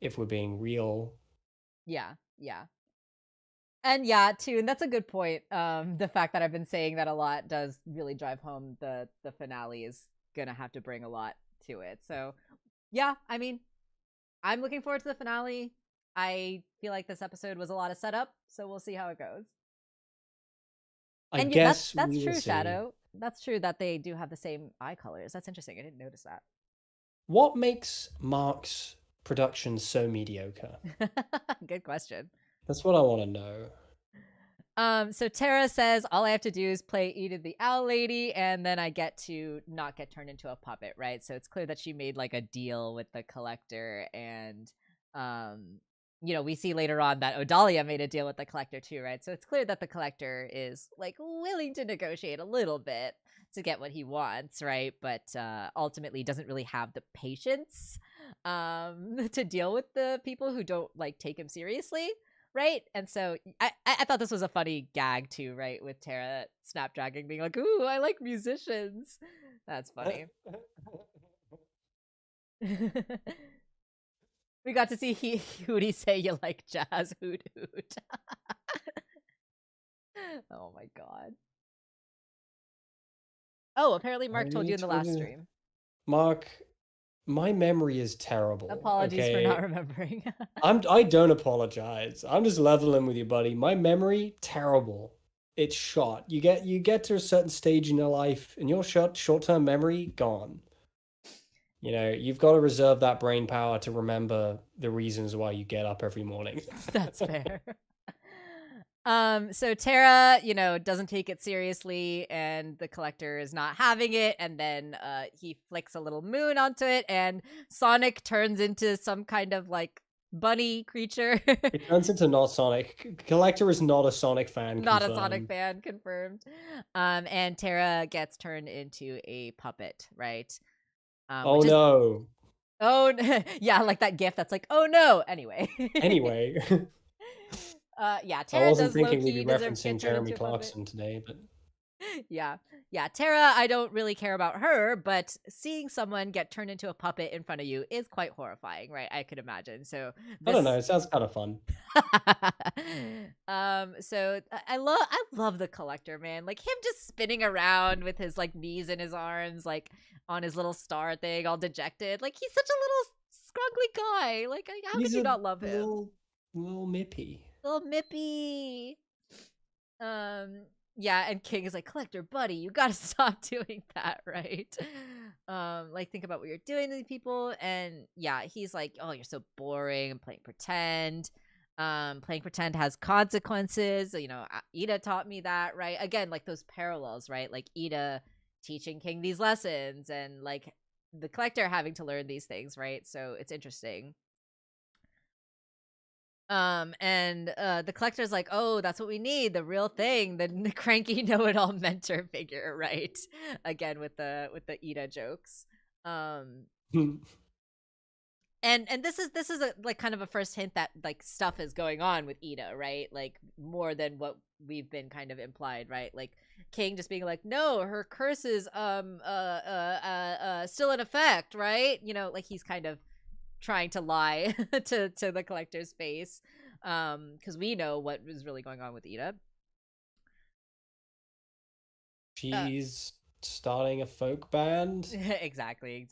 if we're being real. Yeah. And yeah, too, and that's a good point. The fact that I've been saying that a lot does really drive home the finale is gonna have to bring a lot to it. So yeah, I mean, I'm looking forward to the finale. I feel like this episode was a lot of setup, so we'll see how it goes. I And yeah, guess that's we will true, see. Shadow. That's true that they do have the same eye colors. That's interesting. I didn't notice What makes Mark's production so mediocre? that. Good question. That's what I want to know. So Tara says all I have to do is play Edith the Owl Lady, and then I get to not get turned into a puppet, right? So it's clear that she made like a deal with the collector, and we see later on that Odalia made a deal with the collector too, right? So it's clear that the collector is like willing to negotiate a little bit to get what he wants, right? But ultimately doesn't really have the patience to deal with the people who don't like take him seriously. Right. And so I thought this was a funny gag too, right? With Tara Snapdragon being like, ooh, I like musicians. That's funny. We got to see Hootie say you like jazz, hoot hoot. Oh my god. Oh, apparently Mark told you in the last stream. Mark, my memory is terrible. Apologies for not remembering. I don't apologize. I'm just leveling with you, buddy. My memory, terrible. It's shot. You get to a certain stage in your life and your short-term memory gone. You've got to reserve that brain power to remember the reasons why you get up every morning. That's fair. So Tara, doesn't take it seriously, and the collector is not having it, and then he flicks a little moon onto it, and Sonic turns into some kind of like bunny creature. It turns into not Sonic. Collector is not a Sonic fan. Not confirmed. a Sonic fan, confirmed. And Tara gets turned into a puppet, right? Oh no. Oh yeah, like that gif that's like, oh no. Anyway. Yeah, Tara I wasn't does thinking we'd be deserve referencing Jeremy Clarkson today, but yeah, Tara, I don't really care about her, but seeing someone get turned into a puppet in front of you is quite horrifying, right? I could imagine. So I don't know. It sounds kind of fun. So I love the collector, man. Like him just spinning around with his like knees in his arms, like on his little star thing, all dejected. Like he's such a little scruggly guy. Like how could you not love him? Little Mippy. Little Mippy. Yeah, and King is like, collector buddy, you gotta stop doing that, right? Like think about what you're doing to these people. And yeah, he's like, oh, you're so boring. I'm playing pretend. Playing pretend has consequences. Ida taught me that, right? Again, like those parallels, right? Like Ida teaching King these lessons, and like the collector having to learn these things, right? So it's interesting. And the collector's like, oh, that's what we need, the real thing, the cranky know-it-all mentor figure, right? Again with the Ida jokes. And this is a like kind of a first hint that like stuff is going on with Ida, right? Like more than what we've been kind of implied, right? Like King just being like, no, her curse is still in effect, right? Like he's kind of trying to lie to the collector's face, because we know what is really going on with Ida. She's starting a folk band. Exactly.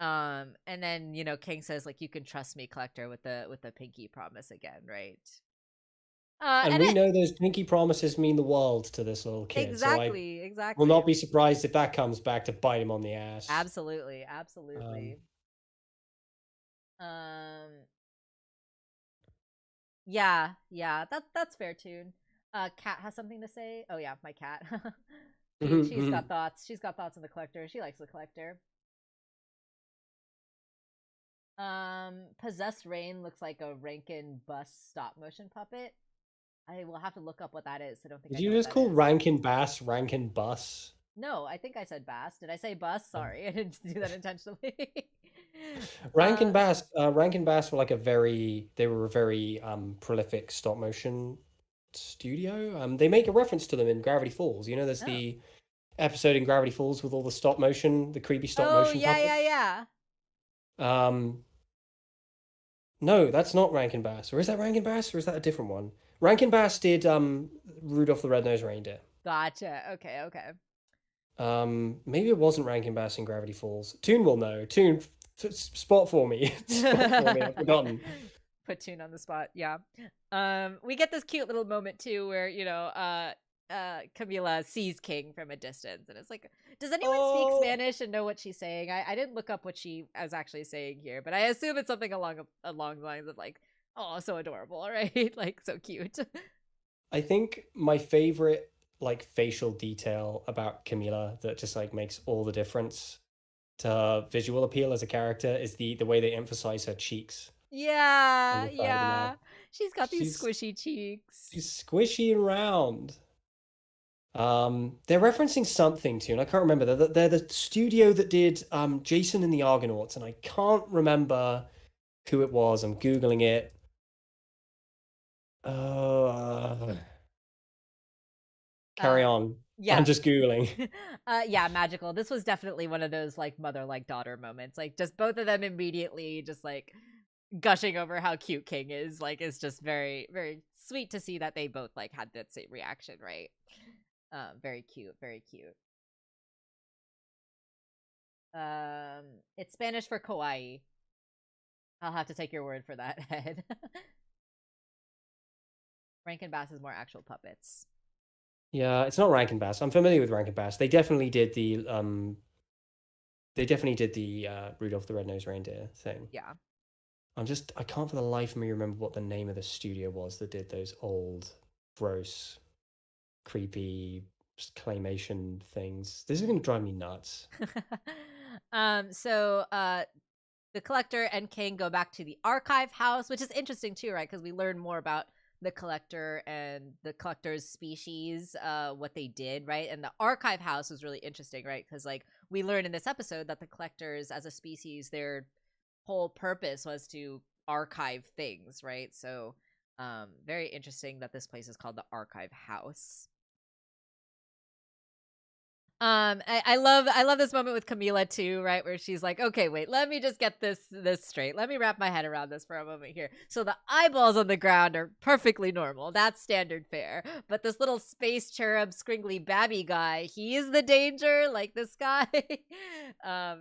And then King says like, you can trust me, collector, with the pinky promise again, right? And we know those pinky promises mean the world to this little kid. Exactly. So I will not be surprised if that comes back to bite him on the ass. Absolutely. Yeah, that's fair tune. Cat has something to say. Oh yeah, my cat. She's got thoughts. She's got thoughts on the collector. She likes the collector. Possessed Rain looks like a Rankin Bus stop motion puppet. I will have to look up what that is. I don't think. Did you just call Rankin Bass Rankin Bus? No, I think I said Bass. Did I say Bus? Sorry, I didn't do that intentionally. Rankin uh, Bass, Rankin Bass were like they were a very prolific stop motion studio. They make a reference to them in Gravity Falls. You know, there's oh. the episode in Gravity Falls with all the stop motion, the creepy stop Oh, motion yeah, yeah, puppets. yeah. Um, no, that's not Rankin Bass. Or is that Rankin Bass? Or is that a different one? Rankin Bass did Rudolph the Red-Nosed Reindeer. Gotcha. Okay, okay. Maybe it wasn't Rankin Bass in Gravity Falls. Toon will know. Toon, spot for me. Spot for me. I've forgotten. Put Tune on the spot. Yeah. We get this cute little moment too where, Camila sees King from a distance and it's like, does anyone speak Oh, Spanish and know what she's saying? I didn't look up what she was actually saying here, but I assume it's something along the lines of like, oh, so adorable, right? Like so cute. I think my favorite like facial detail about Camila that just like makes all the difference to her visual appeal as a character is the way they emphasize her cheeks on Yeah, the side of the mouth. yeah. She's got these She's squishy cheeks. she's squishy and round. They're referencing something too, and I can't remember. They're the studio that did Jason and the Argonauts, and I can't remember who it was. I'm Googling it. Uh, carry Uh, on. I'm yeah. just Googling. Yeah, magical. This was definitely one of those like mother like daughter moments. Like just both of them immediately just like gushing over how cute King is. Like it's just very very sweet to see that they both like had that same reaction, right? Very cute, very cute. It's Spanish for kawaii. I'll have to take your word for that, Ed. Rankin Bass is more actual puppets. Yeah, it's not Rankin Bass. I'm familiar with Rankin Bass. They definitely did the Rudolph the Red-Nosed Reindeer thing. Yeah. I can't for the life of me remember what the name of the studio was that did those old, gross, creepy claymation things. This is gonna drive me nuts. So the collector and King go back to the archive house, which is interesting too, right? Because we learn more about the collector and the collector's species, what they did, right? And the archive house was really interesting, right? Because like we learned in this episode that the collectors as a species, their whole purpose was to archive things, right? So very interesting that this place is called the archive house. I love this moment with Camila too, right? Where she's like, okay, wait, let me just get this straight. Let me wrap my head around this for a moment here. So the eyeballs on the ground are perfectly normal. That's standard fare. But this little space cherub scringly babby guy, he's the danger, like this guy.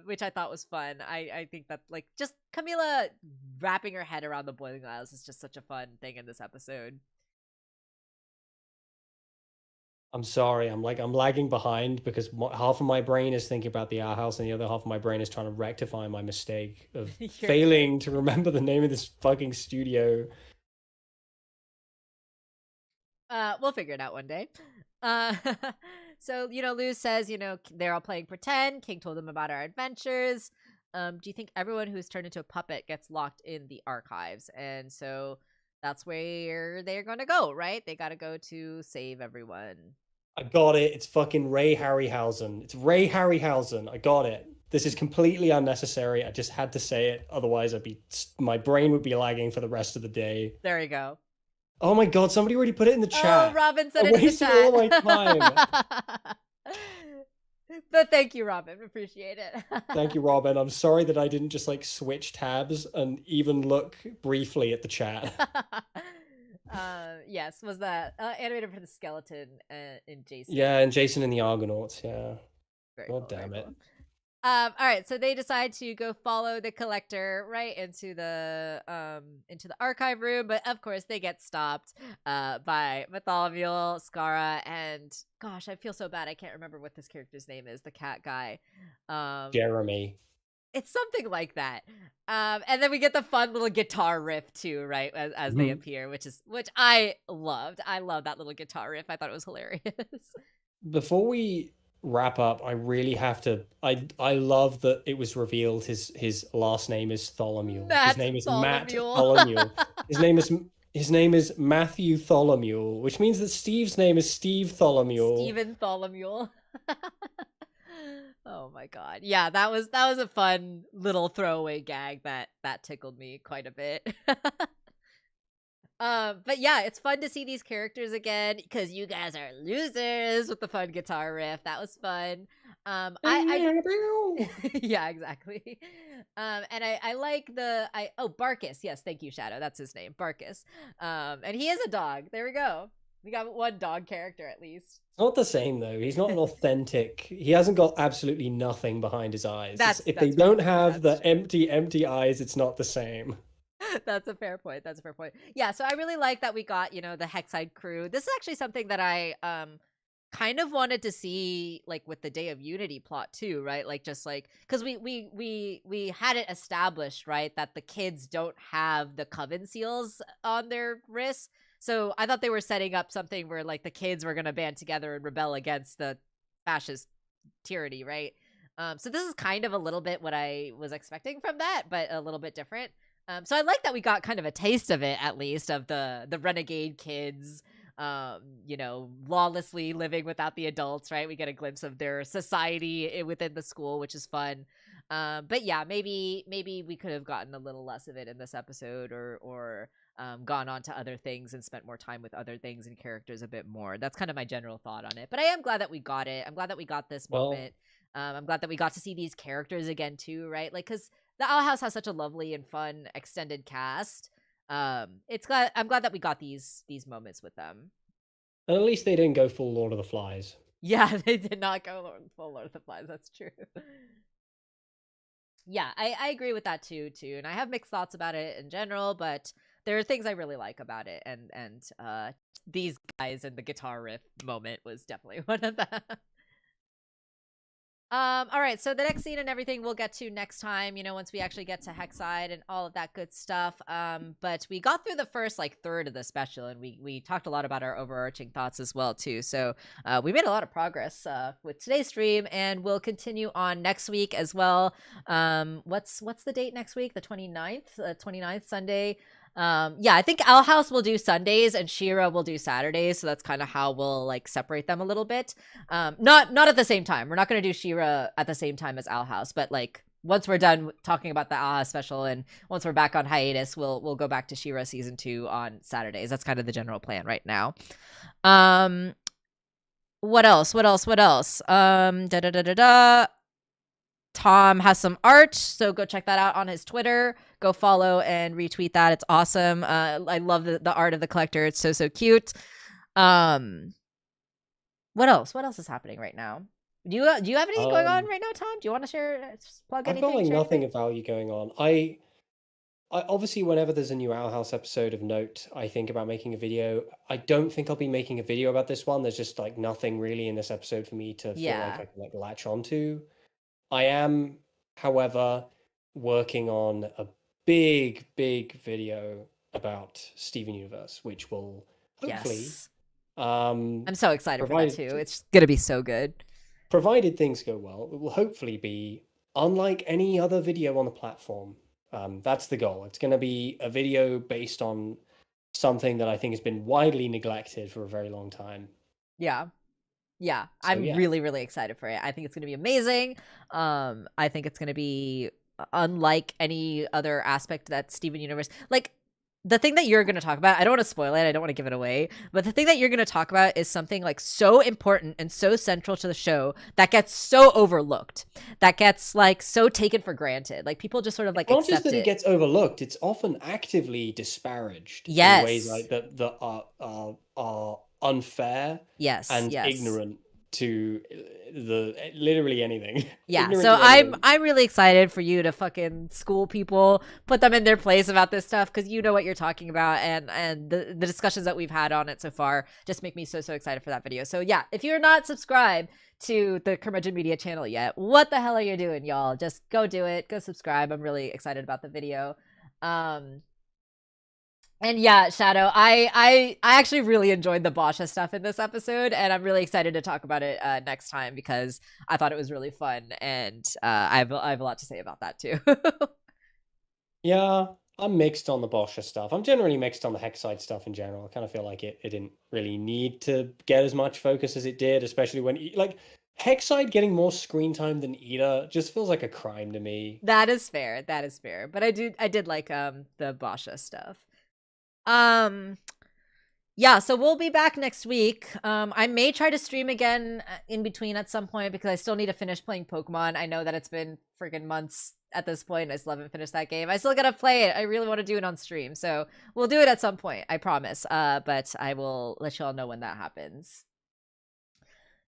Which I thought was fun. I think that like just Camila wrapping her head around the boiling isles is just such a fun thing in this episode. I'm sorry. I'm lagging behind because half of my brain is thinking about the Owl House and the other half of my brain is trying to rectify my mistake of You're good. failing to remember the name of this fucking studio. We'll figure it out one day. Uh, so Luz says, they're all playing pretend. King told them about our adventures. Do you think everyone who's turned into a puppet gets locked in the archives? And so that's where they're going to go, right? They got to go to save everyone. I got it. It's fucking Ray Harryhausen. It's Ray Harryhausen. I got it. This is completely unnecessary. I just had to say it. Otherwise, my brain would be lagging for the rest of the day. There you go. Oh my god, somebody already put it in the Oh, chat. Robin said I it in the wasted chat. all my time. But thank you, Robin. Appreciate it. Thank you, Robin. I'm sorry that I didn't just like switch tabs and even look briefly at the chat. Yes, was that animated for the skeleton in Jason? Yeah, and Jason and the Argonauts. Yeah. Very God cool, damn very it. cool. All right, so they decide to go follow the collector right into the archive room, but of course they get stopped by Bartholomew, Skara, and gosh, I feel so bad. I can't remember what this character's name is, the cat guy. Jeremy. It's something like that. And then we get the fun little guitar riff too, right? As they appear, which I loved. I love that little guitar riff. I thought it was hilarious. Before we wrap up, I really have to. I love that it was revealed his last name is Tholomew. His name is Matt Tholomew. His name is Matthew Tholomew, which means that Steve's name is Steve Tholomew. Stephen Tholomew. Oh my god. Yeah, that was a fun little throwaway gag that tickled me quite a bit. But yeah, it's fun to see these characters again because you guys are losers with the fun guitar riff. That was fun. I yeah, exactly. And I like Barkus. Yes, thank you, Shadow. That's his name, Barkus. And he is a dog. There we go. We got one dog character at least. It's not the same though. He's not an authentic. He hasn't got absolutely nothing behind his eyes. If they That's don't fair. have That's the true. empty eyes, it's not the same. That's a fair point. That's a fair point. Yeah, so I really like that we got, the Hexside crew. This is actually something that I kind of wanted to see like with the Day of Unity plot too, right? Like just like cuz we had it established, right, that the kids don't have the coven seals on their wrists. So I thought they were setting up something where like the kids were going to band together and rebel against the fascist tyranny, right? So this is kind of a little bit what I was expecting from that, but a little bit different. So I like that we got kind of a taste of it, at least, of the renegade kids, lawlessly living without the adults, right? We get a glimpse of their society within the school, which is fun. But yeah, maybe we could have gotten a little less of it in this episode, or gone on to other things and spent more time with other things and characters a bit more. That's kind of my general thought on it. But I am glad that we got it. I'm glad that we got this Well, moment. I'm glad that we got to see these characters again too, right? Like, because the Owl House has such a lovely and fun extended cast. I'm glad that we got these moments with them. and at least they didn't go full Lord of the Flies. Yeah, they did not go full Lord of the Flies. That's true. Yeah, I agree with that too. And I have mixed thoughts about it in general, but there are things I really like about it, and these guys and the guitar riff moment was definitely one of them. All right, so the next scene and everything we'll get to next time, once we actually get to Hexside and all of that good stuff. But we got through the first like third of the special, and we talked a lot about our overarching thoughts as well too. So we made a lot of progress with today's stream, and we'll continue on next week as well. What's the date next week? The 29th, 29th Sunday. Yeah, I think Owl House will do Sundays and She-Ra will do Saturdays, so that's kind of how we'll like separate them a little bit. Not at the same time. We're not going to do She-Ra at the same time as Owl House, but like once we're done talking about the Owl House special and once we're back on hiatus, we'll go back to She-Ra season 2 on Saturdays. That's kind of the general plan right now. What else? Da da da da da. Tom has some art, so go check that out on his Twitter. Go follow and retweet that. It's awesome. I love the art of the collector. It's so cute. What else? What else is happening right now? Do you have anything going on right now, Tom? Do you want to share? Plug I've got anything? like Share nothing anything? of value going on. I obviously, whenever there's a new Owl House episode of note, I think about making a video. I don't think I'll be making a video about this one. There's just like nothing really in this episode for me to feel like Yeah. I can like latch onto. I am, however, working on a big video about Steven Universe, which will hopefully, Yes. um, I'm so excited for that provided too. It's gonna be so good. provided things go well, it will hopefully be unlike any other video on the platform. That's the goal. It's going to be a video based on something that I think has been widely neglected for a very long time. Yeah. Yeah, So I'm yeah, really excited for it. I think it's going to be amazing. I think it's going to be unlike any other aspect that Steven Universe, like the thing that you're going to talk about. I don't want to spoil it. I don't want to give it away, but the thing that you're going to talk about is something like so important and so central to the show that gets so overlooked, that gets like so taken for granted. Like people just sort of like not just accept that it it. gets overlooked; it's often actively disparaged in ways Yes. like that are unfair Yes. and Yes. ignorant to the literally anything. Yeah, Ignorant so to I'm anything. I'm really excited for you to fucking school people, put them in their place about this stuff because you know what you're talking about, and the discussions that we've had on it so far just make me so excited for that video. So yeah, if you're not subscribed to the Curmudgeon Media channel yet, what the hell are you doing, y'all? Just go do it. Go subscribe. I'm really excited about the video. And yeah, Shadow, I actually really enjoyed the Basha stuff in this episode, and I'm really excited to talk about it next time because I thought it was really fun, and I have a lot to say about that too. Yeah, I'm mixed on the Boscha stuff. I'm generally mixed on the Hexside stuff in general. I kind of feel like it didn't really need to get as much focus as it did, especially when like Hexside getting more screen time than Ida just feels like a crime to me. That is fair. That is fair. But I did like the Basha stuff. Um yeah, so we'll be back next week. I may try to stream again in between at some point because I still need to finish playing Pokemon. I know that it's been freaking months at this point. I still haven't finished that game. I still gotta play it. I really want to do it on stream. So we'll do it at some point, I promise. But I will let you all know when that happens.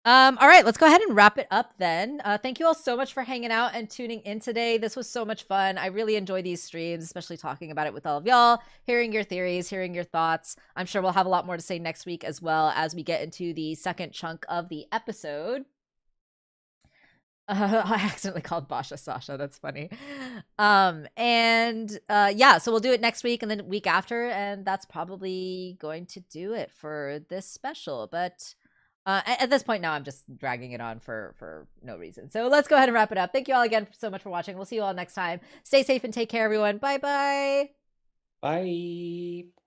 All right, let's go ahead and wrap it up then. Thank you all so much for hanging out and tuning in today. This was so much fun. I really enjoy these streams, especially talking about it with all of y'all, hearing your theories, hearing your thoughts. I'm sure we'll have a lot more to say next week as well as we get into the second chunk of the episode. I accidentally called Basha Sasha. That's funny. Yeah, so we'll do it next week and then week after, and that's probably going to do it for this special. But at this point now, I'm just dragging it on for no reason. So let's go ahead and wrap it up. Thank you all again so much for watching. We'll see you all next time. Stay safe and take care, everyone. Bye bye. Bye.